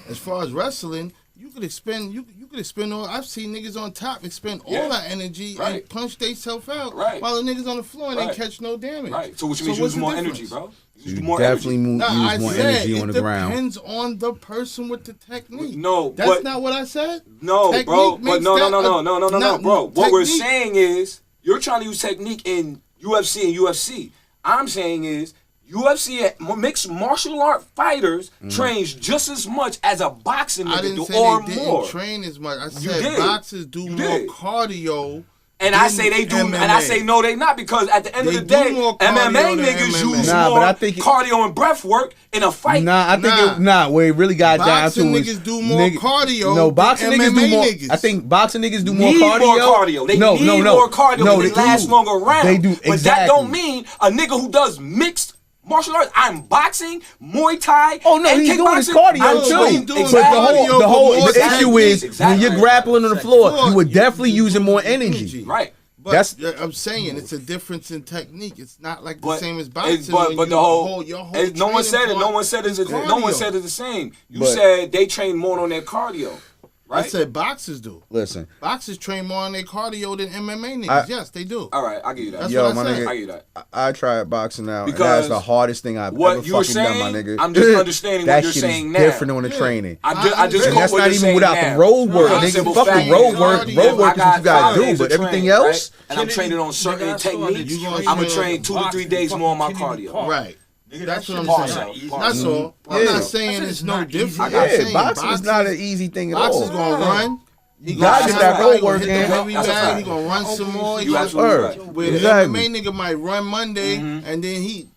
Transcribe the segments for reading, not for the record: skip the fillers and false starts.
As far as wrestling, you could expend all. I've seen niggas on top expend all that energy and punch themselves out while the niggas on the floor and they catch no damage. Right. So which means you use more energy, bro. You definitely use more energy on the ground. It depends on the person with the technique. No, that's not what I said. No, technique, bro. But no, bro. What we're saying is you're trying to use technique in UFC and UFC. I'm saying is UFC mixed martial art fighters trains just as much as a boxing nigga do, or more. I didn't train as much. I said boxers do more cardio. And I say they do, MMA. And I say no, they not, because at the end of the day, MMA niggas use more cardio and breath work in a fight. Where it really got down to niggas do more cardio. No, boxing niggas do more. I think boxing niggas do more cardio. They need more cardio. No, they last longer rounds. They do, exactly. But that don't mean a nigga who does mixed martial arts. I'm boxing, Muay Thai. Oh no, he's doing his cardio too. But the issue is when you're grappling on the floor, you were definitely using more energy. Right. But I'm saying it's a difference in technique. It's not like the same as boxing. But the whole no one said it. No one said it's the same. You said they train more on their cardio. Right? I said boxers do. Listen. Boxers train more on their cardio than MMA niggas. Yes, they do. All right, I'll give you that. That's what I said. Nigga, I give you that. I tried boxing now, and that's the hardest thing I've ever fucking done, my nigga. I'm just understanding what you're saying now. That shit is different on the training. I just and that's not even without the road work, nigga. Fuck the road work. Road work is what you gotta do, but everything else. And I'm training on certain techniques. I'm gonna train 2 to 3 days more on my cardio. Right. That's what I'm saying. That's all. I'm not saying it's no different. Yeah, boxing is not an easy thing at all. Boxer's gonna run. He gotta get that road work in. He gonna run some more. You absolutely right. Where the MMA nigga might run Monday and then he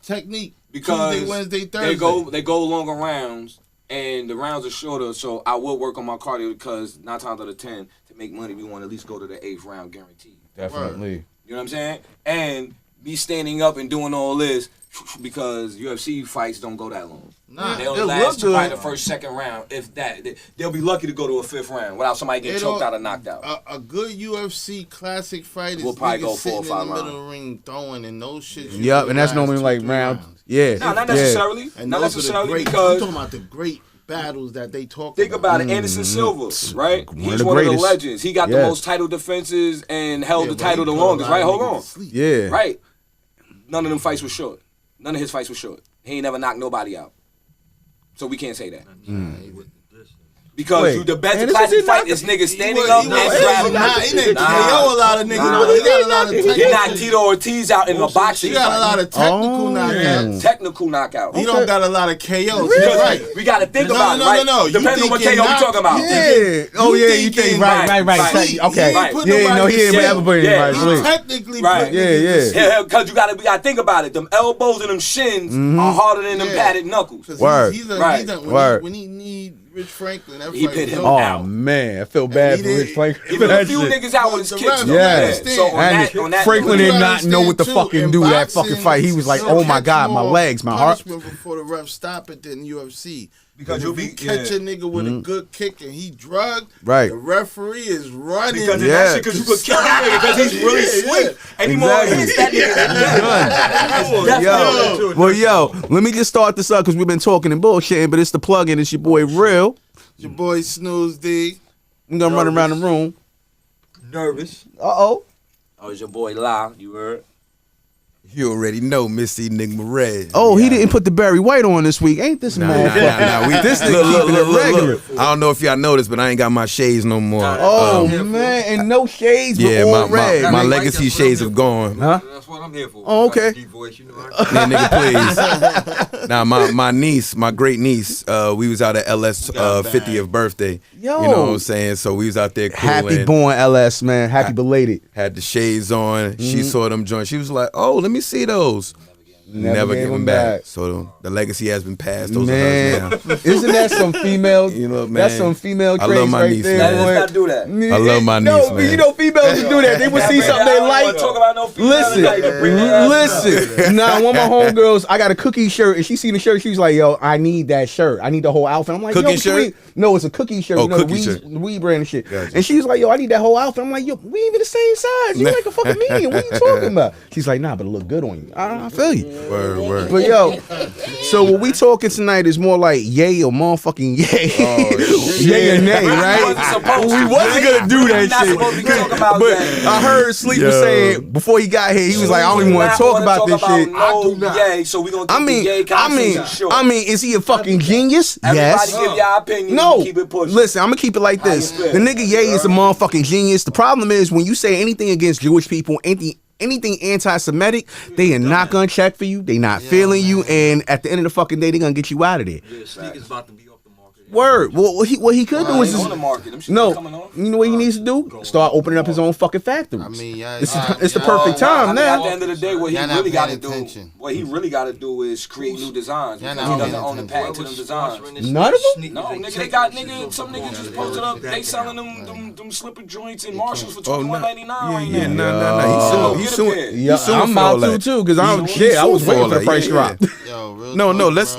technique because Tuesday, Wednesday, Thursday. They go longer rounds and the rounds are shorter. So I will work on my cardio because 9 times out of 10 to make money we want to at least go to the 8th round guaranteed. Definitely. You know what I'm saying? And me standing up and doing all this because UFC fights don't go that long. Nah, they only last probably the first, second round, if that. They'll be lucky to go to a 5th round without somebody getting choked out or knocked out. A good UFC classic fight is probably go 4 or 5 in the middle of the ring throwing and those shit. Yep, and that's normally like rounds. Yeah. No, not necessarily. And not necessarily because I'm talking about the great battles that they talk about. Think about it. Anderson Silva, right? He's one of the legends. He got the most title defenses and held the title the longest, right? Hold on. Yeah. Right. None of them fights were short. None of his fights were short. He ain't never knocked nobody out. So we can't say that. Because the best classic fight is niggas standing up and grabbing. He didn't KO a lot of niggas. He got a lot of He knocked Tito Ortiz out in the boxing. He got a lot of technical knockouts. Technical knockout. He don't got a lot of KOs. Right. We got to think about it, right? No. Depending on what KO we talking about. Yeah. Oh, yeah, you think. Right. Okay. Yeah, no, he ain't ever put anybody. Technically. Right. Yeah. Because you got to think about it. Them elbows and them shins are harder than them padded knuckles. Word. When he need Rich Franklin, he put him out. Oh man, I feel bad for Rich Franklin. He put a few niggas out with his kicks. Yeah. So on that Franklin did not know what to fucking do that fucking fight. He was like, "Oh my god, my legs, my heart." Before the ref stop it in UFC. Because you'll be catch a nigga with a good kick and he drugged. Right. The referee is running. Because of that shit, because you could kill that nigga because he's really sweet. Anymore hits that nigga. Well, yo, let me just start this up because we've been talking and bullshitting, but it's the plug-in. It's your boy Real. Your boy Snooze D. I'm gonna run around the room. Nervous. Oh, it's your boy La. You heard? You already know, Missy Enigma Red. Oh, he didn't put the Barry White on this week. Ain't this motherfucker? Nah. This nigga keeping it regular. I don't know if y'all noticed, but I ain't got my shades no more. Oh, man, and no shades, but all red. My legacy shades have gone. Huh? That's what I'm here for. Oh, okay. Man, nigga, please. Nah, my niece, my great niece, we was out at LS 50th birthday. Yo. You know what I'm saying? So we was out there coolin'. Happy born LS, man. Happy belated. Had the shades on. She saw them joints. She was like, oh, let me see those. Never gave them back. So the legacy has been passed. Those are hers now. Isn't that some female? You know, man. That's some female traits. I love my right niece, there. man. Let's not do that. I love my niece, No, man. you know females do that. They would see something they like. Talk about no Listen. Nah, one of my homegirls, I got a cookie shirt, and she seen the shirt. She was like, "Yo, I need that shirt. I need the whole outfit." I'm like, Cookie "Yo, shirt? No, it's a cookie shirt. Oh, you know, cookie the shirt. weed brand and shit." Gotcha. And she was like, "Yo, I need that whole outfit." I'm like, "Yo, we ain't even the same size. You like a fucking medium. What are you talking about?" She's like, "Nah, but it look good on you." I feel you. Word. But yo, so what we talking tonight is more like yay or motherfucking yay. Yay or nay, right? We wasn't gonna do that shit. But I heard Sleep was saying before he got here, he was like, I don't even want to talk about this shit. Yay, so we gonna keep the yay conversation short. I mean, is he a fucking genius? Everybody Yes. give your opinion. No. Keep it pushing. Listen, I'm gonna keep it like this. The nigga Ye is a motherfucking genius. The problem is when you say anything against Jewish people, anything anti-Semitic, they are not gonna check for you. They not feeling you, and at the end of the fucking day, they gonna get you out of there. Yeah, sneakers about to be off the market. Word. Well, what he could do is on the market. Them shit no. coming off. You know what he needs to do? Start opening up his own fucking factories. I mean, it's the perfect time At now. the end of the day, what he Y'all not really got to paying do, attention. what he really got to do is create new designs. Y'all Because not he doesn't paying own the attention. patent to them designs. None of them? No, nigga, they got some niggas just posted up. They selling them slipper joints in Marshalls for $21.99 right now. Nah. He's suing. Yeah, I'm about to too, because I was waiting for the price drop. No, let's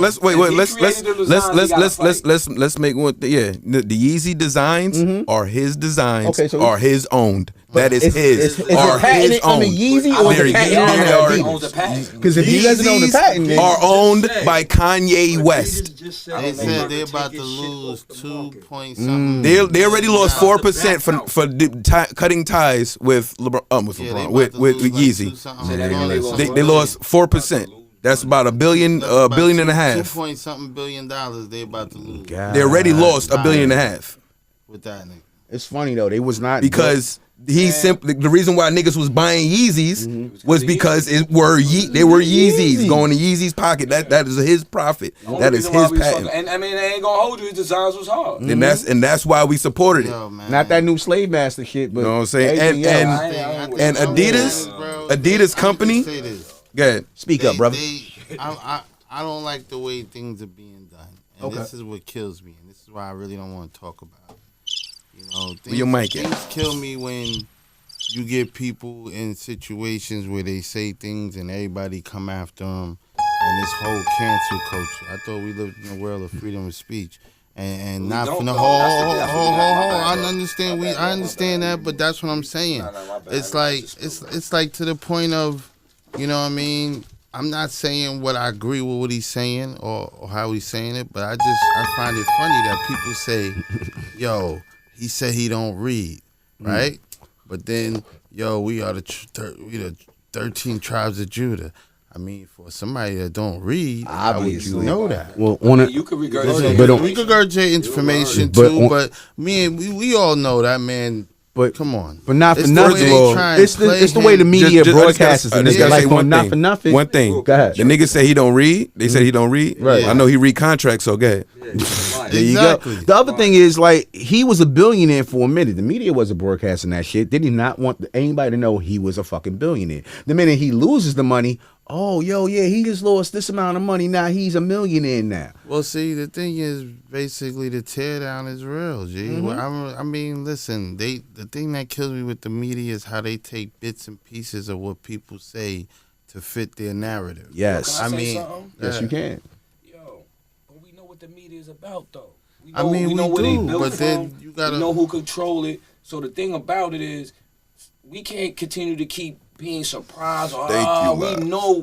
make one. The Yeezy designs are his designs, Okay, so are his owned. That is his. Is it Are patented his under own. Yeezy or is it patented under Adidas? Because if he doesn't own the patent, then are owned by Kanye West. They said they're about to lose 2 point something. They already lost 4% for cutting ties with LeBron, with Yeezy. They lost 4%. That's about $1 billion and a half. $2.something billion they about to lose. They already lost $1.5 billion with that nigga. it's funny though. They was not because he simply the reason why niggas was buying Yeezys was because they were Yeezys going to Yeezy's pocket. That is his profit. That is his patent. And I mean, they ain't gonna hold you. His designs was hard. And that's why we supported it. not that new Slave Master shit, but You know what I'm saying? And Adidas company. Go ahead. Speak up, brother. I don't like the way things are being done, and this is what kills me, and this is why I really don't want to talk about it. You know, things kill me when you get people in situations where they say things and everybody come after them, and this whole cancel culture. I thought we lived in a world of freedom of speech. And not from the whole. I understand that, but that's what I'm saying. It's like to the point of, you know what I mean. I'm not saying what I agree with what he's saying or how he's saying it, but I find it funny that people say, "Yo, he said he don't read, right?" But then, "Yo, we are the 13 tribes of Judah." I mean, for somebody that don't read, obviously, how would you know that? Well, you could regurgitate. We could regurgitate information too, but we all know that, man. But come on, but not for nothing. It's the way the media broadcasts it. Like not for nothing. One thing. Go ahead. The nigga say he don't read. They said he don't read. Right. I know he read contracts. So go ahead. There you go. The other thing is, like, he was a billionaire for a minute. The media wasn't broadcasting that shit. They did not want anybody to know he was a fucking billionaire. The minute he loses the money, he just lost this amount of money. Now he's a millionaire now. Well, see, the thing is, basically, the tear down is real, G. I mean, listen, the thing that kills me with the media is how they take bits and pieces of what people say to fit their narrative. Yes. Yes, you can. But we know what the media is about, though. We know where they built from. Then you gotta. We know who control it. So the thing about it is, we can't continue to keep being surprised. We know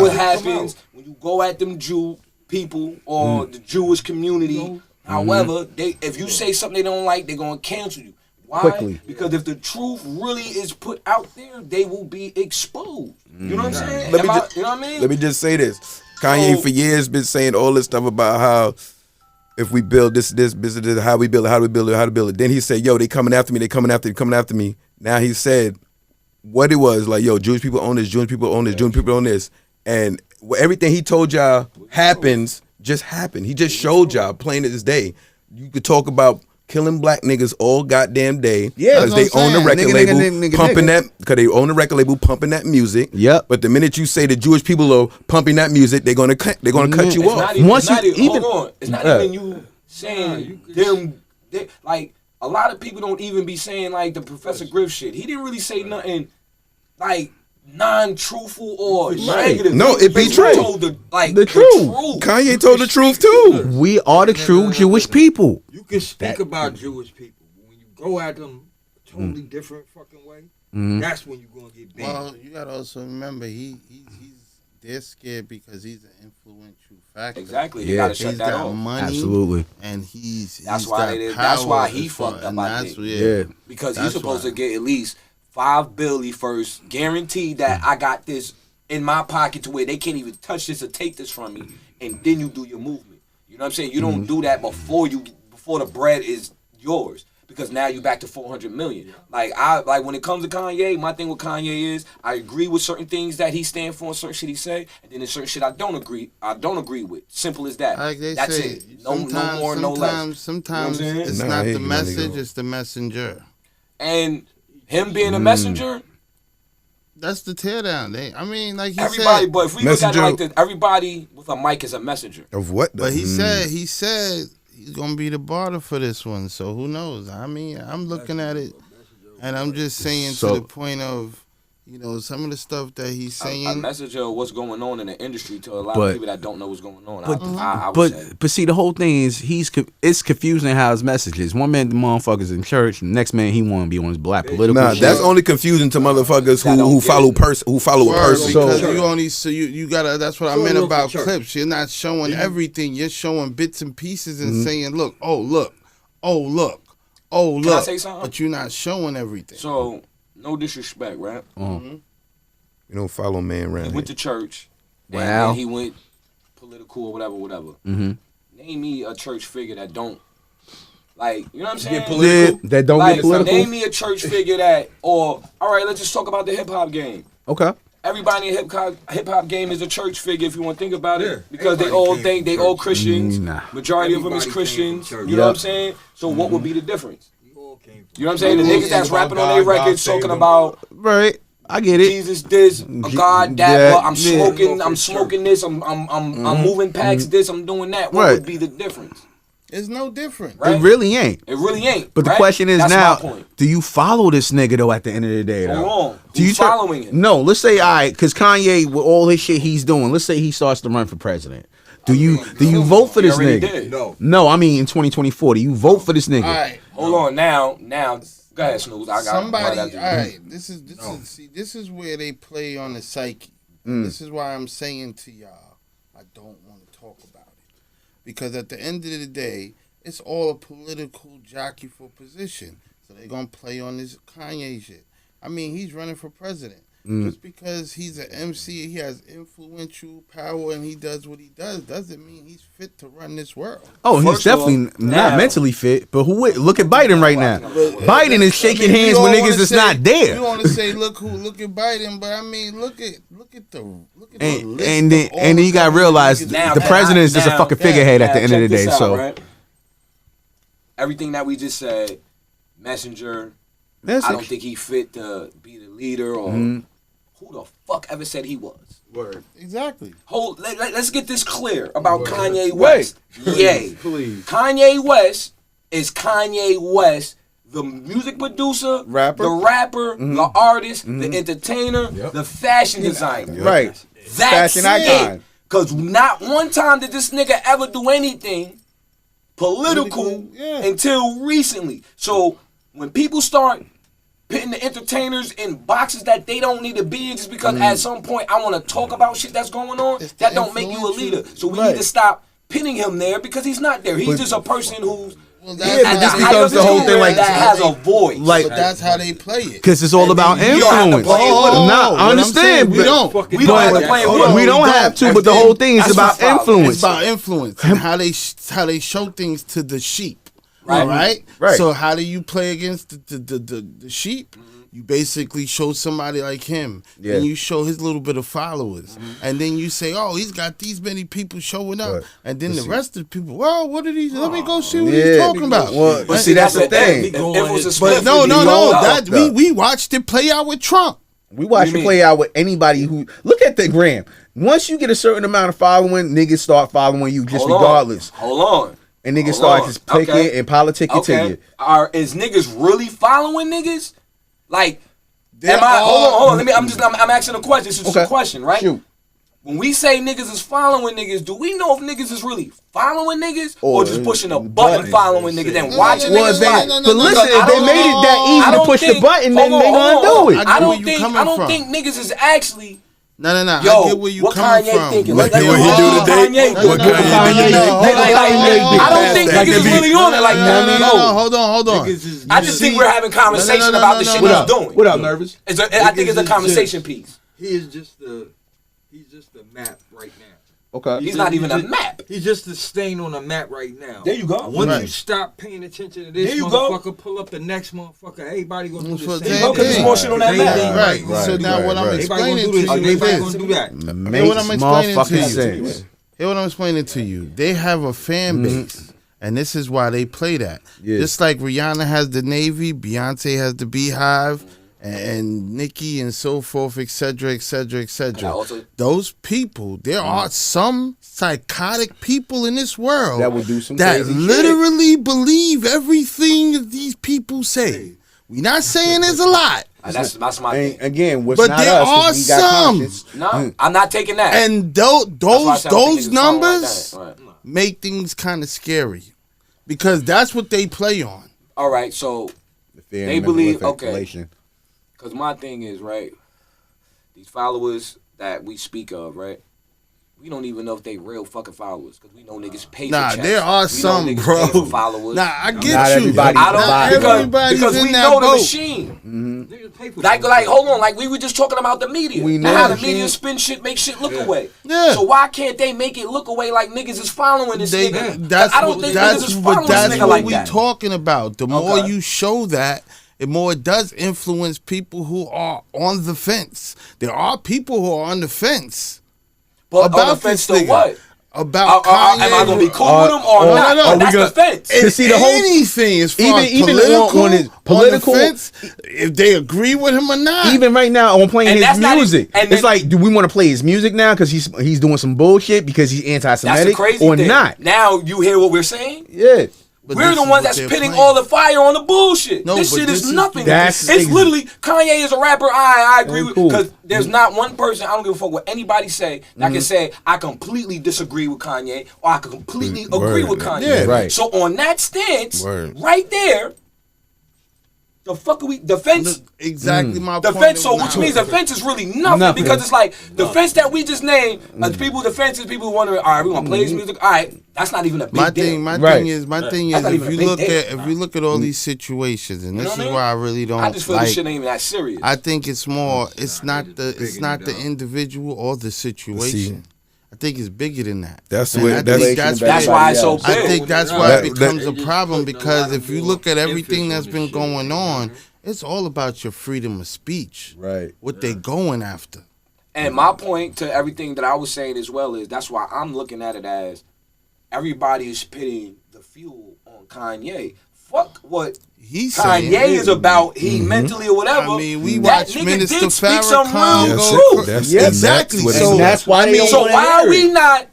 what happens when you go at them Jew people or the Jewish community. However, if you say something they don't like, they're gonna cancel you. Why? Quickly. Because if the truth really is put out there, they will be exposed. You know what I'm saying? You know what I mean? Let me just say this. Kanye for years been saying all this stuff about how if we build this business, how we build it. Then he said, "Yo, they coming after me. They coming after me." Now he said what it was like. Yo, Jewish people own this. Jewish people own this. Jewish people own this. And everything he told y'all happens just happened. He just showed y'all plain as day. You could talk about killing black niggas all goddamn day. Yeah, because they own the record label pumping that. Because they own the record label pumping that music. Yep. But the minute you say the Jewish people are pumping that music, they're gonna cut you off. It's not even you saying them. Like a lot of people don't even be saying like the Professor Griff shit. He didn't really say nothing like non-truthful or negative. No, it be true. The truth. Kanye told the truth too. We are the true Jewish people. You can speak about Jewish people. When you go at them a totally different fucking way, That's when you're gonna get banned. Well, you gotta also remember they're scared because he's an influential factor. Exactly. They gotta shut that off. Money, absolutely. And that's why he fucked up. I think. Yeah. Because he's supposed to get at least $5 billion first, guaranteed that I got this in my pocket to where they can't even touch this or take this from me, and then you do your movement. You know what I'm saying? You don't do that before the bread is yours. Because now you're back to 400 million. Like when it comes to Kanye, my thing with Kanye is I agree with certain things that he stand for and certain shit he say, and then there's certain shit I don't agree with. Simple as that. Like they That's say, it. No more, no less. Sometimes you know it's not the message, it's the messenger. And him being a messenger, that's the teardown. I mean, like he everybody, said, but if we look at it like this, everybody with a mic is a messenger. Of what? But he said he's gonna be the barter for this one. So who knows? I mean, I'm looking at it, and I'm just saying to the point of, you know, some of the stuff that he's saying. A messenger of what's going on in the industry to a lot of people that don't know what's going on. But see, the whole thing is it's confusing how his message is. One man the motherfuckers in church, the next man he want to be on his black political. Nah, shit. that's only confusing to motherfuckers who follow a person. Because you gotta. That's what I meant about clips. You're not showing everything. You're showing bits and pieces and saying, look, oh look. Can I say something? But you're not showing everything. So. No disrespect, right? You don't follow man around. He went to church. Wow. And he went political or whatever. Name me a church figure that don't, like, you know what I'm saying? Get political. Yeah, that don't get political. Name me a church figure that, or all right, let's just talk about the hip hop game. Okay. Everybody in hip hop game is a church figure if you want to think about it, because they all think they all Christians. Majority of them is Christians. You know what I'm saying? So what would be the difference? You know what I'm saying? The niggas that's rapping on their records talking about right. I get it. Jesus this, God that. Well, I'm smoking this. I'm moving packs this. I'm doing that. What would be the difference? It's no different. Right? It really ain't. But the question is now, do you follow this nigga though? At the end of the day, though, hold on. Do you following him? No. Let's say because Kanye with all his shit he's doing. Let's say he starts to run for president. Do you vote for this nigga? Did. No. I mean in 2024, do you vote for this nigga? All right. Hold on. Now. Go ahead, Snooze. I got somebody. All right. This is where they play on the psyche. This is why I'm saying to y'all, I don't want to talk about it, because at the end of the day, it's all a political jockey for position. So they're gonna play on this Kanye shit. I mean, he's running for president. Just because he's an MC, he has influential power, and he does what he does, doesn't mean he's fit to run this world. Oh, he's definitely not mentally fit. But look at Biden right now. Biden is shaking hands with niggas that's not there. You want to say look at Biden, but I mean look at the list. And then you got to realize the president is just a fucking figurehead at the end of the day. So everything that we just said, messenger. I don't think he fit to be the leader or. Who the fuck ever said he was? Word. Exactly. Let's get this clear about Kanye West. Yay. Please. Kanye West is Kanye West, the music producer, the rapper, the artist, the entertainer, the fashion designer. Right. That's fashion icon. Because not one time did this nigga ever do anything political until recently. So when people start putting the entertainers in boxes that they don't need to be in just because at some point I want to talk about shit that's going on, that don't make you a leader. So we need to stop pinning him there because he's not there. He's just a person who's this becomes the whole thing like that has a voice. But that's how they play it. Because it's all about influence. I understand. We don't have to play it. We don't have to, but the whole thing is about influence. It's about influence and how they show things to the sheep. Right. So how do you play against the sheep? You basically show somebody like him, and you show his little bit of followers, and then you say, "Oh, he's got these many people showing up," and then the rest of the people, well, what did he? Let me go see what he's talking about. Well, but see, that's the thing. But no. We watched it play out with Trump. We watched it play out with anybody who look at the gram. Once you get a certain amount of following, niggas start following you just regardless. Hold on. And niggas start just picking and politicking to you. Is niggas really following niggas? Like, hold on. I'm asking a question. This is just a question, right? Shoot. when we say niggas is following niggas, do we know if niggas is really following niggas or just pushing a button following niggas and watching niggas like? But listen, if they made it that easy to push the button, then they gonna do it. I don't think niggas is actually. No. Yo, I get where you what coming Kanye from. thinking? Like what he do today? What Kanye do today? I don't think niggas is really on it like that. No, hold on. I just think we're having conversation about the shit he's doing. What up, Nervous? I think it's a conversation piece. He is just the map right now. Okay. He's not even a map. He's just a stain on the map right now. There you go. Once you stop paying attention to this there you motherfucker, pull up the next motherfucker. Everybody gonna do the same Because there's more shit on that map. Right. So now what I'm explaining to you is everybody this. gonna do that. Hear what I'm explaining to you. Sense. Hear what I'm explaining to you. They have a fan base, and this is why they play that. Yeah. Just like Rihanna has the Navy, Beyonce has the Beehive, and Nicki and so forth, etc., etc., etc. Those people, there are some psychotic people in this world That would do some that crazy literally believe everything that these people say. We're not saying there's a lot. That's my thing. Again, what's But not there us, 'cause are we got some. conscience. No, I'm not taking that. And That's why I said I don't think those it's numbers like that. Right. make things kind of scary because that's what they play on. All right, so The fear They and mental believe- inflation. because my thing is, right, these followers that we speak of, right, we don't even know if they real fucking followers because we know niggas pay for Nah, checks. there are We know some, niggas bro. pay for followers. Nah, I get Not you. everybody- I don't Not everybody's because in we that know the boat. machine. Niggas pay for Like, something. hold on, like we were just talking about the media. We know how the the media machine. spin shit, make shit look away. Yeah. So why can't they make it look away like niggas is following this nigga? That's I don't what, think that's niggas is what, following that's this nigga what like we that. talking about. The more Okay. you show that, the more it does influence people who are on the fence. There are people who are on the fence But about on the fence this to nigga. what? About Am Kanye. I gonna be cool with him or not? no, That's the fence. And see, the whole- anything as far even as political, on his political- on the fence, if they agree with him or not. Even right now, on playing And his that's not music, even- and it's then- like, do we want to play his music now because he's doing some bullshit because he's That's the anti-Semitic crazy or thing. not? Now you hear what we're saying? Yeah. But We're this the is ones what that's they're pitting playing. all the fire on the bullshit. No, this but shit this is is- nothing. That's It's literally Kanye is a rapper. I agree with Cool. because there's not one person. I don't give a fuck what anybody say that can say I completely disagree with Kanye or I can completely agree with Kanye. Yeah, right. So on that stance, Word. right there, the fuck are we defense? Exactly my The point. fence, so of which now. means the fence is really nothing, Nothing. because it's like the fence that we just named. People, the fence is people who wondering, all right, we gonna play this music. All right, that's not even a big My deal. thing, my Right. thing is, That's not even a big deal. if you look at all these situations, and You know this what is I mean? why I really don't I just feel this like. shit ain't even that serious. I think it's more. It's not the individual or the situation. I think it's bigger than that. That's And what- I that's- think That's why it's so big. I think that's why That- it becomes that- a problem because if you look at everything that's emphasis on been this shit. going on, it's all about your freedom of speech. Right. What they going after. And my point to everything that I was saying as well is that's why I'm looking at it as everybody is pitting the fuel on Kanye. Fuck what He's saying. Kanye is about, he mentally or whatever. I mean, we that watch nigga Minister did speak some Farrakhan real go- truth. That's, Yeah, and exactly. That's what So it's- that's why they don't So wanna why hear are we it. not,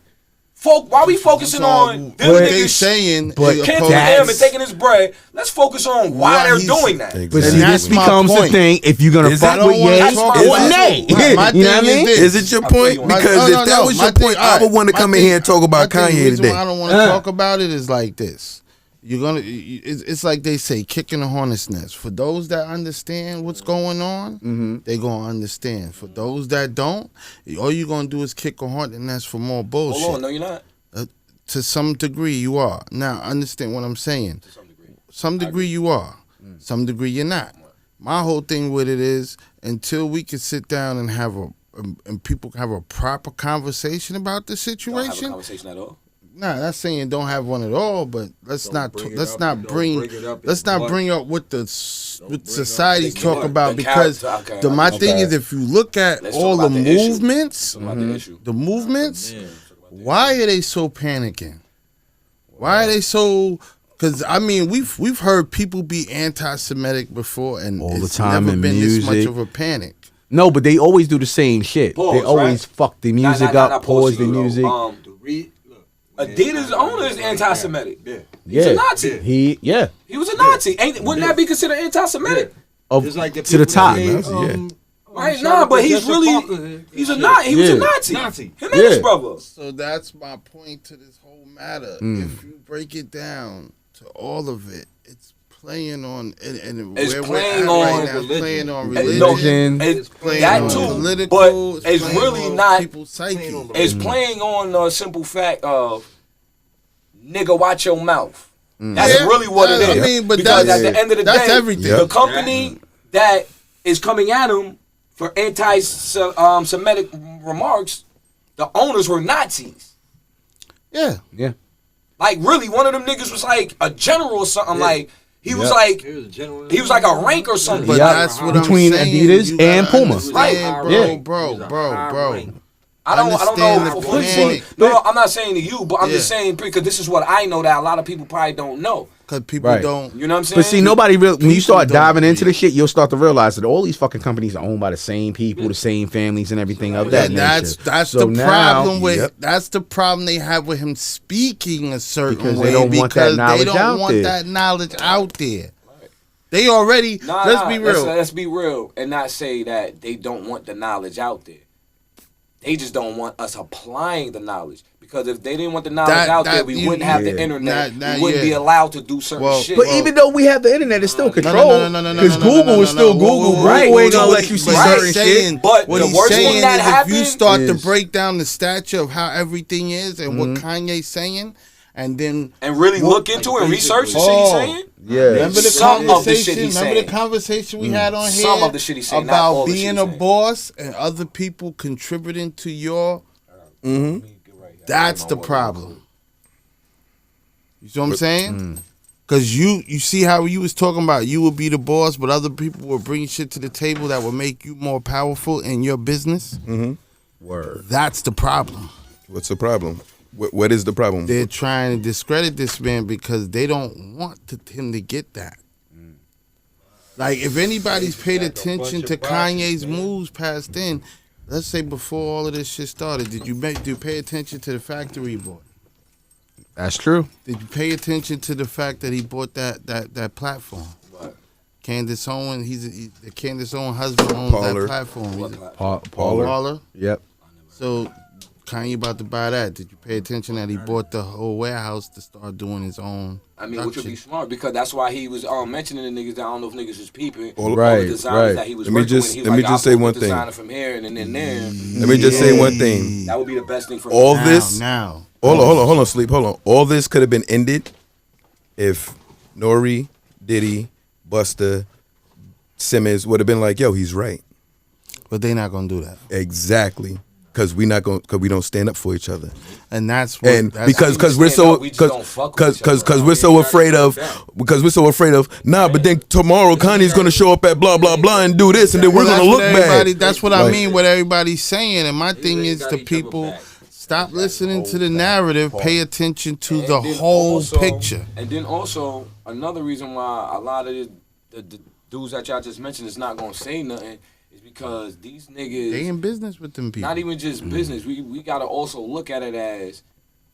why we focusing on them What they niggas saying? but is canceling opposed- him and taking his bread? Let's focus on why Why they're he's- doing that. But Exactly. see, And this that's my becomes the point. thing. If you're gonna Is fuck it- with Ye That's my or point. Nay, My you know what I thing is mean? this. Is it your point? My- Because if that was your point, I would want to come in here and talk about the Kanye reason today. why I don't want to talk about it is like this. You're gonna. It's like they say, kicking the hornet's nest. For those that understand what's going on, they gonna understand. For those that don't, all you're gonna do is kick a hornet's nest for more bullshit. Hold on, no you're not. To some degree, you are. Now, understand what I'm saying. To some degree. Some degree you are. Some degree you're not. My whole thing with it is until we can sit down and have and people have a proper conversation about the Don't have a situation. conversation at all. Nah, not saying don't have one at all, but let's Don't not bring it let's up not and don't bring bring it up let's in not what? bring up what the bring society up the talk what? about The because character, okay, my okay. thing is if you look at Let's all talk the about the issue. movements, Talk about the issue. the movements, why are they so panicking? Why are they so? Because I mean, we've heard people be anti-Semitic before, and All the it's time never in been this much music. of a panic. No, but they always do the same shit. Pause, they always right? fuck the music up, pause the music. Adidas owner is anti-Semitic. Yeah. He's a Nazi. He He was a Nazi. Wouldn't that be considered anti-Semic? of, It's like to the top. Say, Yeah. Right, nah, but he's really he's a Nazi. He was a Nazi. Him and his brother. So that's my point to this whole matter. If you break it down to all of it, it's playing on and it's where playing we're at on right now, religion. Playing on religion. It's playing that on too, political. but it's really not. People's psyche. It's playing on the simple fact of nigga, watch your mouth. That's really what it is. I mean, but because at the end of the day, everything. The company that is coming at him for anti-Semitic remarks, the owners were Nazis. Yeah. Like really, one of them niggas was like a general or something. Like he was like a rank or something. But that's what between I'm saying. Adidas and Puma. Right, bro. I don't know. No, I'm not saying to you, but I'm just saying because this is what I know that a lot of people probably don't know. Because people don't. You know what I'm saying? But see, nobody really. When you start diving into the shit, you'll start to realize that all these fucking companies are owned by the same people, the same families, and everything of that nature. That's so the problem with. That's the problem they have with him speaking a certain way because they don't want that knowledge out there. They already. Let's be real. Let's be real and not say that they don't want the knowledge out there. They just don't want us applying the knowledge. Because if they didn't want the knowledge out there, we wouldn't have the internet. We wouldn't be allowed to do certain shit. But even though we have the internet, it's still controlled. Because Google is still Google. Google ain't gonna let you see certain shit. But what he's saying is if you start to break down the stature of how everything is and what Kanye's saying, and really look into it and research the shit he's saying. Yeah, remember the conversation we had on here. Some of the shit he's saying about being a boss and other people contributing to your. That's the problem. You see what I'm saying? Because you see how you was talking about you would be the boss, but other people will bring shit to the table that will make you more powerful in your business. Word. That's the problem. What's the problem? What is the problem? They're trying to discredit this man because they don't want him to get that. Like, if anybody's paid attention to Kanye's moves past then, let's say before all of this shit started, did you pay attention to the factory he bought? That's true. Did you pay attention to the fact that he bought that platform? What? Candace Owen, the Candace Owen husband owns that platform. Paula? Yep. So Kanye about to buy that. Did you pay attention that he bought the whole warehouse to start doing his own? I mean, which would be smart because that's why he was mentioning the niggas that I don't know if niggas was peeping. All the designers that he was working with. Let me just say one thing. From here and then there. Let me just say one thing. That would be the best thing for all him. this. Now. Hold on, Sleep. Hold on. All this could have been ended if Nori, Diddy, Busta, Simmons would have been like, "Yo, he's right." But they're not gonna do that. Exactly. Because we don't stand up for each other, and that's what. And because we're so afraid of nah. But then tomorrow Kanye's gonna show up at blah blah blah and do this, and then we're gonna look bad. That's what I mean. What everybody's saying, and my thing is to people. Stop listening to the narrative. Pay attention to the whole picture. And then also another reason why a lot of the dudes that y'all just mentioned is not gonna say nothing. Because these niggas, they in business with them people. Not even just business. We gotta also look at it as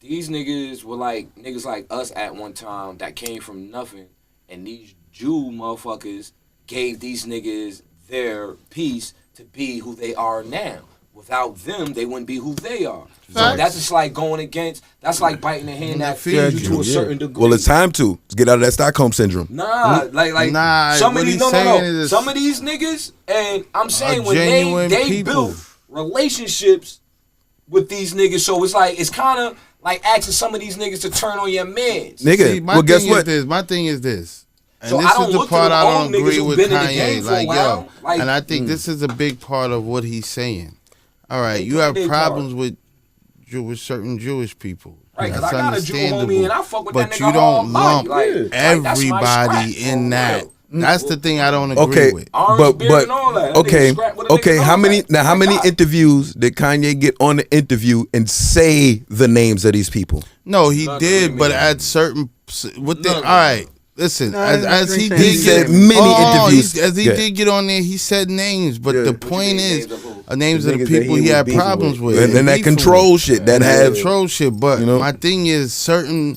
these niggas were like niggas like us at one time that came from nothing, and these Jew motherfuckers gave these niggas their piece to be who they are now. Without them, they wouldn't be who they are. So that's just like going against. That's like biting the hand that feeds you to a certain degree. Well, it's time to get out of that Stockholm syndrome. Nah, some of these some of these niggas, and I'm saying when they built relationships with these niggas, so it's like it's kind of like asking some of these niggas to turn on your mans. Nigga, see, well, guess what? My thing is this. And so this is the part I don't agree with Kanye. Like, yo, and I think this is a big part of what he's saying. All right, you have problems with certain Jewish people. Right, because I got a Jew homie and I fuck with but that nigga you don't lump everybody in that. That's the thing I don't agree with. Okay. How many interviews did Kanye get on the interview and say the names of these people? No, he did, but at certain all right. Listen, as he did get many interviews, as he did get on there, he said names. But the point is, names of the people he had problems with, and then that control shit, that have control shit. But my thing is certain.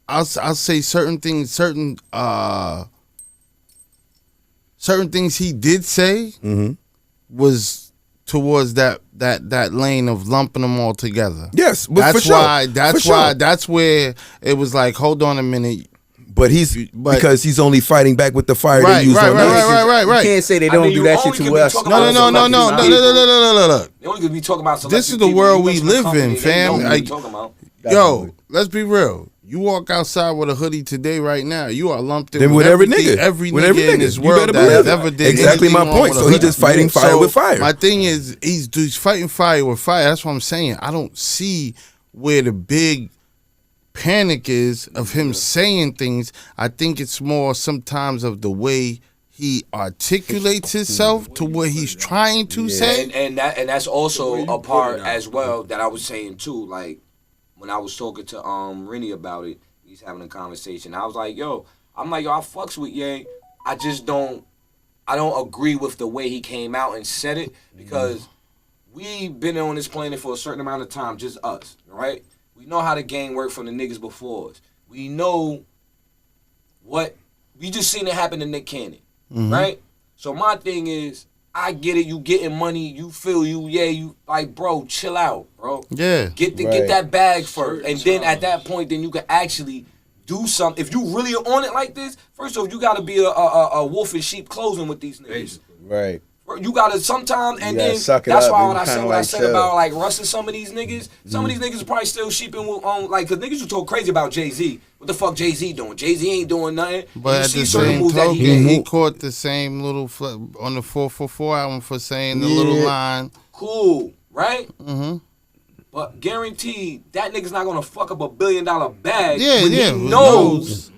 I'll say certain things, certain certain things he did say was towards that lane of lumping them all together. Yes, that's why. That's why. That's where it was like, hold on a minute. But because he's only fighting back with the fire they use on us. Right. You can't say they don't do that shit to us. No. They only could be talking about. This is the world we live in, fam. Yo, let's be real. You walk outside with a hoodie today, right now, you are lumped in with every nigga. Every nigga in this world that has ever did exactly my point. So he's just fighting fire with fire. My thing is, he's fighting fire with fire. That's what I'm saying. I don't see where the big panic is of him saying things. I think it's more sometimes of the way he articulates himself to what he's trying to say, and that's also a part as well that I was saying too. Like when I was talking to Rennie about it, he's having a conversation. I was like, yo, I fucks with Ye. I don't agree with the way he came out and said it because we've been on this planet for a certain amount of time, just us, right? We know how the game worked from the niggas before us. We know we just seen it happen to Nick Cannon, right? So my thing is, I get it. You getting money. You feel you like, bro, chill out, bro. Yeah. Get that bag first. And then at that point, then you can actually do something. If you really on it like this, first off, you got to be a wolf in sheep clothing with these niggas. Right. You gotta sometimes, and then that's why when I said about like Russ and some of these niggas, some of these niggas are probably still sheeping on like, cause niggas were told crazy about Jay-Z. What the fuck Jay-Z doing? Jay-Z ain't doing nothing. But at the same token, he caught the same little flip on the 444 album for saying the little line. Cool, right? But guaranteed that nigga's not gonna fuck up $1 billion bag when he knows.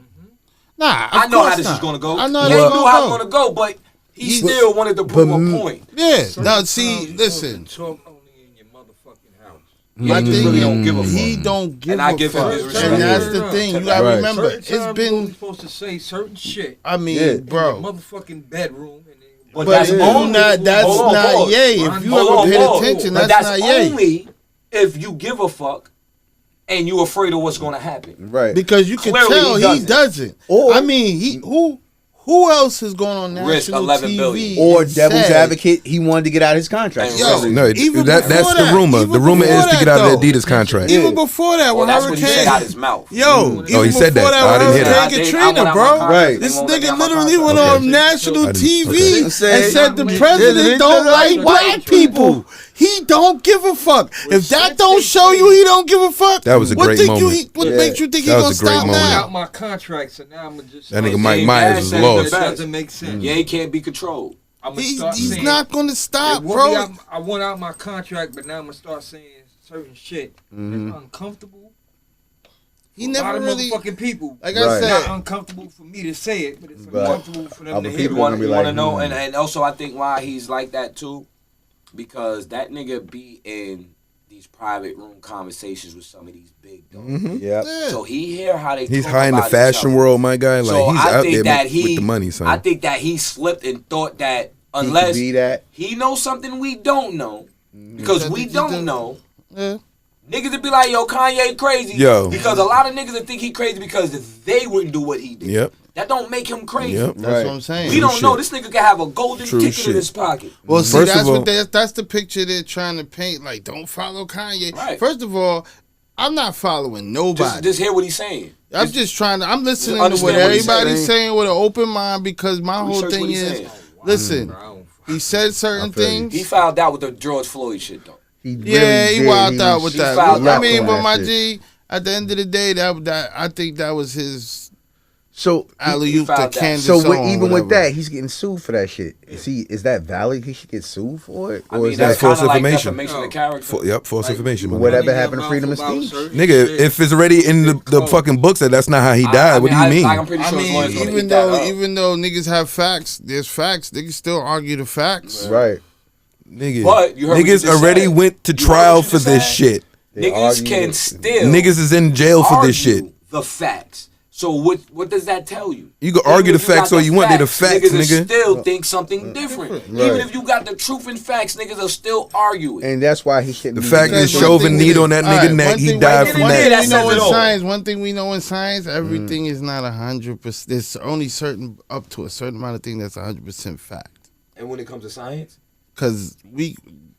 Nah, I know how this is gonna go. I know he knew how it's gonna go, but he still wanted to prove a point. Yeah. Now, see, listen. Talk only in your motherfucking house. My thing really don't give a fuck. He don't give and I a give fuck. him his respect. And that's the thing. You gotta remember, it's been supposed to say certain shit. I mean, bro. In your motherfucking bedroom. But that's only. That's not yay. If you ever paid attention, that's not yay. Only if you give a fuck. And you afraid of what's gonna happen, right? Because you can tell he doesn't. Or I mean, who else is going on national TV? Or devil's advocate, he wanted to get out of his contract. Yo, no, that's the rumor. The rumor is to get out of the Adidas contract. Even before that, when that's Hurricane, what he said out his mouth. Yo, he said that. I didn't hear that. Katrina, bro. Right. This nigga literally went on national TV and said the president don't like white people. He don't give a fuck. If that don't show you he don't give a fuck, that was a great moment. What makes you think he gonna stop now? Out my contract, so now I'm just. That nigga Mike Myers is lost. That doesn't make sense. Yeah, he can't be controlled. He's not gonna stop, bro. I want out my contract, but now I'm gonna start saying certain shit that's uncomfortable. He never really motherfucking people. Like I said, not uncomfortable for me to say it, but it's uncomfortable for them to hear. You want to know, and also I think why he's like that too. Because that nigga be in these private room conversations with some of these big dogs. Yeah. So he hear how they. He's talk high in the about fashion world, my guy. Like so he's out there with the money, son. I think that he slipped and thought that unless he knows something we don't know, because we don't know. Yeah. Niggas would be like, yo, Kanye crazy. Yo. Because a lot of niggas would think he crazy because they wouldn't do what he did. Yep. That don't make him crazy. Yep. That's what I'm saying. We don't know. This nigga can have a golden ticket in his pocket. Well, see, that's the picture they're trying to paint. Like, don't follow Kanye. Right. First of all, I'm not following nobody. Just hear what he's saying. I'm I'm listening to what everybody's saying with an open mind because my whole thing is, listen, he said certain things. He fouled out with the George Floyd shit, though. He wilded out with that. I mean, but my G, at the end of the day, that I think that was his. So alley-oop to Candace. So even with that, he's getting sued for that shit. Is that valid? He should get sued for it, or is that false information? False like, information. Whatever happened to freedom of speech, nigga? If it's already in the fucking books that that's not how he died, what do you mean? I'm pretty sure even though niggas have facts, there's facts. Niggas still argue the facts, right? Nigga, but niggas already went to trial for this shit. Niggas can still niggas is in jail for this shit. The facts. So what does that tell you? You can argue the facts all you want. They're the facts, niggas nigga. Still think something different. Right. Even if you got the truth and facts, niggas will still argue it. And that's why he shouldn't. The fact that Chauvin need on that nigga neck, he died from that. One thing we know in science, everything is not 100%. There's only up to a certain amount of things that's 100% fact. And when it comes to science, because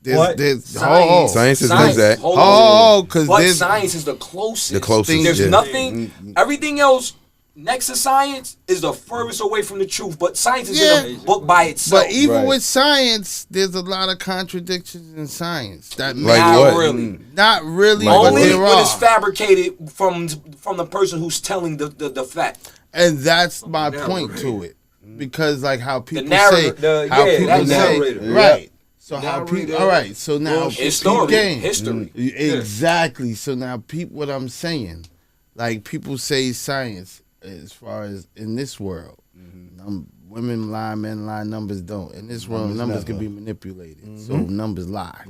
there's science. Science is exact. Because science is the closest. The closest. There's nothing. Everything else next to science is the furthest away from the truth. But science is in a book by itself. But even with science, there's a lot of contradictions in science. That like not what? really. Not really. Only when it's fabricated from the person who's telling the fact. And that's my point to it. Because like how people say, right. So how people, all right. So now history. Exactly. So now what I'm saying, like people say science as far as in this world, women lie, men lie, numbers don't. In this world, numbers can be manipulated. So numbers lie.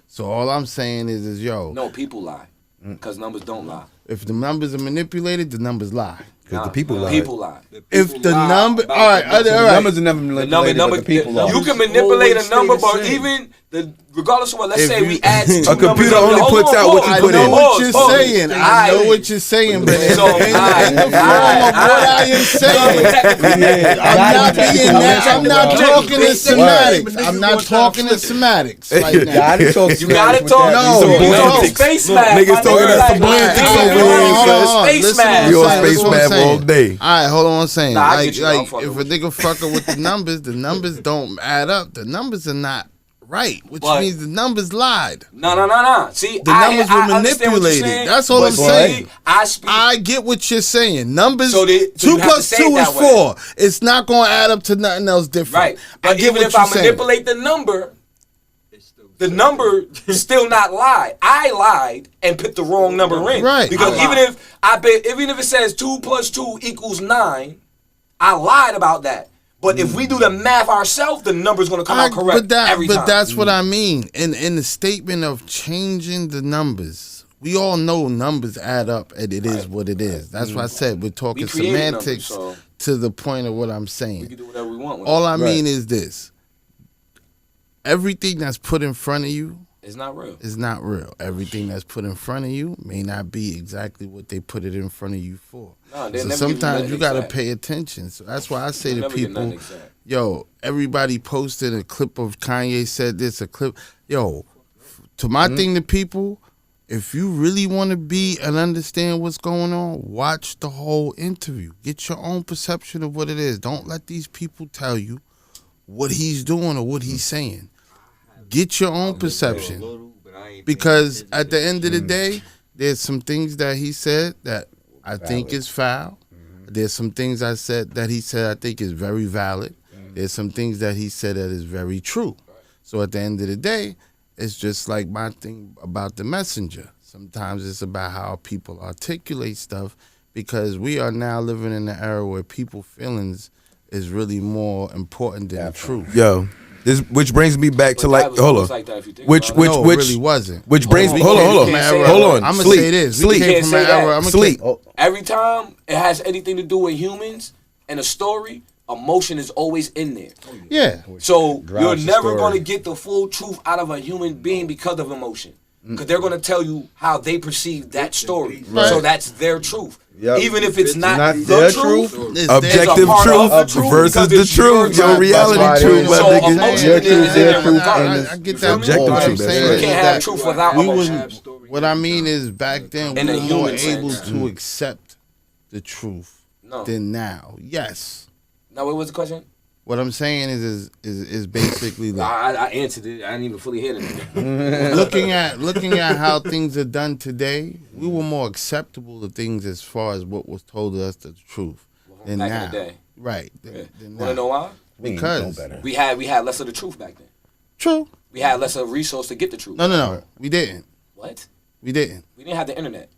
So all I'm saying is no, people lie because numbers don't lie. If the numbers are manipulated, the numbers lie. Because the people lie. People lie. If the number, all right. Numbers are never manipulated. The people lie. You can manipulate a number, but even regardless of what, let's say we add two a computer only puts out what you put in. I know what you're saying. I know what you're saying, but in the form of what I am saying, I'm not talking in semantics. I'm not talking in semantics right now. You gotta talk. No, space math. Niggas talking that semantics. Space math. We on space math all day. All right, hold on one second. Like if a nigga fucking with the numbers don't add up. The numbers are not right, which means the numbers lied. No. See, the numbers were manipulated. That's all I'm saying. I get what you're saying. Numbers. So 2 plus 2 is 4. It's not going to add up to nothing else different. Right. But even if I manipulate the number still not lied. I lied and put the wrong number in. Right. Because even if it says 2 plus 2 equals 9, I lied about that. But if we do the math ourselves, the number's going to come out correct every time. But that's what I mean. In the statement of changing the numbers, we all know numbers add up and it is what it is. That's why I said we're talking semantics to the point of what I'm saying. We can do whatever we want with all I mean is this. Everything that's put in front of you is not real. It's not real. Everything that's put in front of you may not be exactly what they put it in front of you for. No, so sometimes you got to pay attention. So that's why I say to people, yo, everybody posted a clip of Kanye said this, a clip. Yo, to my thing to people, if you really want to be and understand what's going on, watch the whole interview. Get your own perception of what it is. Don't let these people tell you what he's doing or what he's saying. Get your own perception. Because at the end of the day, there's some things that he said that I think is foul. There's some things I said that he said I think is very valid. There's some things that he said that is very true. So at the end of the day, it's just like my thing about the messenger. Sometimes it's about how people articulate stuff, because we are now living in an era where people's feelings is really more important than the truth. Yo. Which brings me back to like, hold on. Like which really wasn't. Which brings me, hold on. I'm gonna say this. Sleep. Can't say that. Sleep. Every time it has anything to do with humans and a story, emotion is always in there. Yeah. So you're never going to get the full truth out of a human being because of emotion. Because they're going to tell you how they perceive that story. Right. So that's their truth. Yep. Even if it's not the truth, objective truth versus the truth, your reality truth. So emotion is their truth. I get that. Objective truth. You can't have truth without emotion. What I mean is, back then we were more able to accept the truth than now. Yes. Now, what was the question? What I'm saying is basically like, I answered it. I didn't even fully hear it. looking at how things are done today, we were more acceptable to things as far as what was told us the truth than back now. in the day. Right. Want to know why? Because we had less of the truth back then. True. We had less of resource to get the truth. No. We didn't. What? We didn't. We didn't have the internet.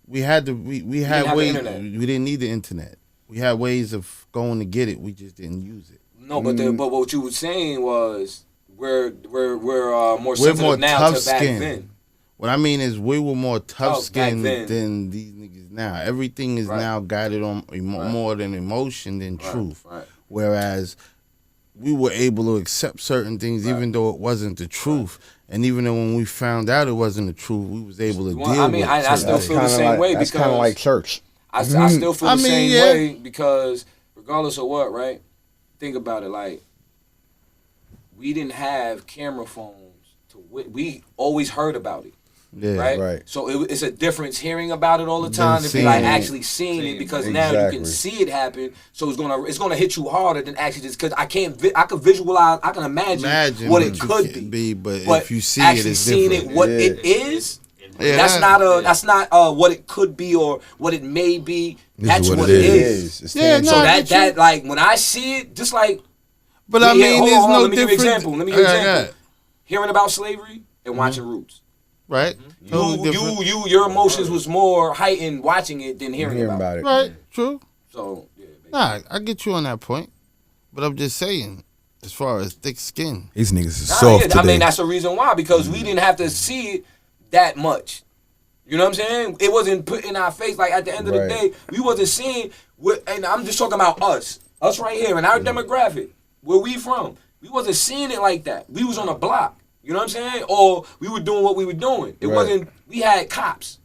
We had ways. We didn't need the internet. We had ways of going to get it. We just didn't use it. No, but what you were saying was we're more sensitive now to back then. What I mean is we were more tough skinned than these niggas now. Everything is now guided on more than emotion than truth. Right. Whereas we were able to accept certain things even though it wasn't the truth. And even though when we found out it wasn't the truth, we was able to deal with it. I still feel the same way because... That's kind of like church. I still feel the same way because regardless of what, right? Think about it, like, we didn't have camera phones. We always heard about it. Yeah, right. So it's a difference hearing about it all the time than like actually seeing it because now you can see it happen. So it's gonna hit you harder than actually just because I can visualize, I can imagine what it could be. But if you see actually it's seeing different. it, what it is. Yeah, that's not what it could be or what it may be. That's what it is. Yeah, so that like when I see it, just like. But I mean, there's no Let me give you difference. an example. Hearing about slavery and watching Roots. Right. Your emotions was more heightened watching it than hearing about it. Right. True. So I get you on that point, but I'm just saying, as far as thick skin, these niggas is soft today. I mean, that's the reason why because we didn't have to see it that much. You know what I'm saying? It wasn't put in our face. Like at the end of the day, we wasn't seeing. And I'm just talking about us right here in our demographic, where we from. We wasn't seeing it like that. We was on a block. You know what I'm saying? Or we were doing what we were doing. It wasn't. We had cops.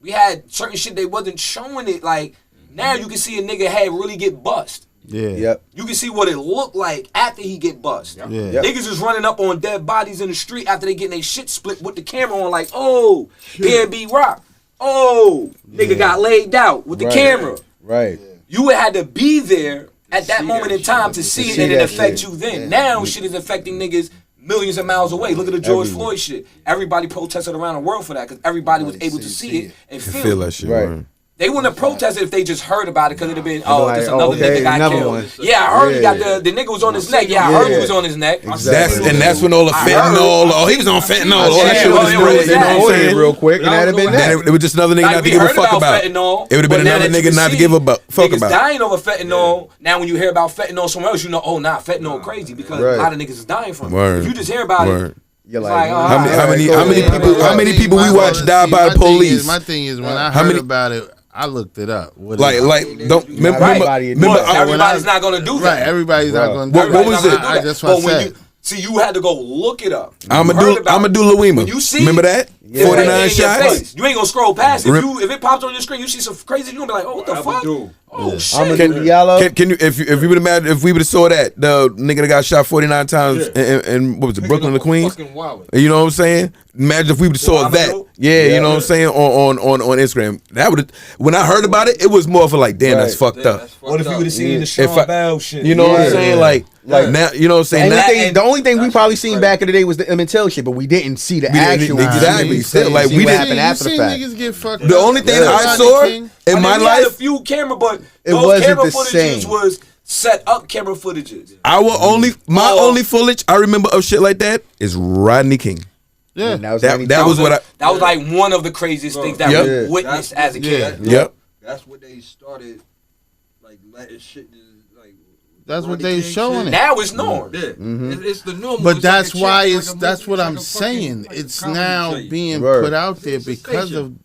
We had certain shit they wasn't showing it. Like now you can see a nigga head really get bust. Yeah. Yep. You can see what it looked like after he get bust. Yep. Yeah. Niggas is running up on dead bodies in the street after they getting their shit split with the camera on. Like, oh, PNB Rock. Oh, nigga got laid out with the camera. Right. You would have to be there at that moment in time to see it and it affect you then. Yeah. Now shit is affecting niggas millions of miles away. Look at the George Floyd shit. Everybody protested around the world for that because everybody was able to see it and feel that shit. Right. They wouldn't have protested if they just heard about it because it'd have been, just another nigga got killed. Yeah, I heard he got the nigga was on his neck. Yeah, I heard he was on his neck. Exactly. That's when all the fentanyl, he was on fentanyl. All that shit was spread, you know what I'm saying? Real quick, and that'd have been that. It was just another nigga not to give a fuck about. It would have been another nigga not to give a fuck about. Niggas dying over fentanyl. Now when you hear about fentanyl somewhere else, you know, fentanyl crazy because a lot of niggas is dying from it. If you just hear about it, you're like, how many people we watch die by the police? My thing is when I heard about it, I looked it up. Everybody's not gonna do that. Right, everybody's not gonna do that. What was it? That's what I said. See, you had to go look it up. I'ma do Louima. You see, remember that? 49 shots. You ain't gonna scroll past it. If it pops on your screen, you see some crazy. You gonna be like, oh, what the fuck? Oh shit! Can you if we would imagine if we would have saw that the nigga that got shot 49 times in what was it, Brooklyn or Queens? You know what I'm saying? Imagine if we would have saw that. Yeah, you know what I'm saying on Instagram. That would when I heard about it, it was more for like, damn, that's fucked up. What if you would have seen the Sean Bell shit? You know what I'm saying? Like now, you know what I'm saying? The only thing we probably seen back in the day was the Emmett Till shit, but we didn't see the actual. Exactly. Still, like we didn't happen after the fact. Niggas get fucked the only thing that I saw in my life, had a few camera, but those camera footages was set up camera footages. My only footage I remember of shit like that is Rodney King. Yeah, that was like one of the craziest things that we witnessed as a kid. Yep. That's what they started, like letting shit. That's what they showing it. Now it's norm. Yeah. It's the norm. But that's why that's what I'm saying. It's now being put out there because of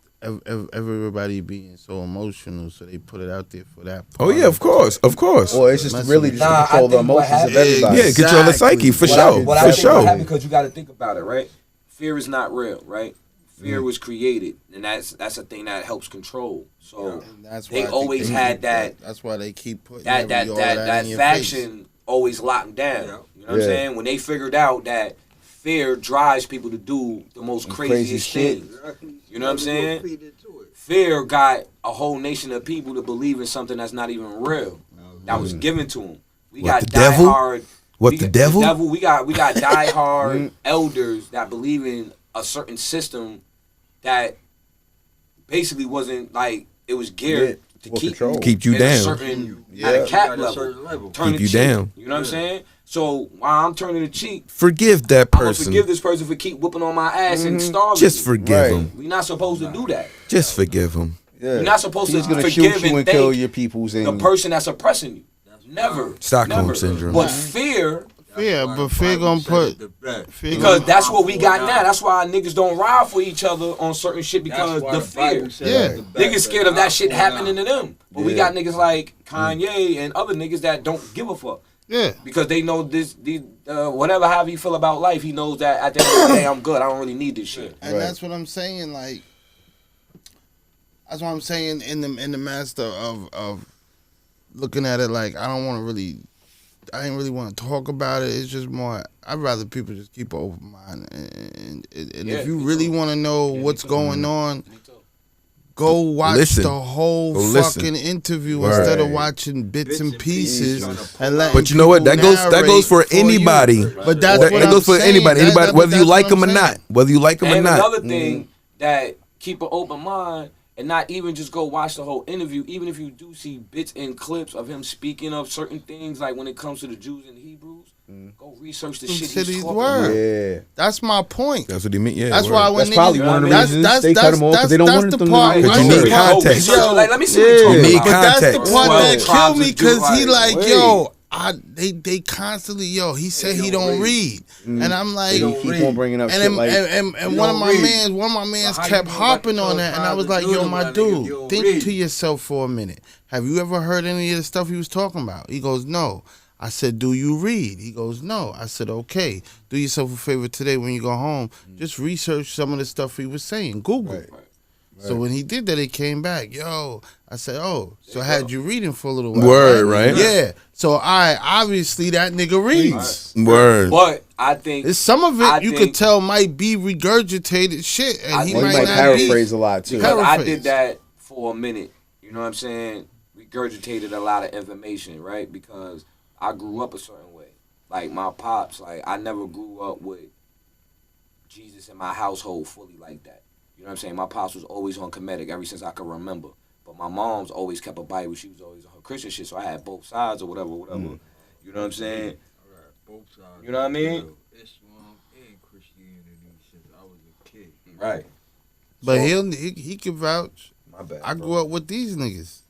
everybody being so emotional, so they put it out there for that part. Oh yeah, of course. Well, it's just really just to control the emotions of everybody. Yeah, control the psyche for sure. For sure. Because you got to think about it, right? Fear is not real, right? Fear was created, and that's a thing that helps control. So they always had that. That's why they keep putting that faction always locked down. You know what I'm saying? When they figured out that fear drives people to do the most craziest things. You know what I'm saying? Fear got a whole nation of people to believe in something that's not even real. That was given to them. We got diehard. What the devil? We got diehard elders that believe in a certain system that basically wasn't like it was geared to keep you down, at a cap level, keep you down. You know what I'm saying? So while I'm turning the cheek, forgive that person. I'm gonna forgive this person for keep whooping on my ass and starving. Just forgive him. We're not supposed to do that. Just forgive him. Yeah. You're not supposed to forgive shoot you and kill your peoples. The person that's oppressing you. Never. Stockholm syndrome. But fear But Fear gonna put because that's what we got now. That's why niggas don't ride for each other on certain shit because the fear. Niggas scared of that shit happening to them. But we got niggas like Kanye and other niggas that don't give a fuck. Yeah. Because they know whatever, however you feel about life, he knows that at the end of the day, I'm good. I don't really need this shit. And that's what I'm saying. Like, that's what I'm saying in the master of looking at it. Like, I ain't really want to talk about it. It's just more. I'd rather people just keep an open mind. And if you really want to know what's going on, go watch the whole fucking interview instead of watching bits and pieces. But you know what? That goes for anybody. But that's what that goes for anybody. Whether you like them or not. Whether you like them or not. Another thing that keep an open mind. And not even just go watch the whole interview, even if you do see bits and clips of him speaking of certain things, like when it comes to the Jews and the Hebrews, go research the shit he's talking about. Yeah. That's my point. That's what he mean. Yeah, that's why when that's probably one of the reasons they cut him off because they don't want them to know. Because you need context. Like, let me see what you're talking about. But that's the part that killed me because he like, yo, they constantly, he said he don't read. And I'm like, keep on bringing up shit and, like and one of my mans kept harping on that, and I was like, yo, my dude, think to yourself for a minute. Have you ever heard any of the stuff he was talking about? He goes, no. I said, do you read? He goes, no. I said, okay. Do yourself a favor today when you go home. Just research some of the stuff he was saying. Google. Right. So when he did that, it came back. Yo, I said, oh, so I had you reading for a little while. Word, right? Yeah. So obviously that nigga reads. Word. But I think some of it you could tell might be regurgitated shit, and he might not paraphrase a lot too. Because I did that for a minute. You know what I'm saying? Regurgitated a lot of information, right? Because I grew up a certain way. Like my pops, like I never grew up with Jesus in my household fully like that. You know what I'm saying? My pops was always on comedic ever since I could remember. But my mom's always kept a Bible. She was always on her Christian shit, so I had both sides or whatever. You know what I'm saying? Both sides. You know what I mean? Islam and Christianity since I was a kid. Right. But he can vouch. My bad. I grew up with these niggas.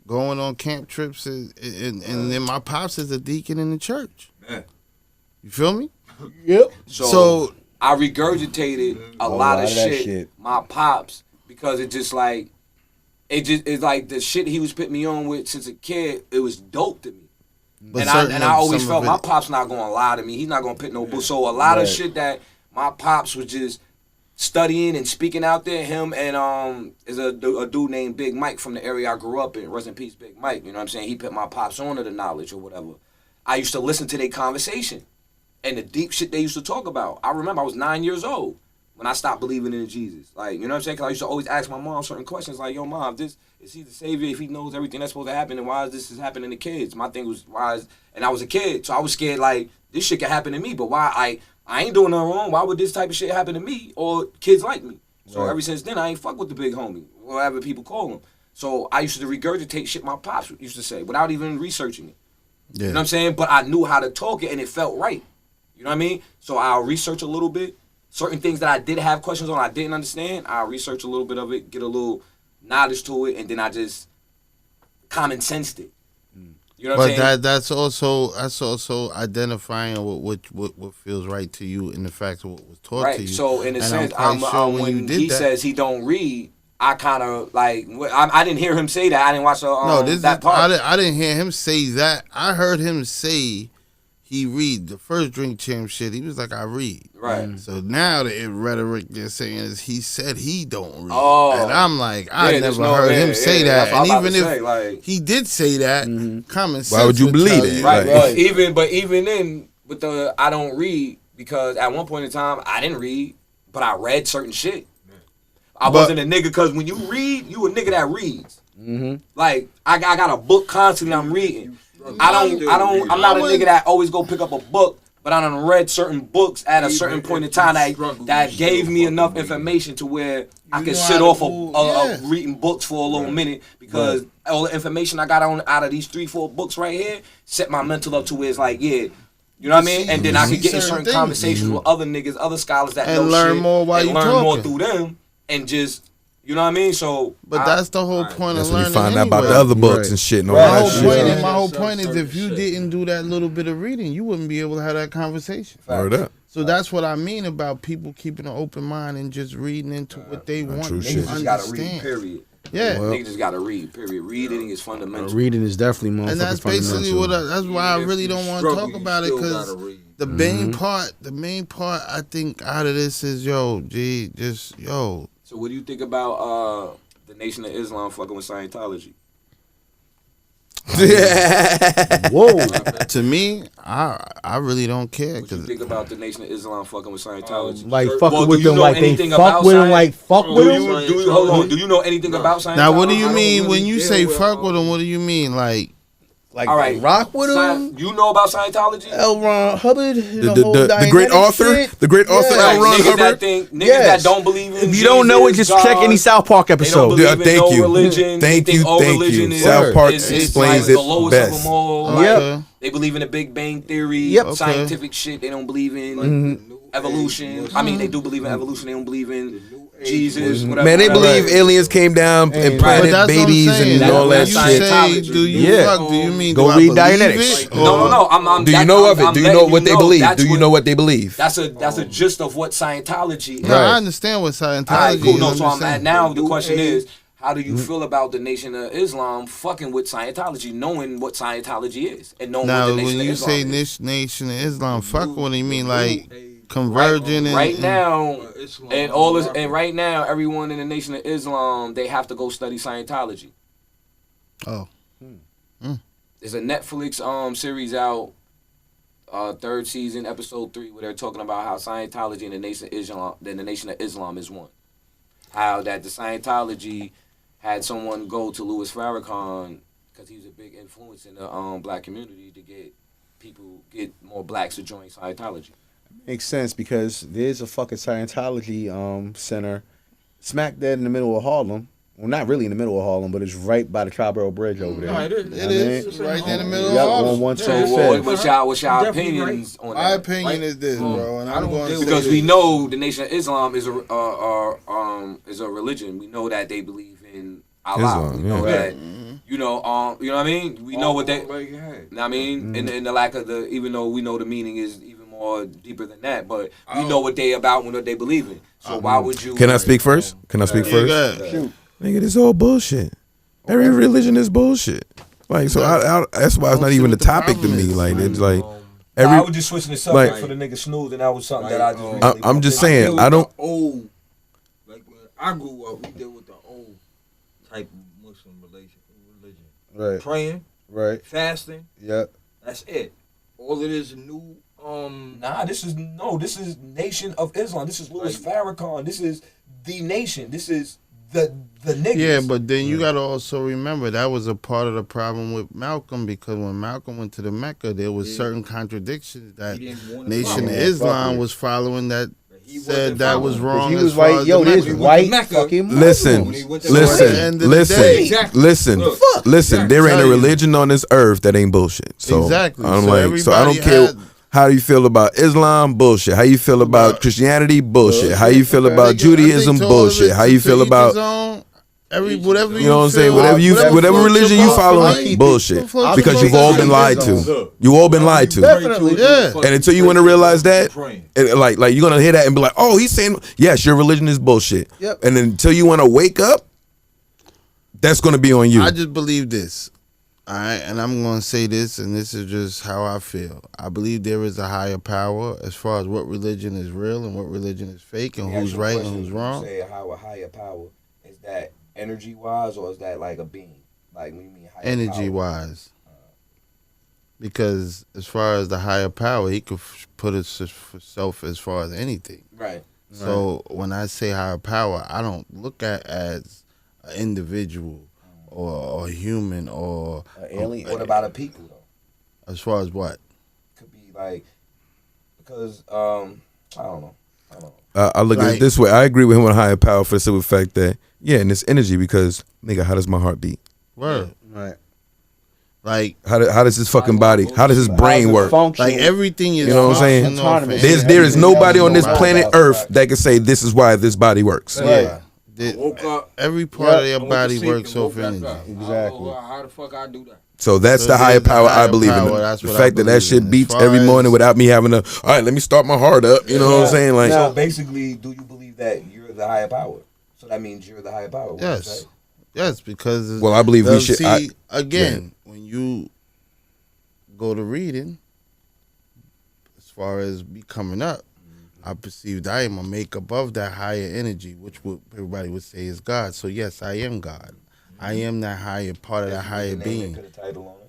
Going on camp trips, and then my pops is a deacon in the church. Yeah. You feel me? Yep. So I regurgitated a lot of shit. My pops, because it's like the shit he was putting me on with since a kid. It was dope to me, and I always felt my pops not gonna lie to me. He's not gonna put no book. So a lot of shit that my pops was just studying and speaking out there. Him and is a dude named Big Mike from the area I grew up in. Rest in peace, Big Mike. You know what I'm saying? He put my pops on to the knowledge or whatever. I used to listen to their conversation and the deep shit they used to talk about. I remember I was 9 years old when I stopped believing in Jesus. Like, you know what I'm saying? Because I used to always ask my mom certain questions like, yo, Mom, is he the savior? If he knows everything that's supposed to happen, then why is this happening to kids? My thing was, and I was a kid, so I was scared like, this shit could happen to me, but why I ain't doing nothing wrong. Why would this type of shit happen to me or kids like me? So ever since then, I ain't fuck with the big homie, whatever people call him. So I used to regurgitate shit my pops used to say without even researching it. Yeah. You know what I'm saying? But I knew how to talk it and it felt right. You know what I mean? So I'll research a little bit. Certain things that I did have questions on, I didn't understand. I'll research a little bit of it, get a little knowledge to it, and then I just common sensed it. You know what I'm saying? That's also identifying what feels right to you in the fact of what was taught to you. So in a sense, when he says he don't read, I kind of like I didn't hear him say that. I didn't watch that part. I didn't hear him say that. I heard him say he read. The first Drink Champ shit, he was like, I read. Right. So now the rhetoric they're saying is he said he don't read. Oh. And I'm like, I never heard him say that. And even if he did say that, common sense. Why would you believe it? Right. Even then, with the I don't read, because at one point in time, I didn't read, but I read certain shit. I wasn't a nigga, because when you read, you a nigga that reads. Mm-hmm. Like, I got a book constantly I'm reading. I'm not a nigga that always go pick up a book, but I done read certain books at a certain point in time that gave me enough information to where I could sit off of reading books for a little minute, because all the information I got out of these 3-4 books right here set my mental up to where it's like, yeah, you know what I mean? And then I could get in certain conversations with other niggas, other scholars that know learn shit, more while and you learn talking. more through them, and just, You know what I mean? So, but that's the whole point of learning. That's when you find out about anyway. the other books and shit and all My that whole shit. point is, my whole point is, if you didn't do that little bit of reading, you wouldn't be able to have that conversation. Word up. So that's what I mean about people keeping an open mind and just reading into what they want to niggas just gotta read, understand. period. Yeah, Niggas just gotta read, period. Reading is fundamental. Reading is definitely more. and that's basically what. That's why I really don't want to talk about it, because the main part, I think out of this is yo. So what do you think about the Nation of Islam fucking with Scientology? Whoa. To me, I really don't care. What you think about the Nation of Islam fucking with Scientology? Like fucking with do you them, know like they anything fuck about with them, Science? like fuck with them. Hold on. Do you know anything about Scientology? Now, what do you mean really when you deal say with, fuck with them? What do you mean, like? All right, rock with them. You know about Scientology? L. Ron Hubbard, The great author, the great author L. Ron niggas Hubbard. that think, niggas that don't believe in If you don't know it, just check any South Park episode. They don't believe in Thank no you. religion. Thank They you, think all thank religion you. is- South Park is explains like the it lowest best. of them all. Yep. Okay. They believe in the Big Bang Theory, Yep. scientific shit. They don't believe in evolution. I mean, they do believe in evolution. They don't believe in Jesus, whatever. Man, they whatever. believe aliens came down and But planted that's what I'm babies saying. and all When that you shit. say, do you Yeah. fuck? Do you mean Go do I read believe Dianetics. it? No. I'm Do you that- know of I'm it? Do you letting know what they believe? that's Do you know what they believe? That's a gist of what Scientology is. No, I understand what Scientology All right, cool. is. No, I'm so just I'm saying. at now. The question is, how do you feel about the Nation of Islam fucking with Scientology, knowing what Scientology is, and knowing Now, what the when Nation of you Islam say is? this Nation of Islam, fuck, what do you mean? Like converging right and now, Islam, and all this, and right now, everyone in the Nation of Islam, they have to go study Scientology. Oh. There's a Netflix series out, third season, episode 3, where they're talking about how Scientology and the Nation of Islam is one. How that the Scientology had someone go to Louis Farrakhan because he was a big influence in the black community to get more blacks to join Scientology. Makes sense because there's a fucking Scientology center smack dead in the middle of Harlem. Well, not really in the middle of Harlem, but it's right by the Triborough Bridge over there. No, it is. It is. It's right in the middle of Yep, Harlem. on one So side. what's y'all Definitely opinions on My that? opinion is this, bro, and I'm going to say Because we this. know the Nation of Islam is a religion. We know that they believe in Allah. Islam, We know yeah. that you know what I mean. We know what they. I mean, and the lack of the, even though we know the meaning is even more deeper than that, but we know what they about and what they believe in. So why would you? Can I speak first? Can I speak first? Shoot. Nigga, this all bullshit. Every religion is bullshit. Like, so that's why it's not even a topic to me. Like, it's like I was just switching the subject like- for the nigga snooze, and that was something that I just. Really I'm just I deal saying, with I don't. the old, like when I grew up, we deal with the old type of Muslim religion. Right, Praying, right. fasting, Yep. that's it. All it is new. Nah, this is Nation of Islam. This is Louis Farrakhan. This is the nation. This is the niggas. Yeah, but then you got to also remember that was a part of the problem with Malcolm, because when Malcolm went to the Mecca, there was certain contradictions that He didn't want to Nation of follow. Islam was following that He said wasn't that following. was wrong. He as was far like, as yo, the this Mecca. white Mecca. fucking Listen, When he went to So at the listen, end of the listen, day- Exactly. listen, Look. listen. There ain't a Tell you. religion on this earth that ain't bullshit. So Exactly. I'm So like, so I don't everybody care. had- How you feel about Islam? Bullshit. How you feel about Christianity? Bullshit. How you feel about I think Judaism? to all of Bullshit. it, How you to feel each about his own, whatever you know what I'm saying? feel, Whatever floats religion your you boat, following? float Bullshit. your Because boat. you've all been lied to. You all been lied to. Definitely. Yeah. And until you want to realize that, and like you're gonna hear that and be like, oh, he's saying yes, your religion is bullshit. Yep. And then until you want to wake up, that's gonna be on you. I just believe this. All right, and I'm going to say this, and this is just how I feel. I believe there is a higher power as far as what religion is real and what religion is fake, and who's right and who's wrong. Say how a higher power is that energy wise, or is that like a being? Like when you mean higher Energy power? wise. Because as far as the higher power, he could put himself as far as anything. Right. So when I say higher power, I don't look at as an individual or a human or alien. What about a people though? as far as what? Could be like because I don't know. I look at it this way. I agree with him on higher power for the simple fact that and it's energy because nigga, how does my heart beat? Word. Right. Like How does his fucking body? How does his brain work? like everything is. You know what I'm saying? functional for There is nobody on this Right. planet Earth that can say this is why this body works. Right. woke up. Every part of your I went to body sleep works and woke off back energy. up. Exactly. How the fuck I do that? So that's So the higher there's the power I higher believe power, in. that's The what I fact that believe shit in. beats As far every morning as- without me having to, all right, let me start my heart up. You know what I'm saying? Like, So basically, do you believe that you're the higher power? So that means you're the higher power. What you say? Yes, because well, I believe we should. see again when you go to reading. As far as me coming up, I perceived I am a makeup of that higher energy, which everybody would say is God. So yes, I am God. I am that higher part of that higher being.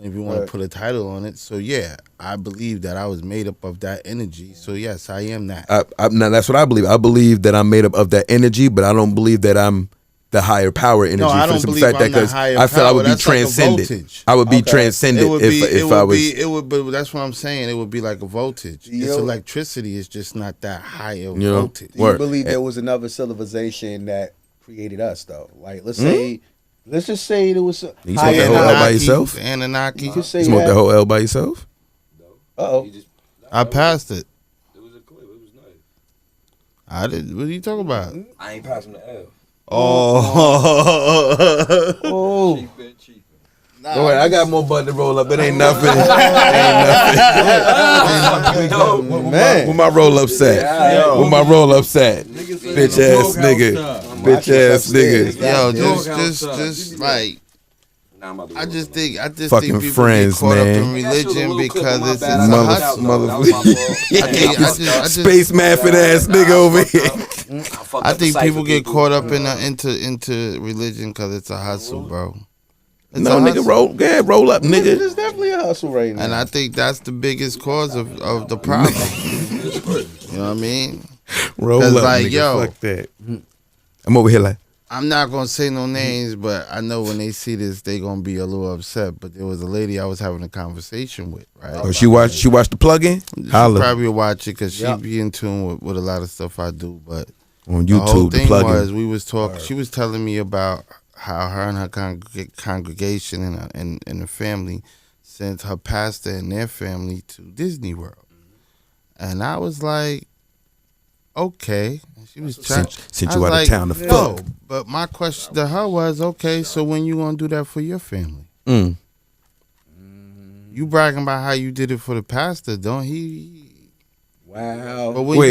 If you want to put a title on it, so yeah, I believe that I was made up of that energy. So yes, I am that. Now that's what I believe. I believe that I'm made up of that energy, but I don't believe that I'm the higher power energy. No, I don't for the believe fact I'm that the higher I feel I power. would be That's like a transcended. voltage. I would be transcended if I was. It would, but that's what I'm saying. It would be like a voltage. It's electricity. It's just not that high of voltage. Do you believe there was another civilization that created us, though? Like, let's just say there was. You smoked that whole L by yourself? The Anunnaki. You smoked that whole L by yourself? I passed it. It was a clip. It was nice. I did. What are you talking about? I ain't passing the L. Oh. Go ahead. I got more button to roll up. It ain't nothing. Man. Where my roll up at? Where my roll up at? Bitch ass nigga. Bitch ass nigga. Yo, just like. I just think fucking people friends, get caught man. up in religion because it's a hustle. Space mapping ass nigga over here. I think people get caught up in into religion because it's a hustle, bro. It's no, nigga, roll up, nigga. It's definitely a hustle right now. And I think that's the biggest cause of the problem. You know what I mean? Roll up, like, nigga. yo, Fuck that. I'm over here like. I'm not gonna say no names, but I know when they see this, they gonna be a little upset. But there was a lady I was having a conversation with, right? Oh, she watched the plug-in? She probably will watch it because she be in tune with a lot of stuff I do. But on YouTube, the whole thing was we was talking. She was telling me about how her and her congregation and the family sent her pastor and their family to Disney World, and I was like, okay. She was trying. Sent you out of town to fuck. But my question to her was, okay, so when you gonna do that for your family? You bragging about how you did it for the pastor, don't he? Wow. But wait.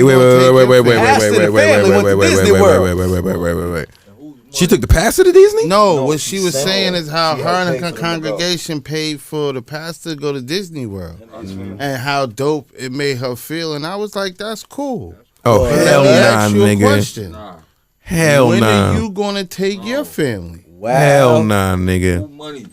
She took the pastor to Disney? No, what she was saying is how her and her congregation paid for the pastor to go to Disney World, and how dope it made her feel. And I was like, that's cool. Oh, hell nah, nigga. Hell when nah. are you gonna take your family? Wow. Hell nah, nigga. Money.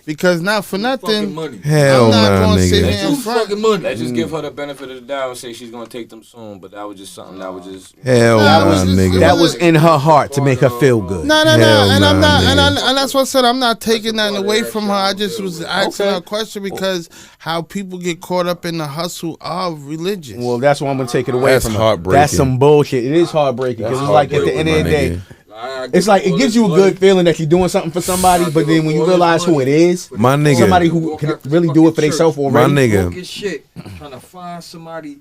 Because not for nothing, hell I'm not nah, gonna sit nigga. here in front. Let's just give her the benefit of the doubt and say she's gonna take them soon. But that was just something that was just hell nah, nigga. That was in her heart to make her feel good. No, Hell and I'm nah, not, nigga. and that's what I said. I'm not taking nothing away from her. I just was asking her a question because how people get caught up in the hustle of religion. Well, that's why I'm gonna take it away That's from her. heartbreaking. That's some bullshit. It is heartbreaking because it's like at the end of the day, it's like it gives you a good feeling that you're doing something for somebody, but then when you realize who it is, My nigga. somebody who can really do it for themselves My already. nigga. Broke as shit, trying to find somebody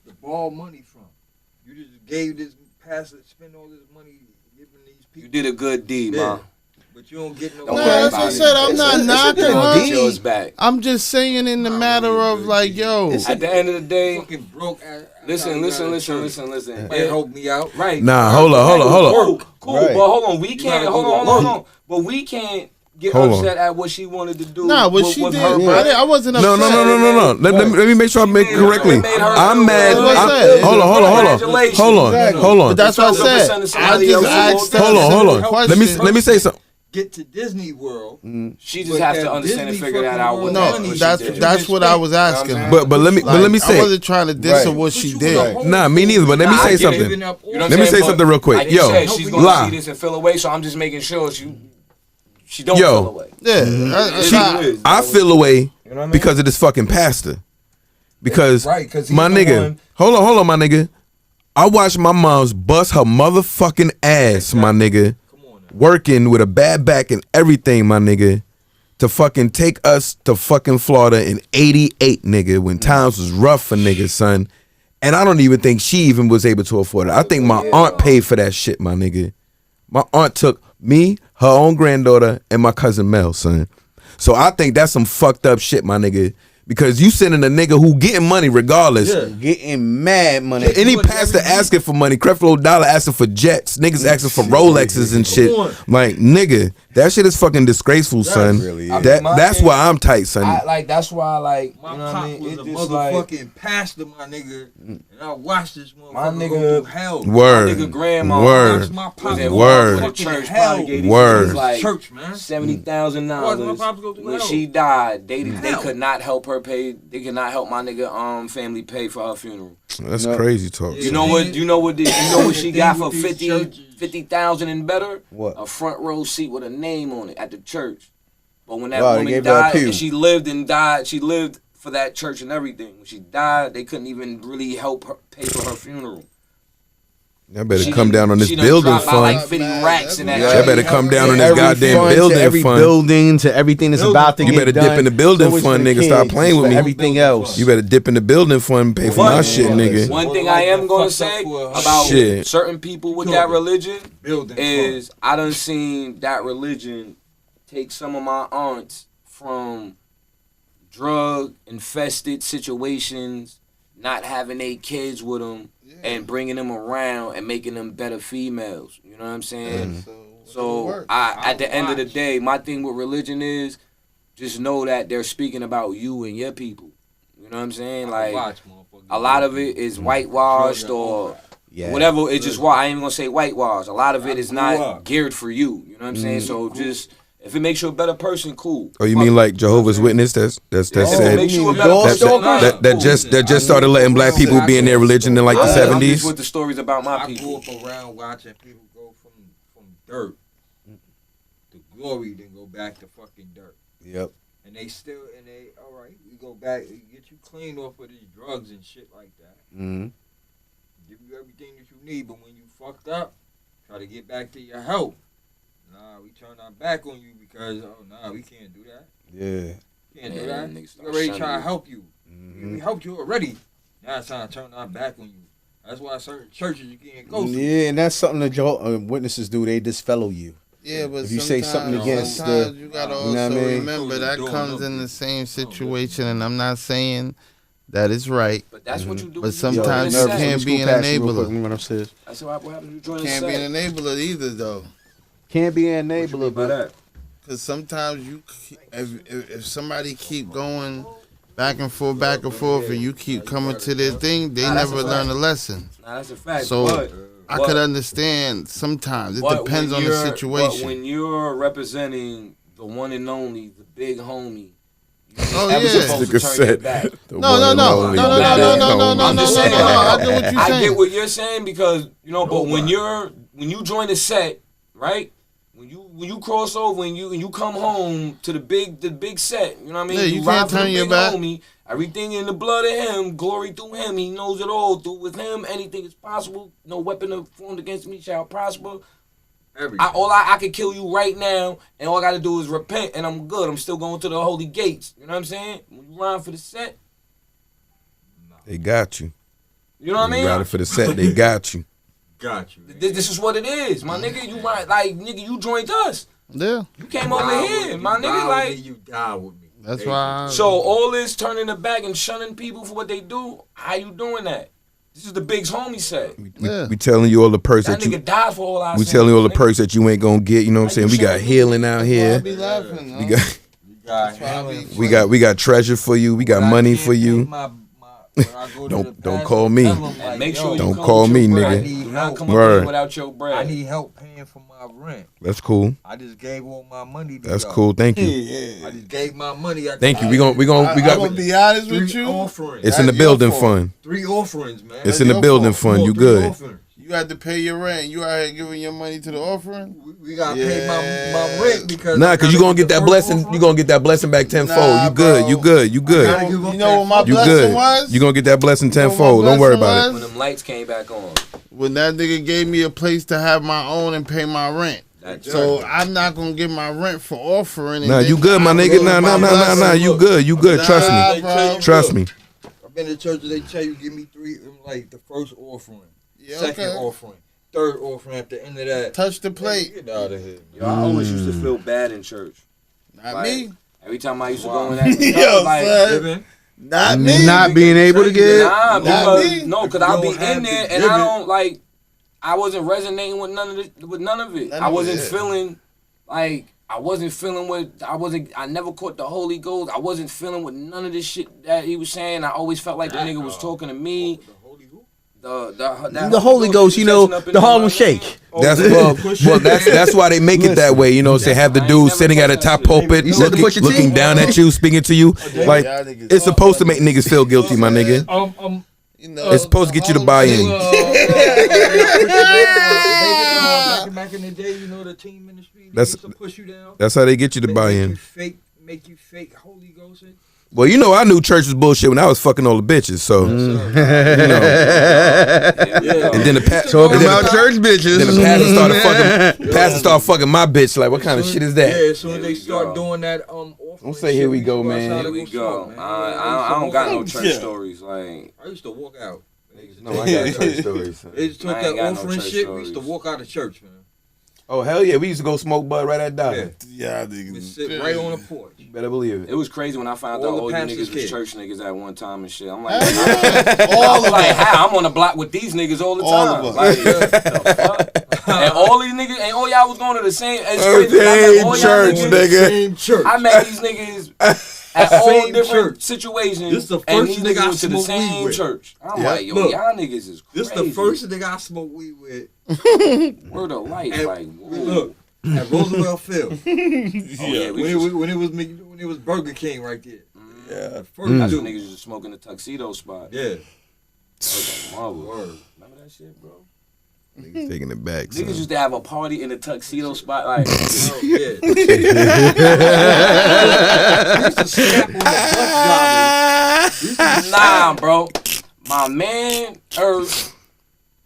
to borrow money from. You just gave this pastor spend all this money giving these people. you did a good deed, Yeah. man. But you don't get no. No, that's what I said. I'm not knocking Get yours her. back. I'm just saying in the matter of like, yo, At the end of the day, Fucking broke. listen. Hey, help me out. Right. Nah, hold on. Cool, Right. but hold on. We can't. gotta Hold go on. to But we can't get Hold on. upset at what she wanted to do. nah, what with, she with did, her I wasn't upset. No. Let me make sure I make it correctly. It made her I'm feel mad. good. That's what I said. Hold on. Congratulations. Hold on. But that's what I said. I just asked her Hold on. question. Let me say something. Get to Disney World. She just has to understand and figure that out. What No, she that's did. that's what I was asking her. But let me I say. wasn't trying to diss her what she did. Nah, me neither. But let me Nah, I say get it. something. You know what Let I'm me saying? say But something real quick. like you Yo, said, she's gonna lie. see this and feel away. So I'm just making sure she don't feel away. Yeah, I feel away because of this fucking pastor. Because Right, 'cause he's my the nigga, one- hold on, my nigga. I watched my mom's bust her motherfucking ass, my nigga, working with a bad back and everything, my nigga, to fucking take us to fucking Florida in '88, nigga, when times was rough for niggas, son. And I don't even think she even was able to afford it. I think my aunt paid for that shit, my nigga. My aunt took me, her own granddaughter, and my cousin Mel, son. So I think that's some fucked up shit, my nigga. Because you sending a nigga who getting money regardless. Yeah. Getting mad money. Any pastor asking for money, Creflo Dollar asking for jets, niggas asking for Rolexes and shit. Like, nigga, that shit is fucking disgraceful, son. Really that's why I'm tight, son. That's why, like, my you know what pop I mean? was It a just motherfucking pastor, my nigga, and I watched this motherfucker my nigga go through hell. Word. My nigga grandma word. My was pop involved Word. with the church, hell. probably gave Word. these like Church, man. $70,000. When she died, they could not help her pay. They could not help my nigga family pay for her funeral. That's crazy talk. You know what? You know what she got for 50,000 and better? What? A front row seat with a name on it at the church. But when that Wow, woman died, and she lived and died, she lived for that church and everything. When she died, they couldn't even really help her pay for her funeral. Y'all better come down on this building fund. Like 50 racks in that. Y'all better come down on this goddamn fund, building to every fund. building, to everything that's about to You get better done. dip in the building So it's fund, for the nigga. Stop kids, playing it's with for me. everything else. You better dip in the building fund and pay for my shit, nigga. One thing I am gonna say about Shit. certain people with that religion is I done seen that religion take some of my aunts from drug infested situations, not having their kids with them, and bringing them around and making them better females. You know what I'm saying? So at the end of the day, my thing with religion is just know that they're speaking about you and your people. You know what I'm saying? Like a lot of it is whitewashed or whatever. It's just I ain't even gonna say whitewashed. A lot of it is not geared for you. You know what I'm saying? So just. If it makes you a better person, cool. Oh, you mean like Jehovah's Witness? That said makes you a better person, that just started letting black people be in their religion in like the 70s. I'm just with the stories about my people. I grew up around watching people go from dirt to glory, then go back to fucking dirt. Yep. And they all right, we go back, get you clean off of these drugs and shit like that. Mm-hmm. Give you everything that you need, but when you fucked up, try to get back to your health. Nah, we turn our back on you because, we can't do that. Yeah. Can't do that. We already trying to help you. We helped you already. Now it's time to turn our back on you. That's why certain churches you can't go to. Yeah, and that's something that witnesses do. They disfellow you. Yeah, but if you say something against you gotta also remember that comes in the same situation, and I'm not saying that it's right. But that's what you do. But sometimes you can't be an enabler. That's what happens when you join the Can't be an enabler either, though. Can't be an enabler, but because sometimes if somebody keep going back and forth, and you keep coming to their thing, they never learn a lesson. That's a fact. So I could understand sometimes. It depends on the situation. But when you're representing the one and only, the big homie. Oh yeah. No. I'm just saying. I get what you're saying. I get what you're saying because but when you join the set, right? When you cross over and you come home to the big set, you know what I mean? Yeah, you can't turn your back. Homie, everything in the blood of him, glory through him. He knows it all. With him, anything is possible. No weapon formed against me shall prosper. I can kill you right now, and all I gotta do is repent, and I'm good. I'm still going to the holy gates. You know what I'm saying? When you run for the set, they got you. You know what I mean? Riding for the set, they got you. Got you. This is what it is, my nigga. You nigga, you joined us. Yeah. You came over here, my nigga. Like you die with me. That's why. So all this turning the back and shunning people for what they do. How you doing that? This is the Big's homie said. We telling you all the perks that that nigga died for all our we telling you all the perks that you ain't gonna get. You know what I'm saying? We got healing out here. Be laughing, we got treasure for you. We got money for you. Don't call me. Make sure don't call me, nigga. Do not come up here without your bread. I need help paying for my rent. That's cool. I just gave all my money to That's cool. Thank you. I just gave my money. Thank you. We got. I'm gonna be honest with you. Offerings. It's in the building fund. 3 offerings, man. It's in the building fund. You good? You had to pay your rent. You out here giving your money to the offering. We gotta pay my rent because cause you gonna get that blessing. You gonna get that blessing back tenfold. You good? You good? You good? You know what my blessing was? You gonna get that blessing tenfold. Don't worry about it. When them lights came back on. When that nigga gave me a place to have my own and pay my rent. So I'm not gonna get my rent for offering. Nah, you good, my nigga. Nah. You good? You good? Trust me. Trust me. I've been to churches. They tell you give me 3, like the first offering. Second offering. third offering at the end of that. Touch the plate. Get out of here. Yo, I always used to feel bad in church. Not Like, me. Every time I used to go in that, Yo, like, son. Not me. Not being able to get. nah, Not because me. no, because I'll be in there and I don't like. I wasn't resonating with none of it. I wasn't feeling like. I wasn't feeling what I never caught the Holy Ghost. I wasn't feeling with none of this shit that he was saying. I always felt like the nigga was talking to me. The Holy Ghost, you know, the Harlem Shake. That's that's why they make it that way. You know, say have the dude sitting at a top pulpit, looking down at you, speaking to you. Like it's supposed to make niggas feel guilty, my nigga. You know, It's supposed to get you to buy in. Back in the day, you know, the team ministry That's- used to push you down. That's how they get you to buy in. Make you fake Holy Ghost. Well, you know, I knew church was bullshit when I was fucking all the bitches. So, you know. And then the Talking about church bitches. Then the pastor started fucking my bitch. Like, what kind of shit is that? Yeah, as soon as they start doing that, Don't say here we go, man. Here we go. I don't got no church stories. Like I used to walk out. No, I got church stories. Son. They just took I that ain't got no offering church shit. We used to stories. walk out of church, man. Oh, hell yeah. We used to go smoke bud right at Dollar. yeah, We niggas. sit right on the porch. Better believe it. it was crazy when I found All out the all you pastors' niggas was kids. church niggas at one time and shit. I'm like, All of like, them. how? I'm on the block with these niggas all the All time. of us. Like, the fuck? And all these niggas, and all y'all was going to the same. It's crazy. I met all y'all church, niggas- nigga. Same church. I met these niggas at all Same different church. situations, This the and first these nigga I niggas went to the smoked weed same with. church. I'm Yeah. like, yo, Look, y'all niggas is crazy. This the first nigga I smoked weed with. Word of life, And like, whoa. look, at Roosevelt Field. Oh, yeah, we When it was Burger King right there. Yeah. The first That's dude. when niggas used to smoke in the tuxedo spot. Yeah. That was like marvelous. Word. Remember that shit, bro? Niggas taking it back, son. Niggas used to have a party in the tuxedo spot, like, Oh, yeah. We used to snap on the bus drivers. nah, bro. My man Earth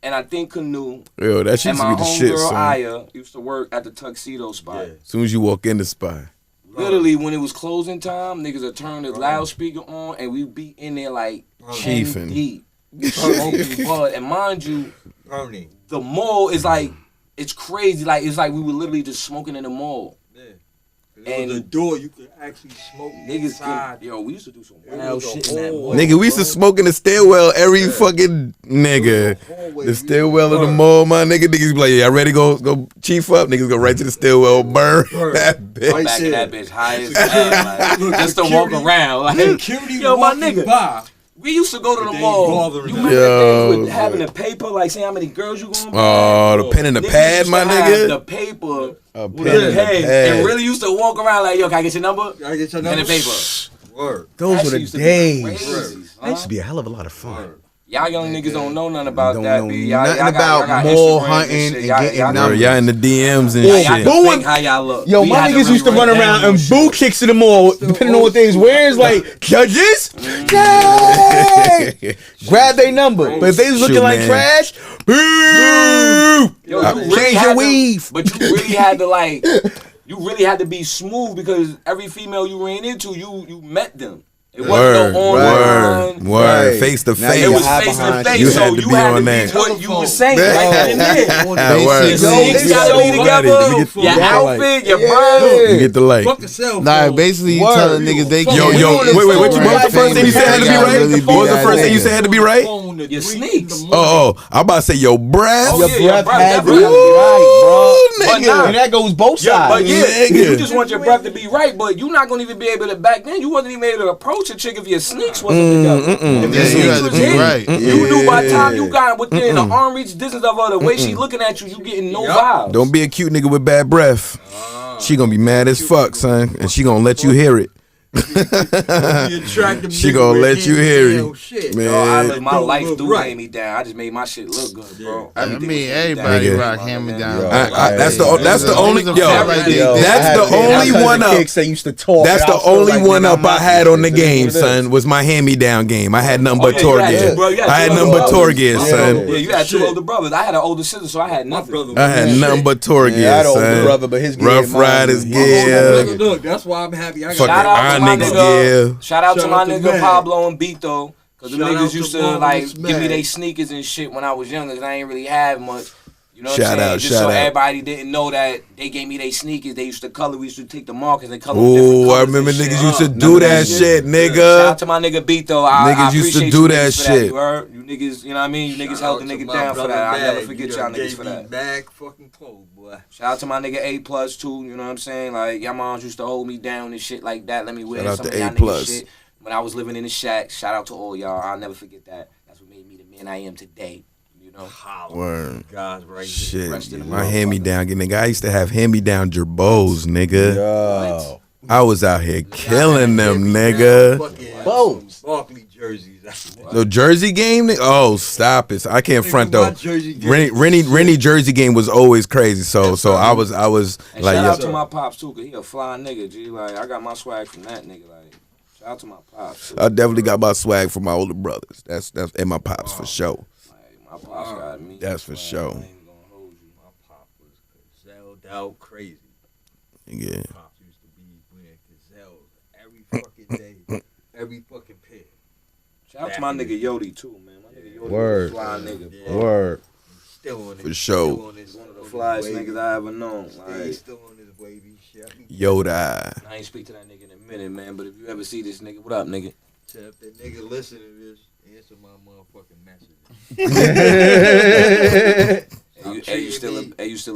and I think Canoe Yo, that shit and used to my be the shit, homegirl son. Aya used to work at the tuxedo spot. Yeah. As soon as you walk in the spot. Literally, when it was closing time, niggas would turn the loudspeaker on and we'd be in there like Chiefing. 10 deep. Smoking bud. And mind you, Ernie. the mall is like, it's crazy. Like, it's like we were literally just smoking in the mall. Yeah. And And the door you could actually smoke Niggas inside. could, yo, we used to do some It wild was a shit in that whole- mall. Nigga, we used to smoke in the stairwell every fucking nigga. The stairwell of the mall, my nigga. Niggas be like, yeah, y'all ready to go chief up? Niggas go right to the stairwell, burn that bitch. Right. Back in said- that bitch high as hell, Look, like, just to walk security- around. Like, Security yo, my walking nigga. by. We used to go to the They ain't mall. bothering You them. remember the days Yo, with having a paper, like saying how many girls you going to Oh, the pen and the Niggas pad, used my to have nigga. the paper A with pen a and pen, a and pad. really used to walk around like, yo, can I get your number? I get your And number. the paper. Word. Those That were shit the used to be days. crazy, That used to huh? be a hell of a lot of fun. Word. Y'all young niggas don't know nothing about Don't that, know B. Y'all, nothing y'all about got mall Instagram hunting shit. and Y'all- getting y'all Bro, numbers. y'all in the DMs and Y'all shit. can Booing. think how y'all look. Yo, We my had niggas used to really run run around down and shit. boo kicks to the mall, depending on what they was wearing. It's like, judges, yay! Grab their number. But if they was looking Shoot, like man. trash, boo! Yo, you really Change had your to- weave. But you really had to like, you really had to be smooth because every female you ran into, you met them. It wasn't no online. Word. Right. Face to Now face. It you was hide face to behind face, you so had to you be had to on be that. what you were saying right then and there. Yeah, word. Your Yo, sneaks they gotta so be together, funny. your Yeah. outfit, your Yeah. brand. You get the like. Fuck the cell phone. Nah, basically you Word. telling niggas they Yo, can't. Wait, what the first thing you said had to be They gotta right? really be What was the that first thing you nigga. said had to be right? Your sneaks. Oh, I'm about to say your breath. Oh, Your yeah, your breath breath had to definitely be had to be right, But nigga. nah. And that goes both Yeah, but sides. yeah, Nigga. you just want your breath to be right, but you're not gonna even be able to back then. You wasn't even able to approach a chick if your sneaks wasn't together. If your Yeah, you sneaks had to was be hidden, right. you knew by the time you got within the arm reach distance of her, the way she looking at you, you getting no vibes. Don't be a cute nigga with bad breath. She gonna be mad as fuck, son, and she gonna let you hear it. She gonna let you hear it, man. Yo, I live my Don't life look through right. hand me down. I just made my shit look good, bro. I Everything mean, was hand me down. everybody Nigga. rock hand me down. That's the only yo. Yo, That's I the had only cousin one up. Kicks that used to talk. That's and I the was still only like, one nigga, up I'm I not had this on the shit. This is game, what it is. son. Was my hand-me-down game. I had nothing but yeah, you tour had gear. two, bro. You had I had two nothing but older tour brothers. gear, Yeah. son. Yeah, you had two Shit. older brothers. I had an older sister, so I had My nothing. brother. I had was nothing but tour Yeah, I gear, had an older son. brother, but his gear Rough and mine Riders was- gear. Look, that's why I'm happy. I got Fucking Shout out to my Onyx nigga. gear. Shout out to Shout my out to nigga Matt. Pablo and Beto. Cause the Shout out niggas to used to Marvelous like give me Matt. they sneakers and shit when I was younger. Cause I ain't really have much. You know what I'm saying? Just so everybody didn't know that they gave me their sneakers. They used to color. We used to take the markers and color. Oh, I remember niggas used to do that shit, nigga. Shout out to my nigga Beto. Niggas used to do that shit. You niggas, you know what I mean? You niggas held the nigga down for that. I never forget y'all niggas for that. Bag fucking clothes, boy. Shout out to my nigga A Plus too. You know what I'm saying? Like y'all moms used to hold me down and shit like that. Let me wear some of y'all niggas shit when I was living in the shack. Shout out to all y'all. I'll never forget that. That's what made me the man I am today. Word. Guys, right shit. My hand-me-down, nigga. I used to have hand-me-down gerbos, nigga. Yo. I was out here killing them, nigga. Bows. Barkley jerseys. The Jersey game? Oh, stop it. I can't front though. Rennie Jersey game was always crazy. So I was and like, shout out to my pops too, cause he a fly nigga, G. Like I got my swag from that nigga. Like shout out to my pops. I definitely got my swag from my older brothers. That's and my pops for sure. My pops got me. That's for sure. My pop was gazelled out crazy. Yeah. Pops used to be wearing gazelles every fucking day, every fucking pair. Shout out to my nigga Yodi too, man. My nigga Yodi Word. was a fly nigga. Yeah. Word. Still on for sure. One of the flyest niggas I ever known. Like, still on his wavy shit. Yoda. I ain't speak to that nigga in a minute, man. But if you ever see this nigga, what up, nigga? So if that nigga listen to this, answer my motherfucking message. You still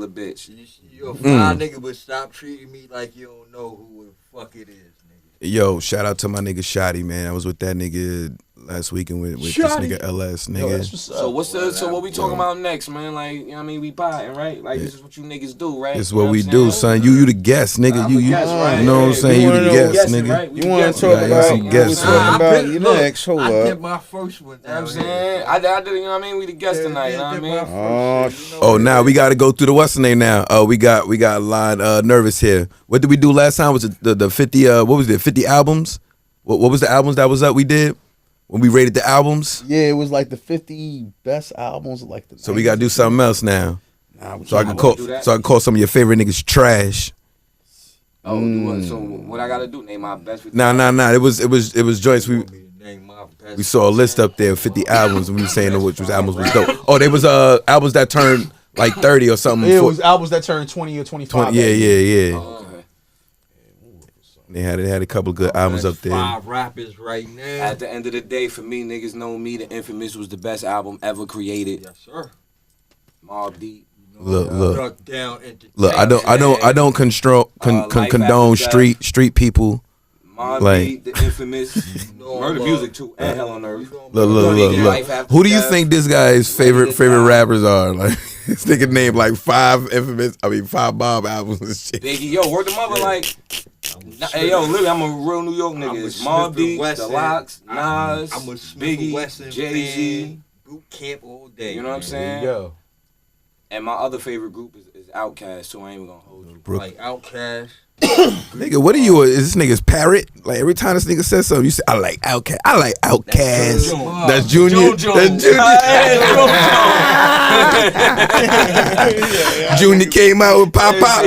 a bitch. You a fly nigga, but stop treating me like you don't know who the fuck it is, nigga. Yo, shout out to my nigga Shotty, man. I was with that nigga last weekend with this nigga LS, nigga. So what we talking about next, man? Like, you know what I mean? We potting, right? Like, this is what you niggas do, right? This is what we do, son. You the guest, nigga. You know what I'm saying? You the guest, nigga. You want to talk about you next? Hold up. I did my first one. You know what I'm saying? I did, you know what I mean? We the guest tonight, you know what I mean? Oh, now we got to go through the what's the name now? Oh, we got a line nervous here. What did we do last time? Was it the 50 what was it? 50 albums? What was the albums that was up we did? When we rated the albums? Yeah, it was like the 50 best albums. Like the so we got to do something else now. So I can call some of your favorite niggas trash. Oh, so what I got to do? Name my best? Nah. It was joints. We saw a list up there of 50 albums, and we were saying which albums was dope. Oh, they was albums that turned like 30 or something. Yeah, it was albums that turned 20 or 25. Yeah. Oh, okay. They had a couple of good albums up there. 5 rappers right now. At the end of the day, for me, niggas know me. The Infamous was the best album ever created. Yes, sir. Mobb Deep. Look. I don't condone street people. Mobb Deep, the Infamous, Murder Music too, and Hell on Earth. Look. Who do you think this guy's favorite rappers are? Like this nigga named like 5 Mobb albums and shit. Biggie, yo, word the mother like. Hey yo, literally, I'm a real New York nigga. It's Mobb Deep, The Lox, Nas, Biggie, Jay-Z, Boot Camp all day. You know what I'm saying? Yo. And my other favorite group is Outkast, so I ain't even gonna hold you. Like Outkast. Nigga, what are you? Is this nigga's parrot? Like every time this nigga says something, you say, I like Outkast. That's Junior. Junior came out with Pop Pop.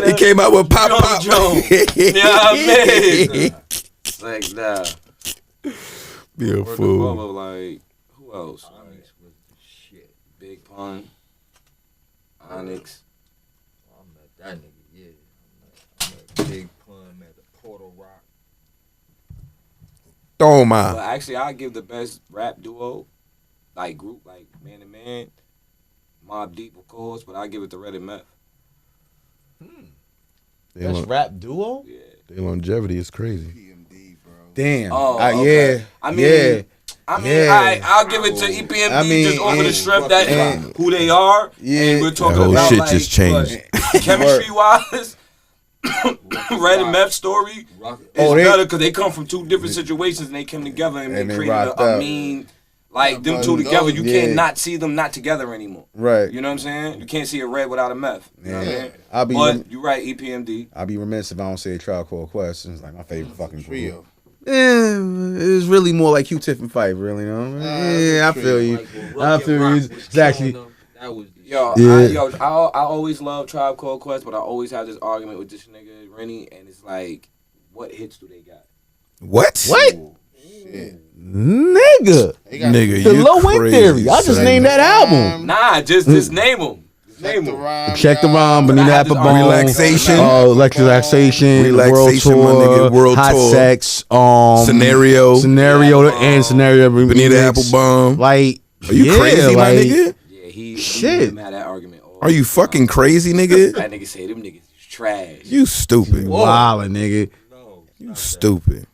He came out with Pop Pop. Yeah, man. Like that. Be a fool. Like who else? Onyx was the shit. Big Pun. Onyx. I met that nigga. Yeah. I met Big Pun. Met the Portal Rock. Toma. But actually, I give the best rap duo, like group, like man to man. Mobb Deep, of course, but I give it to Red and Meth. Best rap duo? Yeah. Their longevity is crazy. EPMD, bro. Damn. Okay. Yeah. I'll give it to EPMD just over the strength that who they are. Yeah. And we're talking that whole about shit like, just changed. Chemistry wise, Red and Meth story is better because they come from 2 different situations and they came together and they created a mean. Like them 2 together, you can't not see them not together anymore. Right. You know what I'm saying? You can't see a Red without a Meth. You know what I mean? But you're right, EPMD. I'll be remiss if I don't say Tribe Called Quest. It's like my favorite fucking trio. Yeah, it was really more like Q-Tip and Fife, really. You know? Yeah, I feel you. I feel you. It's actually. I always love Tribe Called Quest, but I always have this argument with this nigga Rennie, and it's like, what hits do they got? What? Shit. Nigga, you the Low End Theory. I just named that album. Nah, just name them. Check the Rhyme, Benita Applebone, Relaxation, Relaxation, World Tour, World Hot Tour, Sex, Scenario, and Scenario. Benita Applebone. Like, are you crazy, my nigga? Yeah, he shit. had that argument. Are you fucking crazy, nigga? That nigga say them niggas is trash. You stupid. Wildin', nigga. You stupid.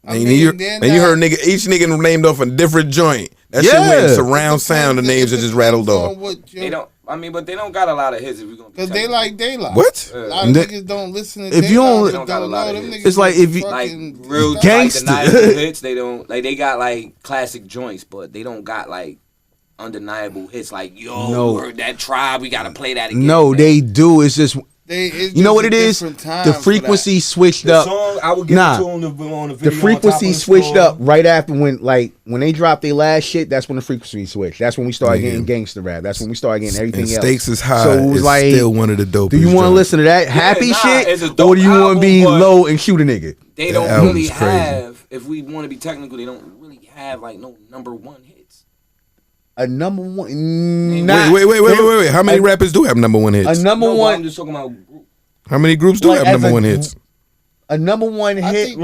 And you heard nigga, each nigga named off a different joint. That shit went surround sound. The names that just rattled off. They don't. I mean, but they don't got a lot of hits. If we gonna because they like daylight. What? A lot of niggas don't listen to. If you don't got a lot of hits. It's like if you like real gangster hits. They don't like. They got like classic joints, but they don't got like undeniable hits. Like we heard that Tribe. We gotta play that again. No, they do. It's just. You know what it is? The frequency switched up. Song, I would give it to him on the video. The frequency switched up right after when they dropped their last shit. That's when the frequency switched. That's when we started getting gangster rap. That's when we started getting everything else. Stakes is high. So it was like, still one of the dopest. Do you want to listen to that happy shit, or do you want to be low and shoot a nigga? They don't really have. If we want to be technical, they don't really have like no number one hits. A number one. Wait. How many rappers do have number one hits? A number one. I'm just talking about. How many groups do have number one hits? A number one hit,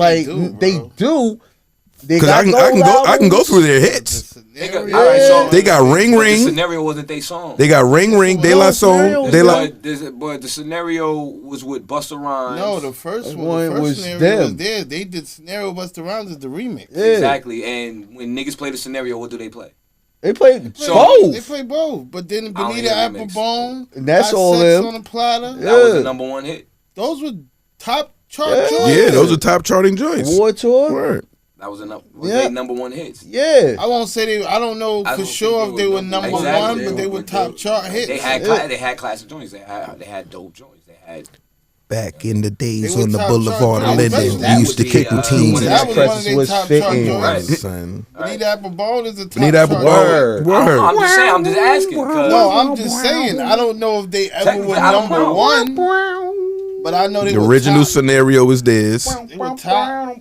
they do. Because I can go through their hits. They got Ring Ring. The Scenario wasn't their song. They got Ring Ring, De La Soul. But the Scenario was with Busta Rhymes. No, the first one was Scenario was there. They did Scenario Busta Rhymes as the remix. Yeah. Exactly. And when niggas play the Scenario, what do they play? They play both. They play both. But then Benita Applebone, that's all them on the platter. That was the number one hit. Those were top chart joints. Yeah, those are top charting joints. War Tour. Word. That was they number one hits. Yeah. I won't say they. I don't know for sure if they were number one, but they were top chart hits. They had classic joints. They had dope joints. They had. Back in the days on the boulevard of Linden, we used to kick routines. That was one of their top chart joints. Benita Applebone is a top chart joint. Word. I'm just saying. I'm just asking. No, I'm just saying. I don't know if they ever were number one, but I know they the were original top. Scenario was this. They were top.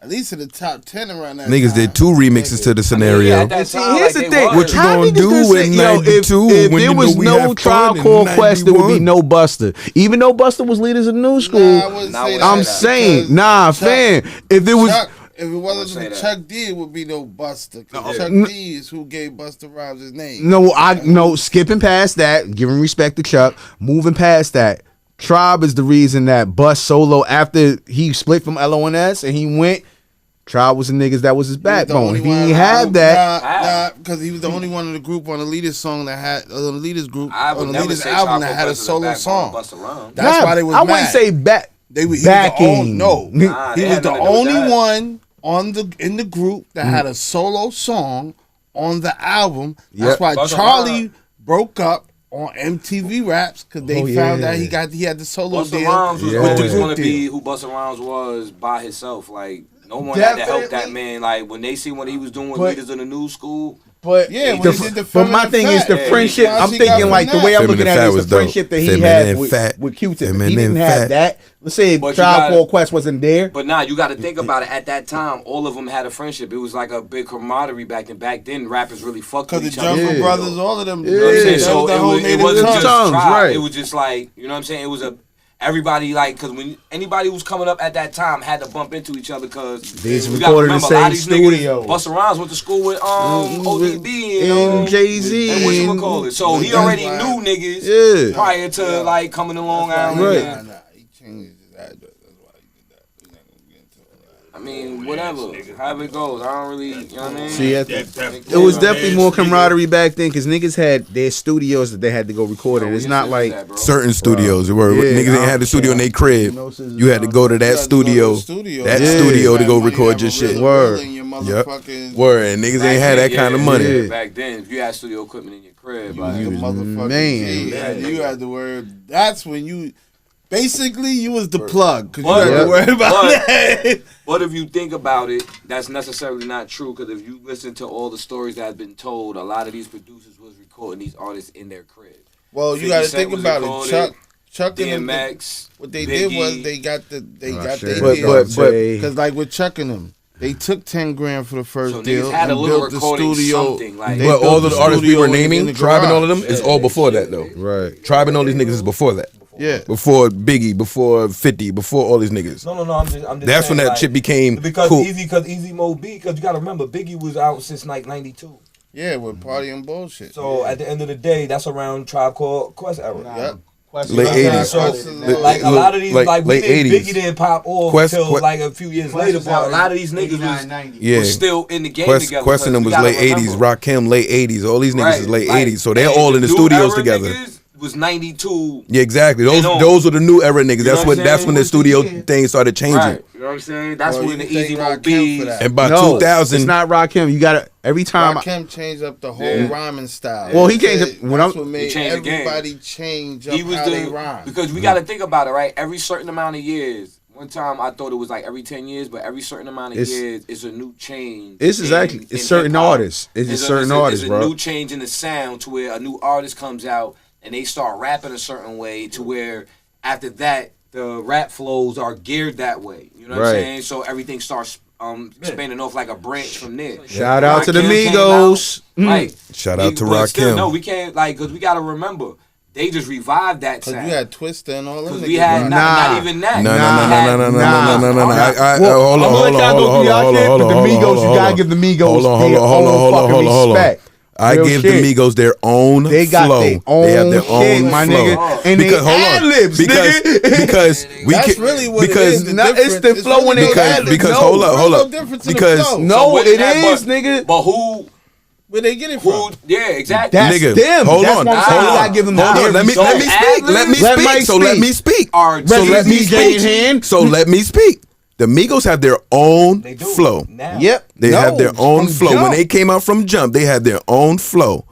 At least in the top 10 around that niggas time. did 2 remixes to the Scenario. Here's the thing. What you gonna do in 92 if when there you was know we no have Tribe fun Called in Quest, there would be 91? no Buster. Even though Buster was leaders of the new school, I'm saying, fam. If there was, if it wasn't for Chuck D, it would be no Buster. Chuck D is who gave Busta Rhymes his name. No, skipping past that, giving respect to Chuck, moving past that. Tribe is the reason that Bust solo after he split from LONS and he went. Tribe was the niggas that was his backbone. If he ain't had that, because he was the only one in the group on the Leaders song that had the Leaders group on the Leaders album that had a solo song. That's why they was I mad. wouldn't say backing. He was the only one in the group that had a solo song on the album. That's why Charlie broke up on MTV Raps because they found out he had the solo deal. Busta Rhymes was always going to be who Busta Rhymes was by himself. Like no one had to help that man. Like when they see what he was doing with Leaders in the New School. But but my thing is the friendship. I'm thinking like the way I'm looking at it is the friendship that he had with Q-Tip. He didn't have that. Let's say if Tribe Called Quest wasn't there. But you got to think about it. At that time, all of them had a friendship. It was like a big camaraderie back then. Back then, rappers really fucked with each other. Because the Jungle Brothers, all of them. You know what I'm saying? So it wasn't just Tribe. Right. It was just like, you know what I'm saying? It was everybody like, because when anybody who was coming up at that time had to bump into each other because they recorded in the same studio. Busta Rhymes went to school with ODB and Jay-Z and whatchamacallit. So he already knew niggas prior to like coming to Long Island. Nah, he changed his address. That's why he did that. We're not gonna get into all that. I mean, whatever. However it goes. I don't really, you know what I mean? See, it was definitely more camaraderie back then because niggas had their studios that they had to go record in. It's not like certain studios where niggas ain't had the studio in their crib. You had to go to that studio to go record your shit. Word. Yep. Word. And niggas ain't had that kind of money. Back then, if you had studio equipment in your crib, like, you had to worry. That's when you. Basically, you was the plug because you had to worry about that. But if you think about it, that's necessarily not true because if you listen to all the stories that have been told, a lot of these producers was recording these artists in their crib. Well, you got to think about it. Chuck and DMX. What they did was they got their deal. But Because like with Chuck and them, They took 10 grand for the first So deal niggas had a and little built the recording studio. something, like- They But built all the artists we studio were in naming, the Tribe and all of them, garage. is all before that though. Right. Tribe and all these niggas is before that. Yeah. Before Biggie, before 50, before all these niggas. No. I'm just That's when saying, that shit became because cool. Easy Mo B, because you gotta remember Biggie was out since like 92. Yeah, with party and bullshit. So at the end of the day, that's around Tribe Called Quest era. Yep. Late 80s. So Like a lot of these like we late didn't 80s. Biggie didn't pop off Quest- until Quest- like a few years later. But a lot of these niggas Yeah. was still in the game Quest together. and them was because late you gotta 80s. remember. Rakim late 80s. All these niggas Right, is late like, 80s. So they're and all in the new studios era together. niggas was 92. Yeah, exactly. Those And on. those are the new era niggas. know That's what I'm that's saying? when the studio thing started changing. Right. You know what I'm saying? That's Well, when the you think Easy Mo Rakim B's. for that. And by No, 2000, it's not Rakim. You gotta every time. Rakim changed up the whole rhyming style. Well, he changed it- That's when I'm- what made He changed the game. everybody change up He was how they the rhyme. because we got to think about it, right? Every certain amount of years. One time I thought it was like every 10 years, but every certain amount of It's- years is a new change. It's exactly. in It's certain hip-hop. artists. It's just certain it's artists, a bro. new change in the sound to where a new artist comes out and they start rapping a certain way to where after that the rap flows are geared that way. You know what Right. I'm saying? So everything starts expanding off like a branch from there. Shout out to the Rakim came Migos. out, Right. Shout out to But still, Rakim. no, we can't like because we got to remember they just revived that Because sound. you had Twista and all them. Because we had not even that. No. We Nah. had- Hold on, hold on. The Migos, you gotta give the Migos their own fucking respect. I Real give shit. the Migos their own They got flow. their own They have their shit, own my flow. nigga. And they Because hold on, ad-libs, nigga. because we That's can really what because it is. Not- it's the flow when they ad-libs. because No, hold up, hold there's up. no difference in the Because flow. No, So what it that- is, but- nigga. But who? Where they get it Who? from? Yeah, exactly. That's nigga, them. hold That's on, what I'm saying. hold You on. gotta give them Hold their on, let me respect. speak. Let me Let speak. Mike So let speak. me speak. Are Let let me me speak. get in hand. So let me speak. The Migos have their own They do flow. now. Yep. They No, have their own from flow. jump. When they came out from Jump, they had their own flow.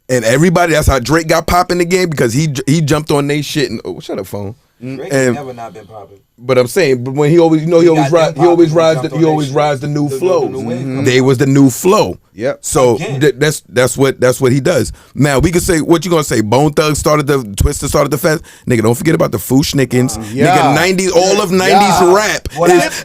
And everybody, that's how Drake got popping again because he jumped on they shit and shut up, phone. Drake And- never not been popping. But I'm saying, but when he always, you know, he always rides the new flows. They was the new flow. Yep. So Again. that's what he does. Now we can say what you gonna say. Bone Thug started the Twister started the fest. Nigga, don't forget about the Fooshnickens. Yeah. Nigga, 90s all of 90s rap. What is-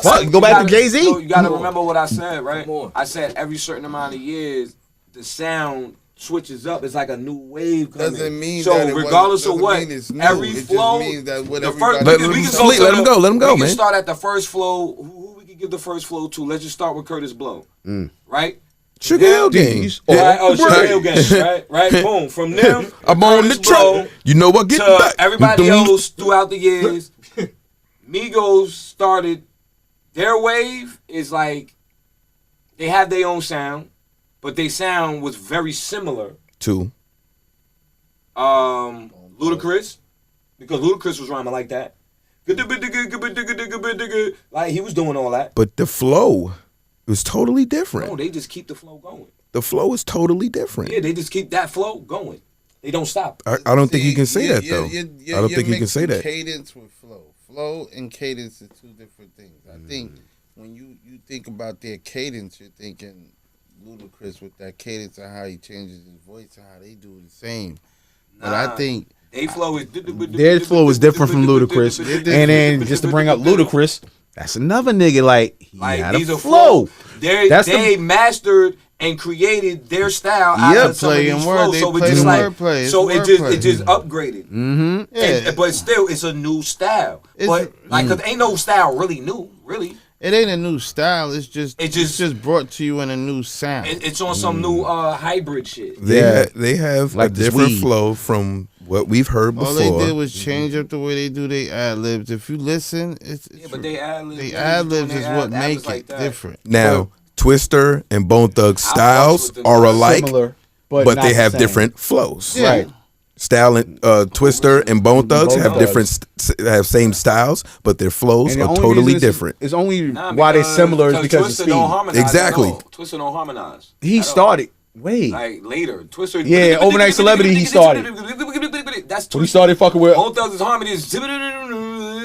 What? Go back to Jay-Z? You gotta remember what I said, right? I said every certain amount of years, the sound switches up. It's like a new wave coming. Doesn't mean so that it regardless of doesn't what, mean it's new. every It just flow. means that what the everybody- first, Let we him can sleep, to let him the- go, let him go, we man. can start at the first flow. Who we can give the first flow to? Let's just start with Curtis Blow, right? Sugar Hill Gang. Right? Oh, Sugar Right. Hill Gang, right? Boom. From them, I'm on the Curtis Blow, truck. You know what? Get to back. everybody else throughout the years. Migos started their wave is like they have their own sound, but their sound was very similar. Two. Ludacris, because Ludacris was rhyming like that. Like he was doing all that. But the flow was totally different. No, they just keep the flow going. The flow is totally different. Yeah, they just keep that flow going. They don't stop. I don't think you can say that though. You're I don't think you can say mixing that. Cadence with flow. Flow and cadence are two different things. I think when you think about their cadence, you're thinking Ludacris with that cadence and how he changes his voice and how they do the same. But I think Their flow is Their flow is different from Ludacris. And then just to bring up Ludacris, that's another nigga like he had these a are flow. They mastered and created their style out Yep. of some of Play and these word. flows. They So play it's just the like wordplay. It's so wordplay. it just upgraded. Mm-hmm. yeah, But still, it's a new style. But like, cause ain't no style really new, really. it ain't a new style. It's just brought to you in a new sound. It's on some new hybrid shit. They have Like a this different weed. flow from what we've heard before. All they did was change up the way they do their ad libs. If you listen, it's But they ad libs. the ad libs is what make it different. Now, Twister and Bone Thug styles with them. are alike, Similar, but not they the have same. different flows. Yeah. Right. Style and Twister and Bone Thugs Bone have Thugs. different have same styles, but their flows And the are only totally reason different. It's only why they're similar is because of Twister speed. don't harmonize. Exactly. at all. Twister don't harmonize. He at all. started. Wait. Like later, Twister. Yeah, Overnight Celebrity, he started. That's When he started fucking with Bone Thugs' harmony is.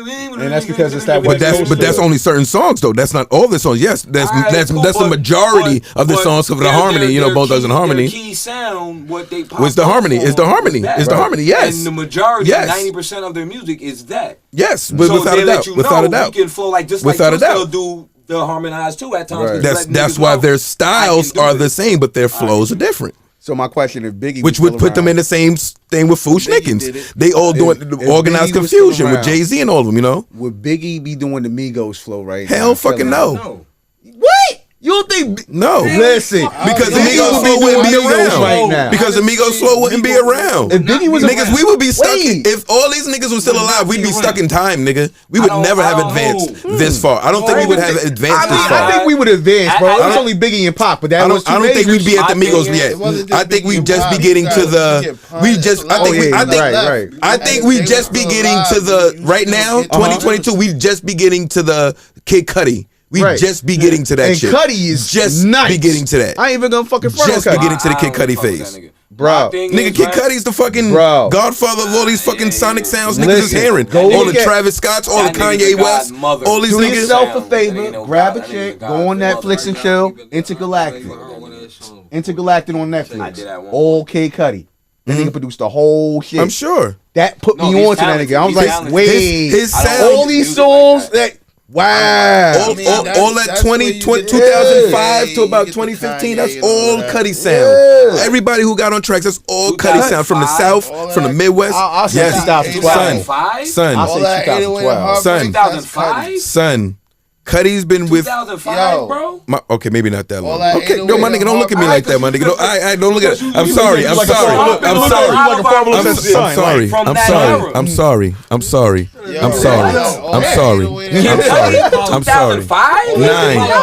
And that's because it's that. But that's only certain songs though. That's not all the songs. Yes, that's the majority of the songs of the harmony. You know, both those in harmony. Their key sound, what they pop. Was the harmony? Is the harmony? Is the harmony? Yes. And the majority, 90% of their music is that. Yes, without a doubt. Without a doubt. We can flow like just like you still do the harmonized too at times. That's why their styles are the same, but their flows are different. So my question: if Biggie, which would put them in the same thing with Foosh Nickens, they all doing organized confusion with Jay-Z and all of them. You know, would Biggie be doing the Migos flow right now? Hell, fucking no. What? You don't think? No. Listen, because the Migos flow wouldn't be around. Right now. Because the Migos flow wouldn't be around. If Biggie was niggas, we would be stuck. If all these niggas were still alive, we'd be stuck in time, nigga. We would never have advanced this far. I don't think we would have advanced this far. I think we would advance, bro. It was only Biggie and Pop, but that was I don't think we'd be at the Migos yet. I think we'd just be getting to the. I think we just be getting to the right now, 2022. We just be getting to the Kid Cudi. We just be getting to that shit. And Cudi is just be getting to that. I ain't even gonna fucking front just be getting to the Kid Cudi phase. Bro, nigga, Kid Cudi's the fucking godfather of all these fucking sonic sounds niggas is hearing. All the Travis Scotts, all the Kanye West, all these niggas. Do yourself a favor, grab a chick, go on Netflix and chill. Intergalactic on Netflix. Old Kid Cudi. That nigga produced the whole shit. I'm sure. That put me on to that nigga. I was like, wait, his sound, all these songs that. Wow. All that 2005 to about 2015, that's all Cudi sound. Everybody who got on tracks, that's all Cudi sound from the South, from the Midwest. I'll say 2012. Son. I'll say 2012. 2005? Son. Cudi's been with 2005, bro. Okay, maybe not that long. Okay, no, my nigga, don't look at me like that, my nigga. No, I don't look at. I'm sorry. I'm sorry. I'm sorry. 9.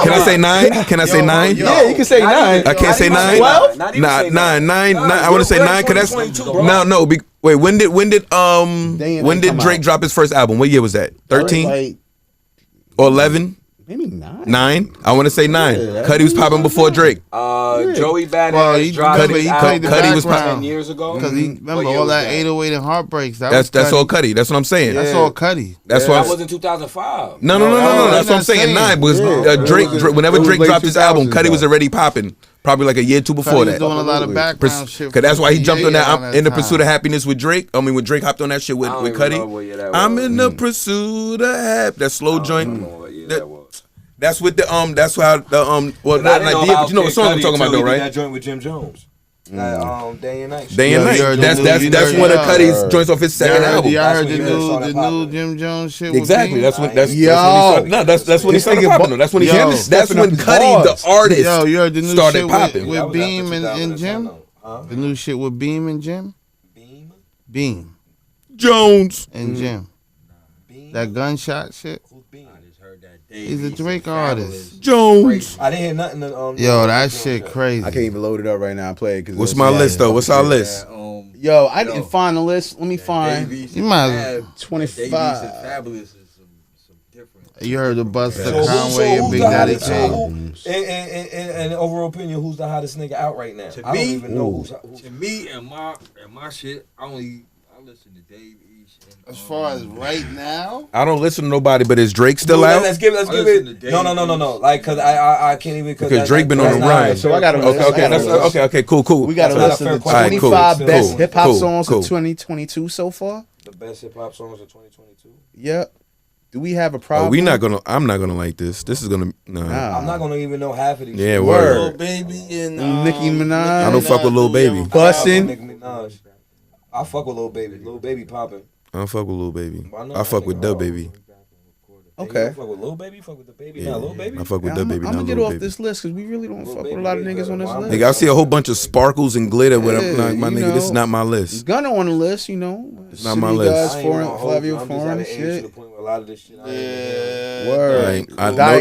Can I say 9? Can I say 9? Yeah, you can say 9. I can't say 9. 12? Nah, 9. I want to say 9. Cause that's no. Wait, when did Drake drop his first album? What year was that? 13 or 11? Maybe 9. 9? I want to say 9. Cudi was popping before Drake. Joey Badass dropped Cudi was popping 10 years ago. Because remember all that 808 and Heartbreaks. That's all Cudi. That's what I'm saying. That's all Cudi. That wasn't 2005. No. That's what I'm saying. 9 was Drake. Whenever Drake dropped his album, Cudi was already popping. Probably like a year or two before that. Doing a lot of background shit. Cause that's why he jumped on that. I'm in the pursuit of happiness with Drake. I mean, when Drake hopped on that shit with Cudi. I'm in the pursuit of happiness. That slow joint. That's with the That's how the Well, not an idea, but you know what song I'm talking about though, right? That joint with Jim Jones. Day and Night. Day and Night. That's one of Cudi's joints off his second album. I heard the new Jim Jones shit. Exactly. That's when he started popping. That's when he. That's when Cudi, the artist, you heard the new started shit popping with Beam and Jim. The new shit with Beam and Jim. Beam. Jones and Jim. That gunshot shit. He's a Drake artist. Jones. I didn't hear nothing. Yo, that shit crazy. I can't even load it up right now and play it. What's my list though? What's our list? Yo, I didn't find the list. Let me find. You might have 25. Fabulous is some different. You heard the Busta Conway and Big Daddy Kane. In overall opinion, who's the hottest nigga out right now? I don't even know who's. To me and my shit, I listen to Dave East. As far as right now, I don't listen to nobody, but is Drake still out? Let's give it. No. Like, cause I can't even. Because Drake been on the run. So I got a okay, cool. We got a list of the 25 best hip hop songs of 2022 so far. The best hip hop songs of 2022. Yep. Do we have a problem? I'm not gonna like this. This is gonna I'm not gonna even know half of these. Yeah, word. Lil Baby and Nicki Minaj. I don't fuck with Lil Baby. Bussin'. I fuck with Lil Baby. Lil Baby popping. I don't fuck with Lil Baby. I fuck with Da Baby. Okay. You fuck with Lil Baby? Fuck with the baby? Yeah. Not Lil Baby? I fuck with Da Baby. I'm gonna get off this list because we really don't fuck with a lot of niggas on this list. Nigga, I see a whole bunch of sparkles and glitter with my nigga. This is not my list. Gunna on the list, you know. It's not my list. Flavio Foreign shit. Word.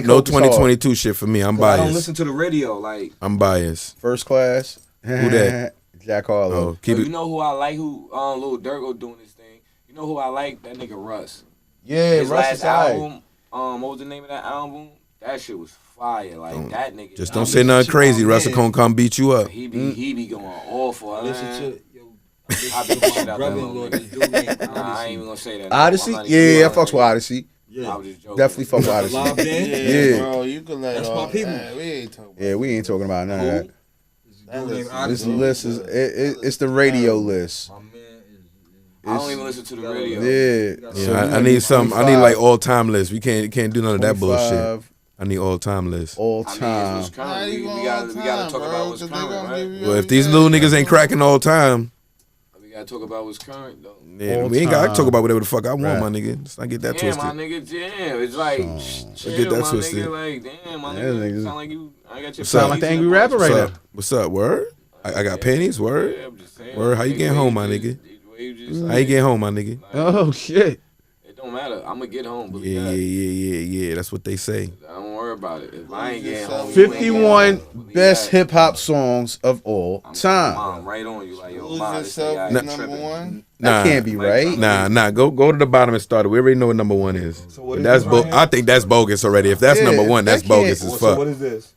No 2022 shit for me. I'm biased. I don't listen to the radio. Like, I'm biased. First Class. Who that? Jack Harlow. Oh, keep it. You know who I like? Who Lil Durk doing his thing. You know who I like? That nigga Russ. Yeah, his Russ last is album. What was the name of that album? That shit was fire. Like that nigga. Just don't say nothing crazy. Russell Cone come beat you up. He be going awful. Listen to I be pushing out that brother-in-law, little this nigga. dude named Nah, I ain't even gonna say that. No, Odyssey? I'm not even Yeah, I gonna fucks with Odyssey. Yeah. I was just joking. Definitely fuck with Odyssey. Live band? Yeah. bro, you can let That's all my people. that. We ain't talking about Yeah, we ain't talking about none of that. Dude named This Odyssey. list is it's the radio list. My man is I don't even listen to the radio. Yeah. Yeah, So we I gonna need do some. I need 25 like all time list. We can't do none of that bullshit. 25 I need all time list. all I mean, time. it's what's Not current. We even gotta all talk time, about what's bro, 'cause they current, gonna right? give you Well, if every these day. little niggas ain't cracking all time, We gotta talk about what's current though. then All we ain't gotta time. talk about whatever the fuck I want, Right. my nigga. Let's not get that Damn, twisted. my nigga, damn. It's like, chill, get that my twisted. nigga. Like, damn, my Yeah, nigga. niggas- Sound like you. I got your What's Sound up? like the panties angry in rapper bunch. right What's now. up? What's up? Word? I got pennies. Word? Yeah, I'm just saying. Word, how you nigga, getting home, my just- nigga? the way you just How you get home, my nigga? Oh shit. It don't matter. I'm gonna get home. Yeah, Believe yeah, that. yeah. That's what they say. Don't worry about it. If I ain't getting home, you ain't 51 getting home. Believe best that. hip hop songs of all time. I'm right on you. Like, yo, Lose Ma, this yourself nigga is ain't number tripping. one. That Nah, can't be right. Nah. Go to the bottom and start it. We already know what number one is. So what But is that's this right here? I think that's bogus already. If that's Yeah, number one, that's that can't- bogus as So fuck. what is this?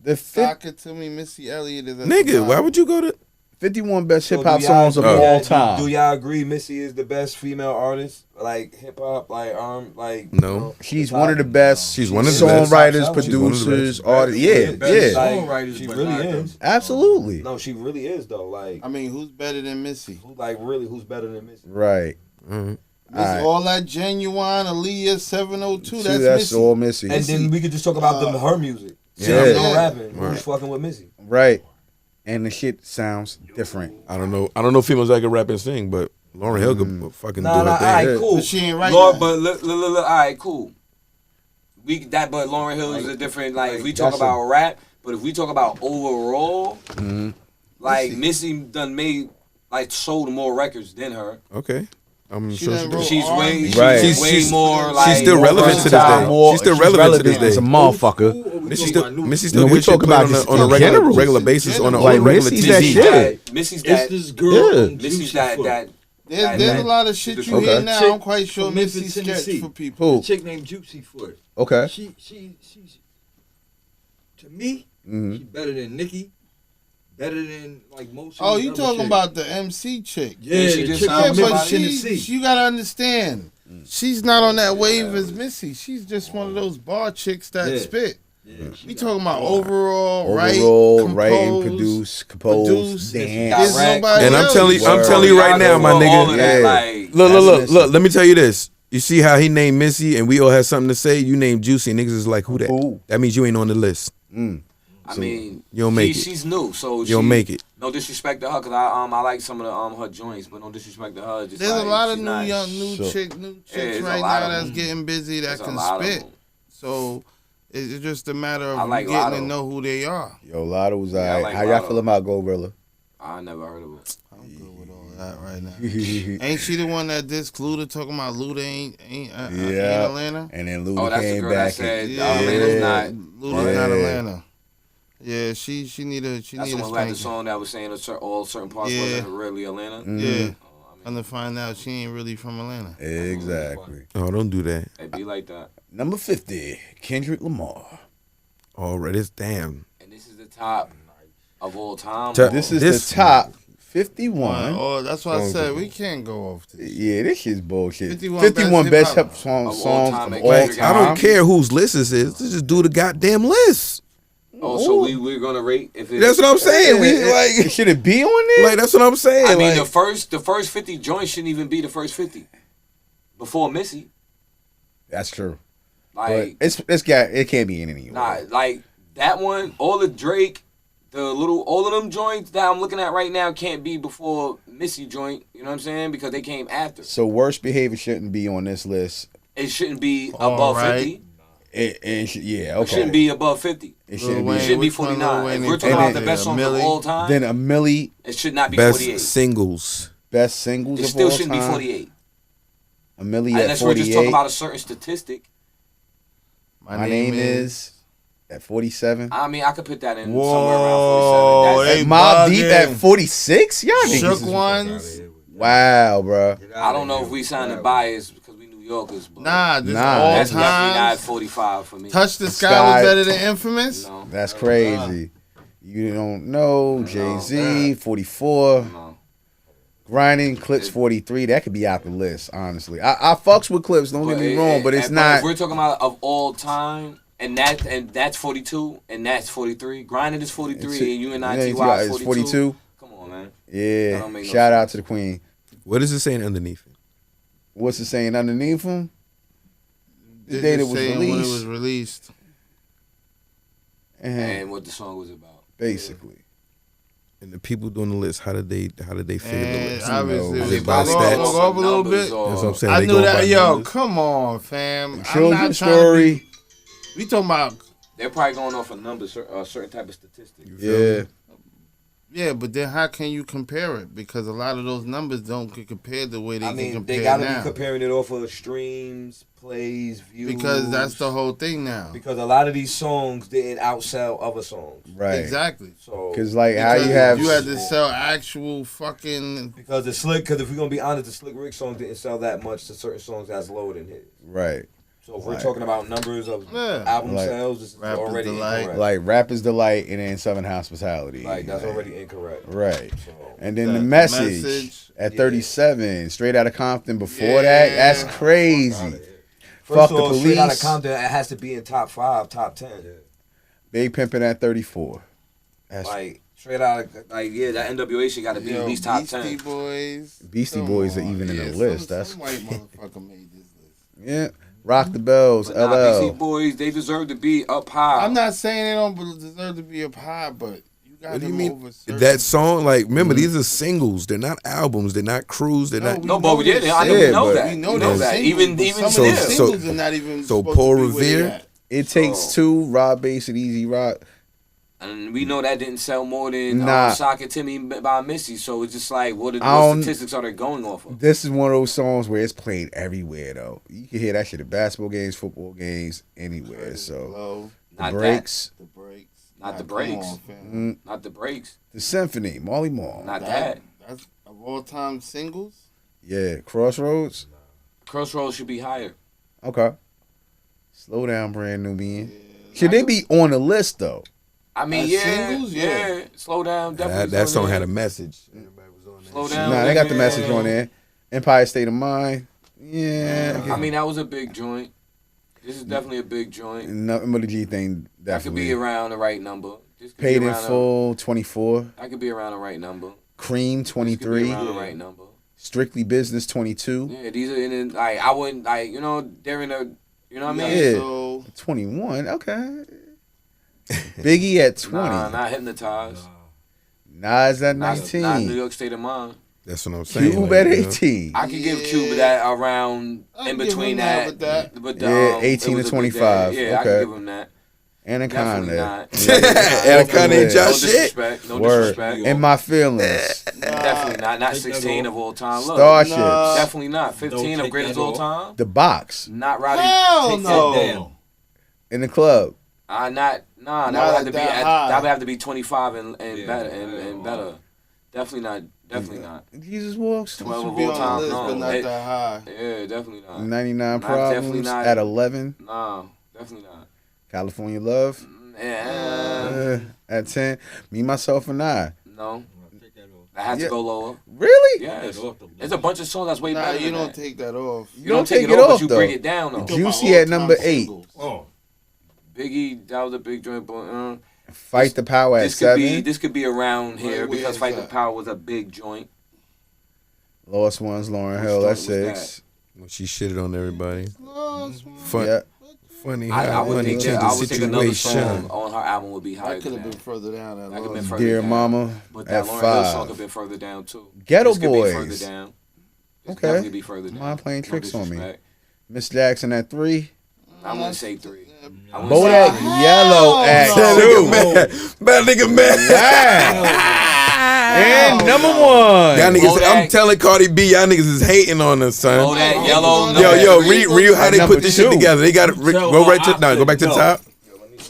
The Sock it to me, Missy Elliott is at the Nigga, top. why would you go to? 51 best So hip hop do y'all- songs of do y'all- all do- time. Do y'all agree Missy is the best female artist? Like hip hop, like No. She's one of the best. She's one of the best. songwriters, She's one of the producers, best. artists. Yeah, best yeah, songwriters, she but really not is. absolutely. No, she really is though. Like, I mean, who's better than Missy? who's better than Missy? Right. Mhm. Missy Alright. all that genuine Aaliyah 702. See, That's that's Missy. all Missy. And then we could just talk about her music. Yeah. She don't rapping. Right. Who's fucking with Missy? Right. And the shit sounds different. I don't know females that can rap and sing, but Lauryn Hill could fucking do her thing. Alright, cool. But she ain't right Lord, now. but look, all right, cool. But Lauryn Hill is a different. Like, if we talk That's about rap, but if we talk about overall, Mm-hmm. like Missy done made sold more records than her. Okay. I'm She sure done she wrote did. She's way, R&B. Right. she's way She's- more like she's still more relevant to this versatile. day. She's still relevant to this As a day. motherfucker. Missy still No, we gets shit talking played about on just a in regular general. regular basis on a Like, regular Missy's that TV. shit. Missy's It's that. this girl. Yeah. from Missy's Juicy that Foot. that. There's a lot of shit you Okay. hear now. I'm quite sure From Missy Memphis, sketch Tennessee. for people. Who? Chick named Juicy Foot. Okay. She's to me, Mhm. she's better than Nicki, better than like most. Oh, of you the talking other about the MC chick? Yeah, she the just chick sound from Yeah, but Memphis, somebody- Tennessee. you gotta understand. She's not on that wave as Missy. She's just one of those bar chicks that Yeah. spit. Yeah, We talking about overall, write, writing, compose, compose, There's dance. nobody And I'm else. telling you right now, my All of nigga. that, Yeah. like, Look. Let me tell you this. You see how he named Missy, and we all had something to say. You named Juicy, and niggas is like, who that? Who? That means you ain't on the list. I mean, you don't make it. She's new, so You don't make it. No disrespect to her, cause I like some of the her joints, but no disrespect to her. Just There's like, a lot of she's new not- new So- chicks there's a right lot now of that's them. getting busy that There's a can lot of spit. them. So it's just a matter I of like you getting Lotto. to know who they are. Yo, Lotto was Yeah, I alright. like How y'all Lotto. feel about Gorilla? I never heard of it. I'm good with all that right now. Ain't she the one that dissed Luda talking about Luda ain't Atlanta? And then Oh, Luda that's the came girl back. that said and, Atlanta's not. Luda's not Yeah. Atlanta. Yeah, she need a That's the a one who had the spanking. song that was saying all certain parts Yeah. wasn't really Atlanta. Yeah, Oh, and to find out she ain't really from Atlanta. Exactly. Oh, don't do that. It be like that. Number 50, Kendrick Lamar. Already, it's damn. And this is the top of all time. This is the top 51. Oh, that's why I said we can't go off this. Yeah, this shit's bullshit. 51 51 best best hip hip-hop songs of all time. of all Like, time. I don't care whose list this is. Just do the goddamn list. Oh, so we're gonna rate if it's, That's what I'm saying. We like, Should it be on there? like that's what I'm saying. I mean, like, the first 50 joints shouldn't even be the first 50 before Missy. That's true. Like, But it can't be in any nah, order. like that one, all the Drake, all of them joints that I'm looking at right now can't be before Missy joint. You know what I'm saying? Because they came after. So worst behavior shouldn't be on this list. It shouldn't be All above right. 50. Yeah, okay. It shouldn't be above 50. It shouldn't Lil It be. shouldn't be Which one 49. Lil If Wayne we're talking about the did? best songs of Millie? all time, Then a Millie it should not be best 48. singles. best singles It of still all shouldn't be time. 48. A Millie at Unless we're just talking 48. about a certain statistic. My name is at 47. I mean, I could put that in somewhere Whoa, around 47. they Mob Deep bugging. at 46? Y'all niggas Shook is- ones. Wow, bro. I don't know if we sounded biased because we New Yorkers. But Nah, this Nah, all that's definitely not time. 45 for me. Touch the Sky. Sky was better than Infamous. No, That's crazy. You don't know. Jay-Z, 44. no. Grinding, Clips 43. That could be out the list, honestly. I fucks with Clips. Don't get me wrong, but it's not. If we're talking about of all time, and that's 42, and that's 43. Grinding is 43, and UNITY is 42. Come on, man. Yeah. Shout out to the Queen. What is it saying underneath it? What's it saying underneath him? The date it was released. When it was released. And what the song was about. Basically. And the people doing the list, how did they figure the list? Obviously, they buy stats. Go up a little bit. That's what I'm saying. I they knew go that. by Yo, numbers. come on, fam. Children's story. We talking about. They're probably going off a number, a certain type of statistic. Yeah. Yeah, but then how can you compare it? Because a lot of those numbers don't get compared the way they can compare they gotta now. be comparing it off of streams, plays, views. Because that's the whole thing now. Because a lot of these songs didn't outsell other songs. Right. Exactly. So Because like how you have to sell actual fucking. Because if we're gonna be honest, the Slick Rick song didn't sell that much to certain songs that's lower than his. right. So if we're talking about numbers of album sales, this is already incorrect. Like Rapper's Delight and then Southern Hospitality. Like that's already incorrect. Right. So, and then the message at 37, Straight Outta Compton before that, that's crazy. Fuck the Police. Straight Outta Compton, it has to be in top 5, top 10. Big Pimpin' at 34. That's like straight out of that NWA shit got to be at least top 10. Beastie Boys are even in the list. That's some white motherfucker made this list. Yeah. Rock the Bells, but LL. Beastie Boys, they deserve to be up high. I'm not saying they don't deserve to be up high, but you got What do you them mean? over certain. That song, like, remember, these are singles. They're not albums. They're not crews. They're not. No, but we did. I know we know that. We know that. Even some of still. these singles are not even. So supposed Paul to be where they Revere. at. It Takes Two, Rob Bass and Easy Rock. And we know that didn't sell more than Sock and Timmy by Missy. So it's just like, what statistics are they going off of? This is one of those songs where it's played everywhere, though. You can hear that shit at basketball games, football games, anywhere. So Not the breaks. The breaks. Not the breaks. Not the breaks. The Symphony, Marley Marl. Not that. That's of all time singles. Yeah, Crossroads. Crossroads should be higher. Okay. Slow Down, Brand New Being. Should they be on the list, though? I mean, singles, yeah. Slow Down, definitely. That song had a message. Slow Down. Nah, they got the message on there. Empire State of Mind. Yeah. I mean, that was a big joint. This is definitely a big joint. Nothing but the G thing, definitely. That could be around the right number. Paid in Full, 24. That could be around the right number. Cream, 23. This could be around the right number. Strictly Business, 22. Yeah, these are in like I wouldn't like they're in a what I mean. Yeah. So 21. Okay. Biggie at 20. Nah, not Hypnotized. Nas at 19. Not New York State of Mind. That's what I'm saying. Cube at 18. I could give Cube that around in between that. But yeah, 18 to 25. Yeah, I could give him that. Anaconda. Anaconda ain't y'all shit. No disrespect. In My Feelings. Definitely not. Not 16 of all time. Look, Starships. definitely not. 15 of greatest of all time. The Box. Not Roddy. hell no. In the Club. That would have to be. That would have to be 25 and better and better. Definitely not. Jesus Walks. 12 of Be all on time. the list, No, but not that high. Yeah, definitely not. 99 definitely Problems not. at 11. No, definitely not. California Love Yeah. at 10. Me, Myself, and I. No. I had to go lower. Really? Yes. There's a bunch of songs that's way better. You than don't that. take that off. You don't take it off, but you bring it down though. Juicy at number 8. Oh. Biggie, that was a big joint, but Fight the Power at 7. This could be around here Where because is Fight the that? Power was a big joint. Lost Ones, Lauryn Which Hill at joint was 6. She shitted on everybody. Fun, Yeah. funny I how would money think changes I would think another situation. song on her album would be higher. That could have than been further down. That could have been further Dear down. Mama But at that Lauryn Hill song could 5. have been further down too. Ghetto This could be Boys. further down. This Okay. definitely be further down. Mind playing No tricks on me. disrespect. Miss Jackson at 3. I wouldn't say 3. I wouldn't say Bodak three. Yellow at That 2. nigga mad. Bad nigga mad. And number 1. Y'all niggas, I'm Bodak. telling Cardi B, y'all niggas is hating on us, son. Bodak Yellow. Yo, no. read how they Number put this shit 2. together. They got it. Go right to go back to the top.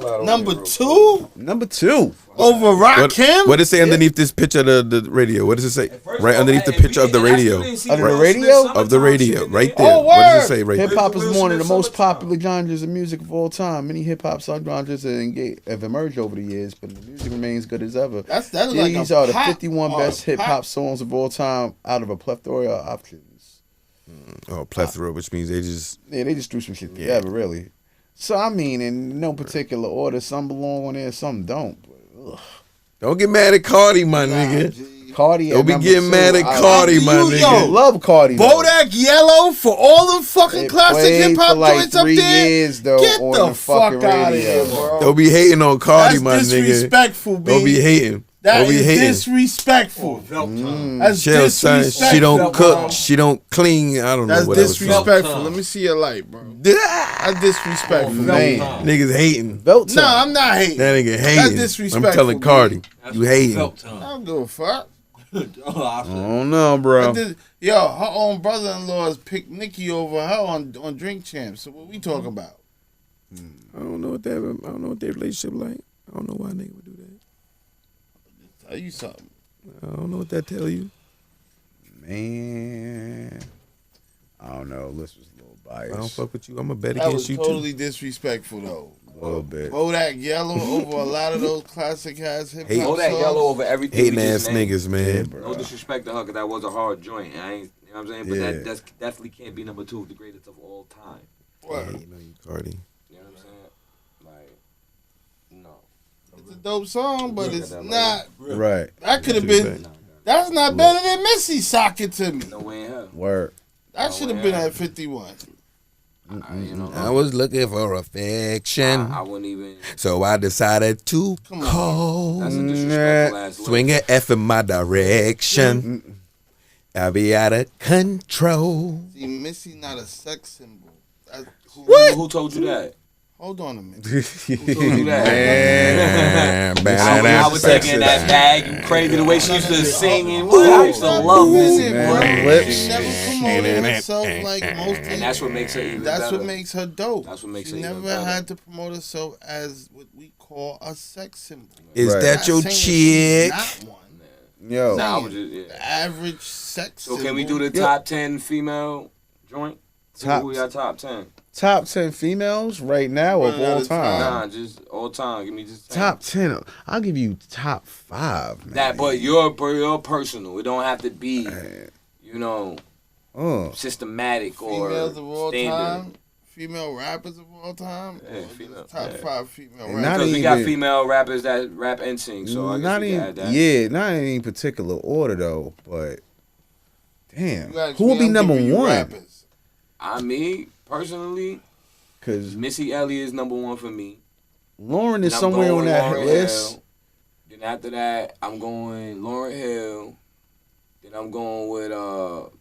Number 2? Number 2. Over Rakim? What does it say underneath this picture of the radio? What does it say? Right underneath the picture of the radio. Of the radio? Of the radio, right there. Oh, What does it say right Hip there? hop is one of the most popular genres of music of all time. Many hip hop subgenres have emerged over the years, but the music remains good as ever. That's like These a are the pop 51 or best hip hop pop. songs of all time out of a plethora of options. Oh, plethora, which means they just. Yeah, they just threw some shit together, really. So, I mean, in no particular order, some belong on there, some don't. But, Don't get mad at Cardi, my nigga. Cardi Don't be number getting 2. mad at Cardi, my Yo, nigga. I love Cardi. though. Bodak Yellow for all the fucking It classic played hip hop for like joints up 3 there. years, though, Get on the the fuck fucking out of radio. here, bro. Don't be hating on Cardi, That's my nigga. disrespectful, B. Don't be hating. That Don't be is hating. disrespectful. That's Chill, son. disrespectful. She don't bro. cook. She don't clean. I don't know That's what else. disrespectful. Let me see your light, bro. That's disrespectful. Man. Niggas hating. Belt No, time. I'm not hating. That nigga hating. That's disrespectful. I'm telling B. Cardi, you hating. I don't give a fuck. I don't know, bro. Yo, her own brother-in-law picked Nicki over her on Drink Champs. So what we talking about? I don't know what their relationship like. I don't know why a nigga would do that. Tell you something. I don't know what that tell you. Man. I don't know. This was a little biased. I don't fuck with you. I'm a bet That was against you totally too. disrespectful, though. A little bit. Bodak Yellow over a lot of those classic ass hip hop All that songs. yellow over everything. Hating we ass just named. niggas, man. No disrespect to her, cause that was a hard joint. I ain't, you know what I'm saying? But Yeah. that definitely can't be number 2 of the greatest of all time. What? Hating on you, Cardi. You know what I'm saying? Like, no. It's a dope song, but it's that not. Right. That could have been. That's not better than Missy Sock It To Me. No way in hell. Word. That should have been at 51. You know, I was looking for affection, I wouldn't even. so I decided to call. That's a disrespectful ass lyric. Swing an F in my direction. I'll be out of control. See, Missy not a sex symbol. Who told you that? Hold on a minute. Who told you that? I was taking that bag and crazy the way she used to sing and I used to love Missy, bro. She never promoted herself like most of And that's what makes her even That's better. what makes her dope. That's what makes she her even never better. had to promote herself as what we call a sex symbol. Is Right. that Not your saying she's chick? not one. Yo. Nah, I was just, yeah. The average sex So symbol. can we do the top 10 female joint? Top- Who your top 10? Top 10 females right now of Running out all of time. Nah, just all time. Give me just 10. Top 10. I'll give you top 5, man. That, but you're personal. It don't have to be, you know, systematic or females of all standard. time, female rappers of all time. Yeah, Or just female, top yeah. 5 female And rappers. not Because we got even- female rappers that rap and sing, so I guess not we in can add that. yeah, not in any particular order though, but damn. You gotta Who would be give number you 1? rappers. Me, personally, Cuz Missy Elliott is number 1 for me. Lauren is Then I'm somewhere going on that Lauryn list. Hill. Then after that, I'm going Lauryn Hill. Then I'm going with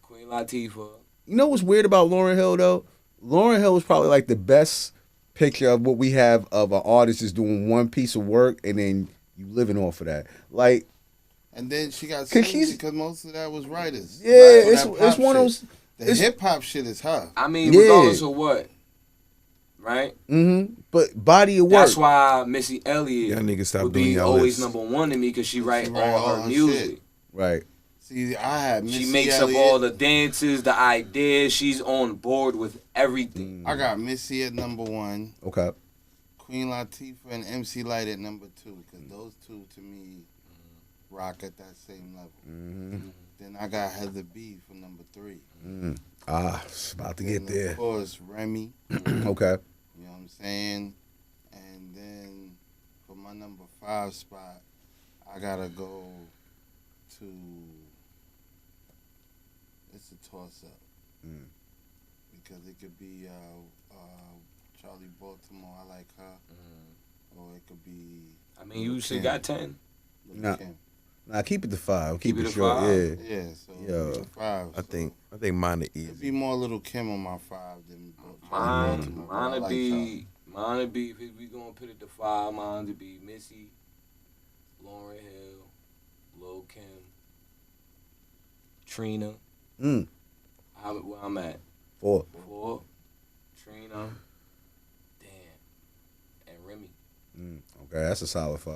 Queen Latifah. You know what's weird about Lauryn Hill though? Lauryn Hill is probably like the best picture of what we have of an artist is doing one piece of work and then you living off of that. Like, And then she got 'Cause sued she's- because most of that was writers. yeah, Right, it's that pop one of shit. those. The it's- hip hop shit is her. I mean, Yeah. regardless of what, right? But body of work. That's why Missy Elliott Y'all niggas stop would doing be y'all always lists. number 1 to me because she write write all all her her music. shit. Right. See, I had Missy She makes Elliott. up all the dances, the ideas. She's on board with everything. I got Missy at number 1, Okay. Queen Latifah and MC Light at number 2, because those two to me rock at that same level. Then I got Heather B for number 3. It's about to Then, get there. Of course, Remy. Okay. You know what I'm saying? And then for my number 5 spot, I gotta go to. It's a toss up because it could be Charlie Baltimore. I like her, or it could be. I mean, you should Kim. got 10. Lil' Nah. Kim. Nah, keep it to 5. Keep, Keep it it short. to 5? Yeah. Yeah, so Yo, it's a 5. I think mine are it'd be easy. more Little Kim on my 5 than Charlie Mine Baltimore. but I would like be, if we gonna put it to 5, mine would be Missy, Lauryn Hill, Lil' Kim, Trina. Mm. Where I'm at? 4. 4, Trina, damn, and Remy. Okay, that's a solid 5.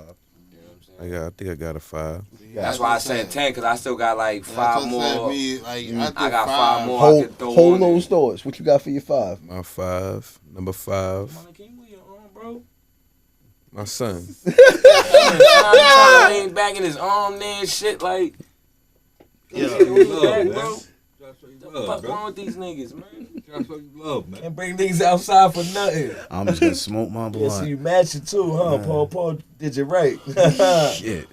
I think I got a 5. That's why I said 10 because I still got like 5 more. I got 5 more. Hold those thoughts. What you got for your 5? My 5, number 5. Can you move your arm, bro? My son. Trying to lean back in his arm there and shit like. Bro. What's wrong with these niggas, man? That's what you love, man. And bring niggas outside for nothing. I'm just gonna smoke my Yeah, blunt. so you matching too, huh? Paul did you right. Shit.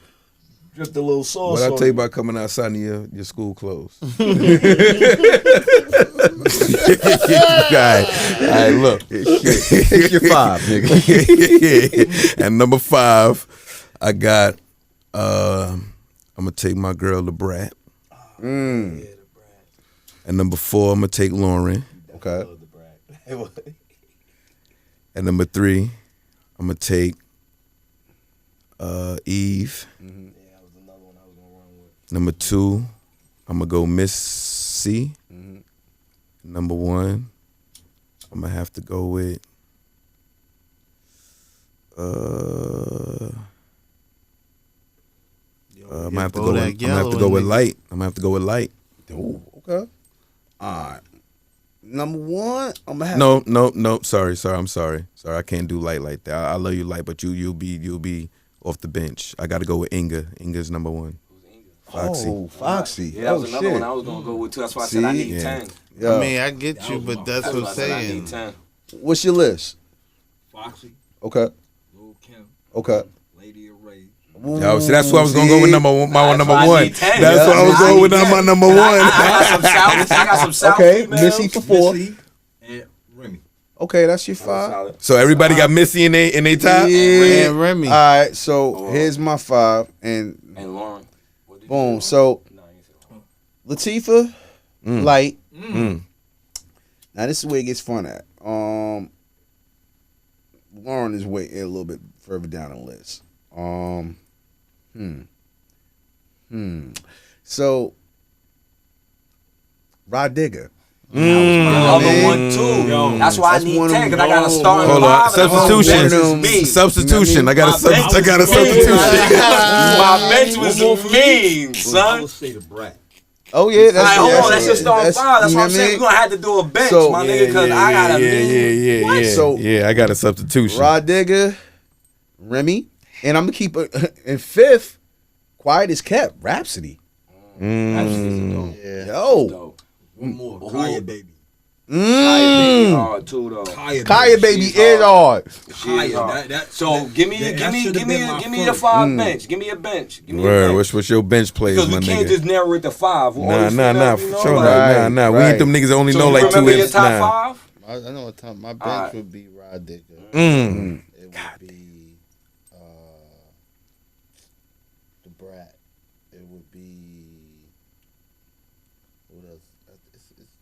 Dripped a little sauce. What I on tell you about coming outside in your school clothes? All right, look. It's your 5, nigga. And number 5, I got. I'm gonna take my girl the Brat. And number 4, I'm gonna take Lauren. Okay. And number 3, I'm gonna take Eve. Yeah, that was another one I was gonna run with. Number 2, I'm gonna go Miss C. Number 1, I'm gonna have to go with I'm gonna have to go with Light. I'm gonna have to go with Light. Ooh, okay. All right. Number 1, I'm gonna have No. Sorry. I'm sorry. I can't do Light like that. I love you, Light, but you'll be off the bench. I got to go with Inga. Inga's number 1. Foxy. Oh, Foxy. Yeah, that was another one I was gonna go with too. That's why I said I need 10. Yo. I mean, I get you, but that's what I'm saying. I need 10. What's your list? Foxy, Okay. Lil Kim, Okay. Lady of Rage. Yo, see, that's what I was gonna go with number 1. That's why I need 10. That's what I was going with my number 1. I got some South Okay, females. Missy for 4. Missy and Remy. Okay, that's your 5. So everybody got Missy in they top. Yeah, And Remy. All right, so here's my 5, and And Lauren. boom. So Latifah, Light. Now this is where it gets fun at. Lauren is way a little bit further down the list. So Rod Digger. Another one too. That's why I need 10 because I got to start. Hold on, substitution. I got a substitution. My bench was mean, I son. would say the Brat. Oh yeah, Like, hold on, that's your starting 5. That's you what know I'm saying. I mean? We're gonna have to do a bench, So, my nigga, because I got a mean. Yeah. So- yeah, I got a substitution. Rod Digger, Remy, and I'm gonna keep it in 5th. Quiet as kept. Rhapsody. Yeah. Yo. One more. Kaya Baby. Hard too though. Kaya Baby is hard. Kaya. So give me the 5 bench. Give me a bench. Give me a Word, bench. what's your bench players, Because my we can't nigga? just narrow it to 5. Nah, for sure. Right, Nah. We right. ain't them niggas that only So know you like 2 remember your hits. top Nah. 5? I know what time. My bench Alright. would be Rod Digger. Mm. It would be the Brat. It would be what else? It's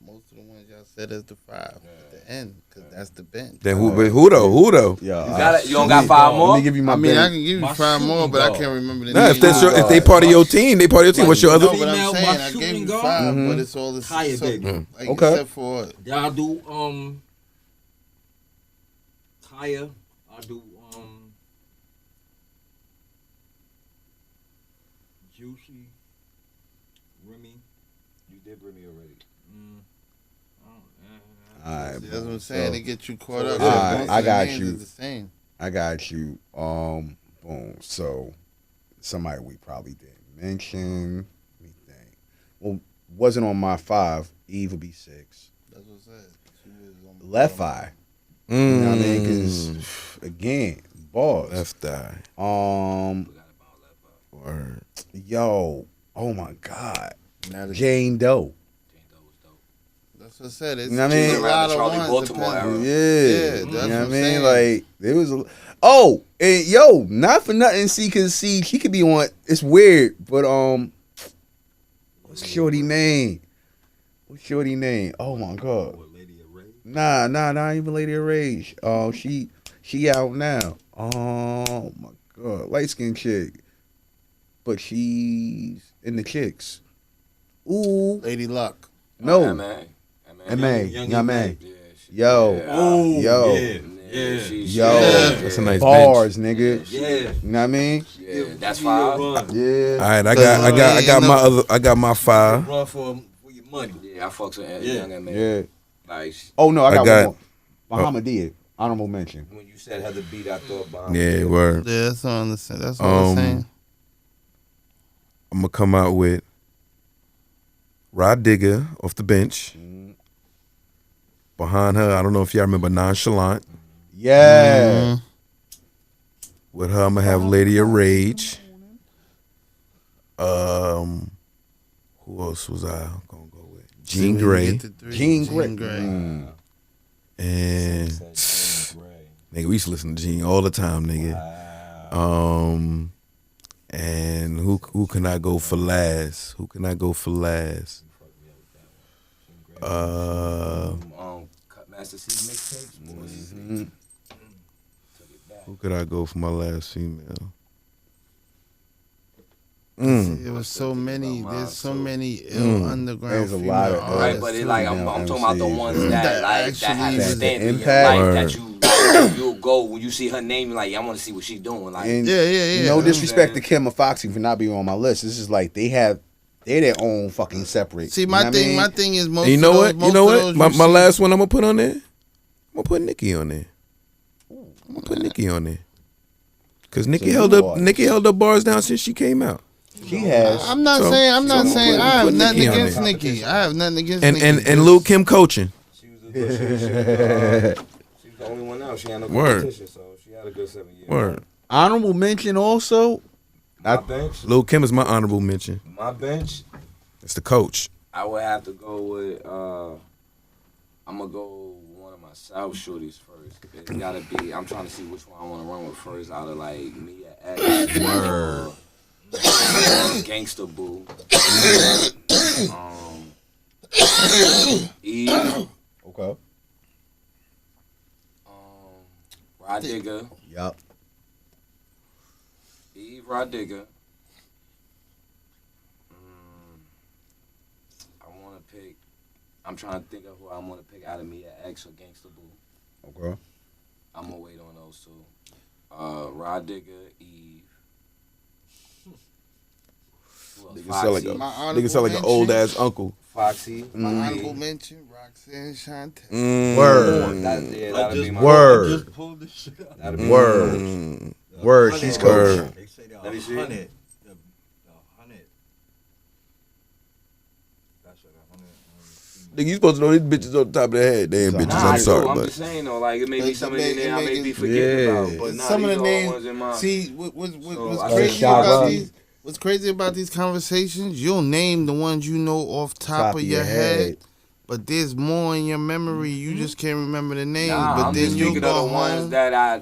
most of the ones y'all said as the 5 at the end, because that's the bench. Then who though? Yeah. You don't got 5 Let more? me give you my I mean, I bench. can give you My 5 more, shooting but I guard. can't remember the Nah, name. if they part of your team, they part of your team. What's your other? No, but I'm Female, saying my I gave shooting you guard? 5, but it's all the Kaya Baby. Like, Okay. except for what? Then I do Kaya. I do Juicy. Remy. You did bring me already. All right, That's what bro. I'm saying. So, They get you caught up. Alright, Most I of the got names you. is the same. I got you. Boom. So somebody we probably didn't mention. Let me think. Well, wasn't on my 5. Eve would be 6. That's what I said. She was on the Left eye. You know what I mean? Because again, boss. Left eye. Word. Yo, oh my God, Now the- Jane Doe. That's what I said. It's, You know what I mean? it's a lot of Charlie ones. Baltimore depending. era. Yeah, that's you know what what I I'm mean. saying. Like there was a. Oh, and yo, not for nothing. See, cause see, he could be on. It's weird, but what's Shorty name? Oh my God. What, Lady of Rage? Nah, not even Lady of Rage. Oh, she out now. Oh my God, light skinned chick, but she's in the chicks. Ooh, Lady Luck. no, MA. M.A. Young Young M.A. man. Yo, Oh, Yo. yeah. That's a nice bars, bench. nigga. Yeah. You know what I mean? Yeah, that's 5. Yeah. All right, I got my 5. Run for your money. Yeah, I fucks with Young and Man. Yeah. Nice. Oh no, I got one more. Oh. Muhammad Diaz, honorable mention. When you said Heather beat, I thought behind. Yeah, word. Yeah, that's all I'm saying. That's all I'm saying. I'm gonna come out with Rod Digger off the bench. Behind her, I don't know if y'all remember Nonchalant. Yeah. With her, I'm gonna have Lady of Rage. Who else was I gonna go with? Jean Grey. Jean Grey. And nigga, we used to listen to Jean all the time, nigga. And who can I go for last? Master C mixtapes. Who could I go for my last female? There was so many. There's so many ill underground. There's a lot of right, but it like I'm talking about the ones that like that have stand in your impact. life that you'll go when you see her name. You're like, I want to see what she's doing. Like, And Yeah. no disrespect to Kim or Foxy for not being on my list. This is like they're their own fucking separate. See, my thing is most. And you know of what? those, My last one I'm gonna put on there. I'm gonna put Nicki on there. Cause Nicki held up bars down since she came out. She has. I'm not saying. I have nothing against Nicki. I have nothing against Nicki. And Lil Kim coaching. She was the only one out. She had no competition, so she had a good 7 years. Word. Honorable mention also. My bench. Lil Kim is my honorable mention. My bench. It's the coach. I would have to go with. I'm gonna go one of my South shorties first. It's gotta be. I'm trying to see which one I want to run with first. Out of like Mia X, Word, Gangsta Boo, Eve, Okay. Rod Digger, Yup. Eve, Rod Digger. I'm trying to think of who I'm gonna pick out of Mia X or Gangsta Boo. Okay. I'm gonna wait on those two. Rod Digger, Eve. Nigga sound like an old ass uncle. Foxy. My honorable mention, Roxanne Shante. Word. That'd be my Word. Just pulled this shit out. Word. Word. She's coach. They say the Let me see. 100. The 100. That's what 100. Nigga, you supposed to know these bitches on the top of their head. They ain't bitches. Nah, I'm sorry, I'm but just saying though, like it may be Like, something it in there I may may be get- forgetting Yeah. about, but nah, Some of these the all ones in my. names. See, what's I crazy shout about out. these? What's crazy about these conversations? You'll name the ones you know off top of your head, but there's more in your memory. You just can't remember the names. Nah, but I'm then just you thinking go of the ones home. that I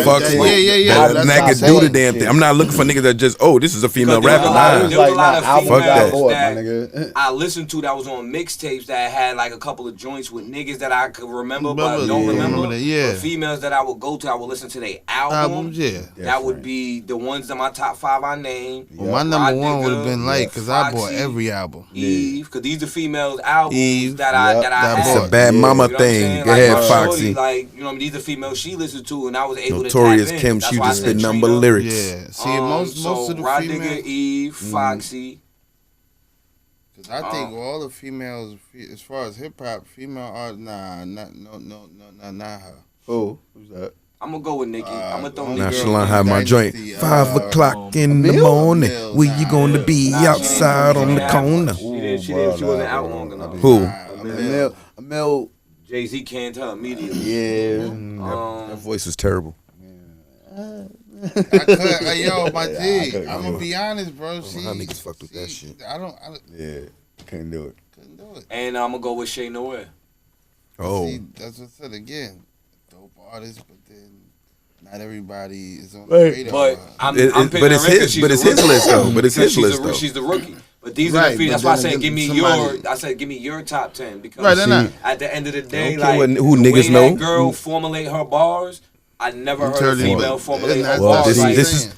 fuck with. Yeah. That That's can what do I'm the damn saying. thing. I'm not looking for niggas that just, oh, this is a female Because rapper. there's Nah. There was a lot of album Fuck that. board, my that nigga. I listened to that was on mixtapes that had like a couple of joints with niggas that I could remember but Remember, don't yeah. remember. Remember that, yeah. But females that I would go to, I would listen to their Albums, yeah. That would be the ones that my top 5 I named. Well, my number Rod one would have Digger, been Light because I bought Foxy, every album. Eve, because these are females albums Eve, that I yep, that that I It's had. a bad Yeah. mama You know what I'm thing. saying? Go Like, ahead, my shorty, Foxy. like, you know, these are females she listened to, and I was able Notorious to tap in. Kim, That's she why I just said spit number Trina. lyrics. Yeah. See, most of the Rod Digger, females. Eve, Foxy. Because I think all the females, as far as hip hop, female art, not her. Oh, who's that? I'm gonna go with Nicki. I'm gonna throw Nicki. Nonchalant had my joint. Dynasty, 5 o'clock in the morning. Where you gonna be outside on the corner? She wasn't out long enough. Who? Emil. Jay-Z canned her immediately. Yeah. That voice is terrible. Yo, my G, couldn't I'm do gonna it. be honest, bro. How niggas fucked with that shit. I don't Yeah. Couldn't do it. couldn't do it. And I'm gonna go with Shay Noir. Oh. See, that's what I said again. Dope artist, but then not everybody is on Right. the radar. But I'm picking But it's her in 'cause his. she's But a it's his rookie. list though. But it's Because his list though. she's the rookie. But these are Right, the females. That's but why I then said give me somebody- your. I said give me your top 10 because Right, they're not. at the end of the day, Don't care like who the niggas way know. that girl formulate her bars, I never heard a totally female right. formulate Well, her Well, bars. That's like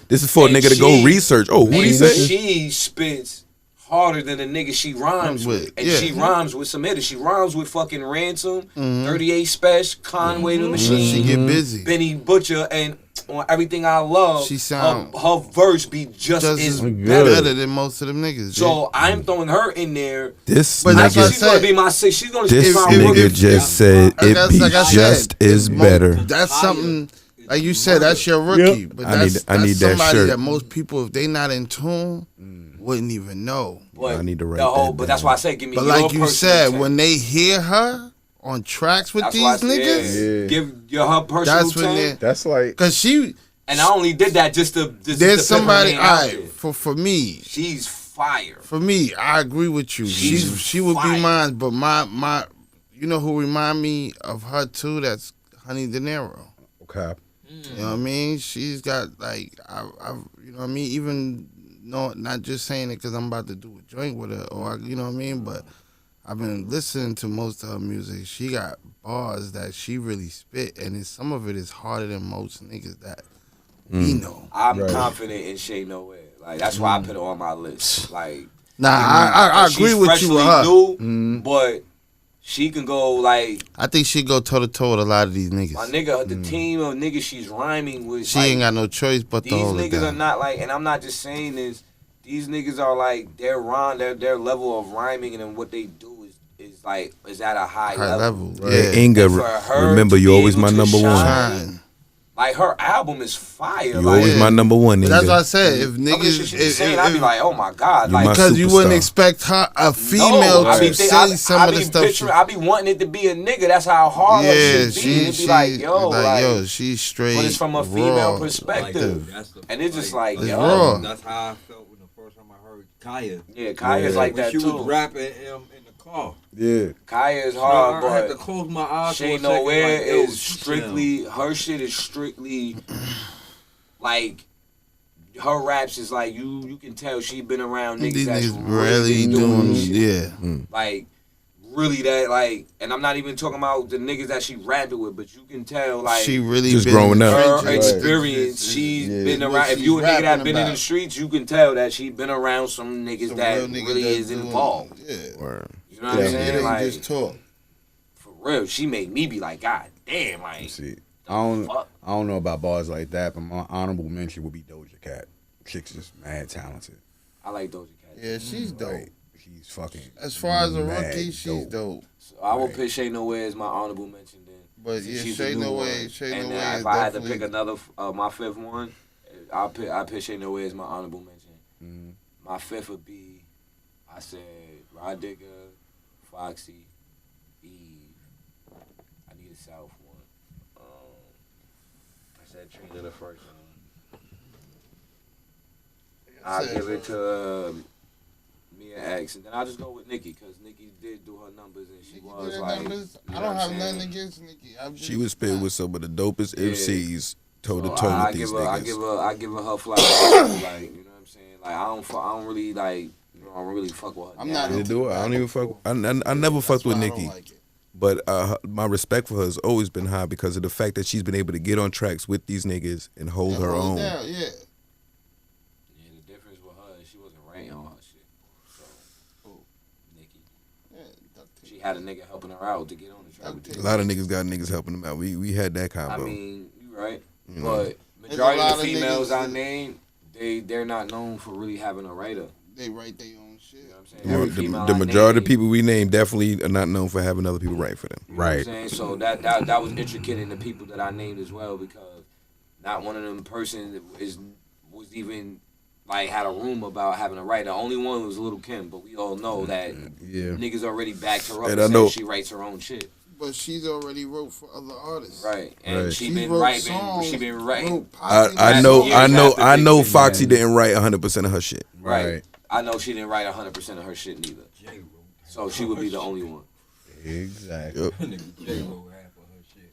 this is for a and nigga to go she- research. Oh, who and he say? she spits harder than the nigga she rhymes with. And she rhymes with some hitters. She rhymes with fucking Ransom, 38 Special, Conway the Machine. She get busy. Benny Butcher, and on Everything I Love, she sound her verse be just as better than most of them niggas. So I'm throwing her in there. This but nigga, she's gonna be my six. She's gonna this be my nigga just said it be just as better. That's something. Like you said, that's your rookie. But that's somebody that most people, if they not in tune, wouldn't even know. But I need to write that but that's why I say give me. But like you said, when they hear her on tracks with these niggas, give her personal thing. That's like because she. And I only did that just to. There's somebody. For me, she's fire. For me, I agree with you. She would be mine. But my, you know who remind me of her too? That's Honey De Niro. Okay. You know what I mean? She's got like I you know what I mean? Even not just saying it because I'm about to do a joint with her or you know what I mean? But I've been listening to most of her music. She got bars that she really spit, and some of it is harder than most niggas that we know. I'm confident in Shay Nowhere. Like that's why I put her on my list. Like I agree with you with her. New, but she can go like. I think she go toe to toe with a lot of these niggas. My nigga, the team of niggas she's rhyming with. She ain't got no choice but to hold it down. These niggas are not like, and I'm not just saying this. These niggas are like their level of rhyming and then what they do is at a high level. Right. Yeah, Inga, remember you always my number one. Like her album is fire. You always my number one. That's what I said. If niggas, I'd be like, oh my god, like because you wouldn't expect her a female to say some of the stuff. I be wanting it to be a nigga. That's how hard her shit be. It'd be like, yo, she's straight. But it's from a female perspective, and it's just like, yo, raw. That's how I felt when the first time I heard Kaya. Yeah, Kaya's like that too. She was rapping in the car. Yeah, Kaya is hard, but I had to close my eyes. Shay Nowhere is strictly her shit is strictly like her raps is like you can tell she been around niggas that's really doing shit. Like really that like, and I'm not even talking about the niggas that she rapped with, but you can tell like she really just been growing up. Her experience, she's been around. If you a nigga that been in the streets, you can tell that she been around some niggas that really is involved. You know what I'm saying? Like, just talk. For real, she made me be like, God damn, like. I don't know about bars like that, but my honorable mention would be Doja Cat. Chick's just mad talented. I like Doja Cat. Yeah, she's dope. Like, she's fucking. As far as a rookie, she's dope. So I will put Shay Nowhere as my honorable mention then. But yeah, Shay Nowhere. And if I had to pick another, my fifth one, I put Shay Nowhere as my honorable mention. My fifth would be, I said Rod Digger, Foxy, Eve. I need a South one. I said Trina the first one. I'll give it to me and X, and then I'll just go with Nikki because Nikki did do her numbers and she was like. I don't have nothing against Nikki. She was spit with some of the dopest MCs toe to toe with these niggas. I give her her flowers. Like you know what I'm saying. Like I don't really like. I don't really fuck with her. I'm not I don't even fuck. I never fucked with Nikki. Like but my respect for her has always been high because of the fact that she's been able to get on tracks with these niggas and hold her own. Yeah. Yeah, the difference with her is she wasn't writing on her shit. So, Nikki. Yeah, she had a nigga helping her out to get on the track. A lot of niggas got niggas helping them out. We had that combo. I mean, you right. You but majority of the females I named, they're not known for really having a writer. They write their own shit. You know what I'm saying? The majority of people we name definitely are not known for having other people write for them. You know what I'm saying? So that was intricate in the people that I named as well because not one of them persons was even like had a room about having a writer. The only one was Lil' Kim, but we all know that niggas already backed her up and said she writes her own shit. But she's already wrote for other artists, right? And she been writing. She been writing. I know Foxy didn't write 100% of her shit. Right. I know she didn't write 100% of her shit neither. So she would be the only one. Exactly.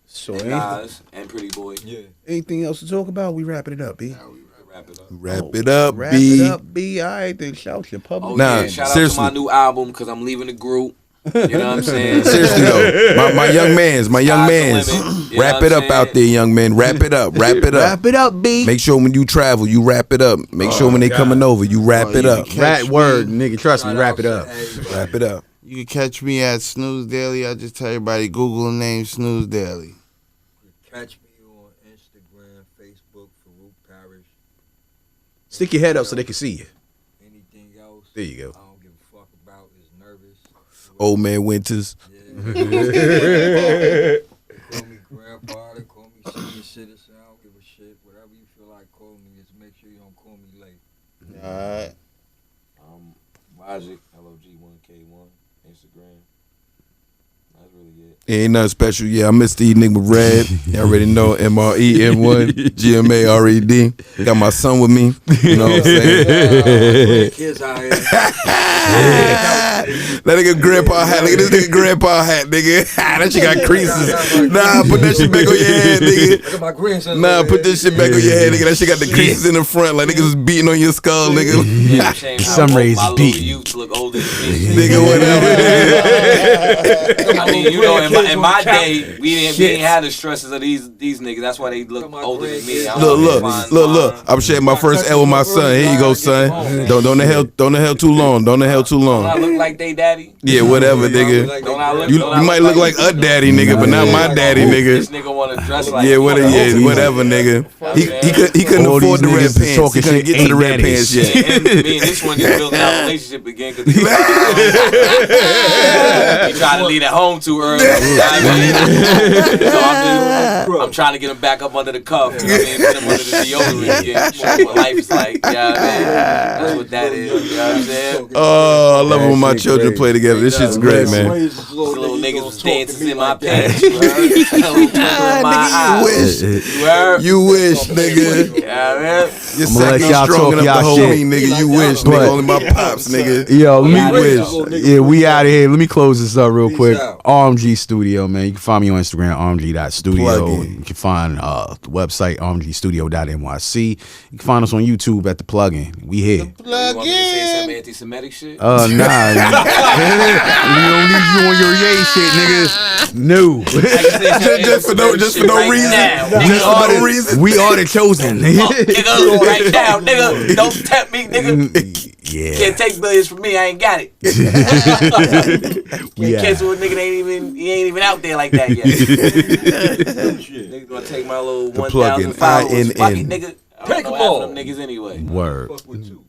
So Nas and Pretty Boy. Yeah. Anything else to talk about? We wrapping it up, B. Wrap it up. Wrap it up, Wrap B. it up, B. All right, then shout your public. Shout out to my new album because I'm leaving the group. You know what I'm saying? Seriously though, my young man's, wrap it up out there, young man. Wrap it up. Wrap it up, B. Make sure when you travel, you wrap it up. Make sure when they coming over, you wrap it up. Word, nigga. Trust me, wrap it up. Wrap it up. You can catch me at Snooze Daily. I just tell everybody Google the name Snooze Daily. Catch me on Instagram, Facebook, Farouk Parish. Stick your head up so they can see you. Anything else? There you go. I don't give a fuck about is nervous. Old man Winters. Yeah. Call me grandpa, they call me senior citizen. I don't give a shit. Whatever you feel like calling me, just make sure you don't call me late. Alright. Logic, LOG1K1, Instagram. That's really it. Ain't nothing special. Yeah, I missed the Enigma Red. You already know MREN1 GMARED. Got my son with me. You know what I'm saying? Kids out here. That nigga grandpa hat. Look at this nigga grandpa hat, nigga. That shit got creases. Nah, put that shit back on your head, nigga. Look at my grandson. Nah, put this shit back on your head, nigga. That shit got the creases in the front, like niggas was beating on your skull, nigga. Yeah, shame Some how rays my little beat. youth look older than me. Nigga, whatever. I mean, you know, in my day, we didn't have the stresses of these niggas. That's why they look older than me. Look. I'm sharing my first L with my son. Here you go, son. Don't the hell too long. Don't the hell too Don't I long. look like they daddy? Yeah, whatever, nigga. Don't I look? You might look like a daddy, nigga, but not my daddy, This nigga. nigga want to dress like Yeah, whatever, nigga. He couldn't All afford the these red niggas is pants. He talking couldn't shit, get to the ain't red daddies. pants yet. Me and this one just building our relationship again because he tried to leave at home too early. You know what I mean? So I'm trying to get him back up under the cuff. You know what I mean? Put him under the deodorant again. Show him what life is like. You know what I mean? That's what that is. You know what I'm saying? Oh, I love it when my children play together. This shit's great, man. These little niggas was dancing in my pants. You heard? Little twinkle in my eye. You wish, nigga. Yeah, man. Your I'ma let sack ain't y'all strong talk enough y'all to hold shit. me, nigga. You wish, But- nigga. Only my pops, nigga. Yo, You let me wish. Yeah, we out of here. Let me close this up real Peace quick. out. RMG Studio, man. You can find me on Instagram, rmg.studio. Plug in. You can find the website, rmgstudio.nyc. You can find us on YouTube at the plugin. We here. You want me to say some anti-Semitic shit? Nah. We don't need you on your yay shit, nigga. No. Just for no reason. Just for no reason. We are the chosen. Nigga, right now, nigga. Don't tempt me, nigga. Yeah. Can't take millions from me. I ain't got it. You Yeah. cancel a nigga that he ain't even out there like that yet. Nigga gonna take my little 1,000 plug-in, followers. INN. Fuck it, nigga. I Take don't know them half all. of them niggas anyway. Word. Fuck with you.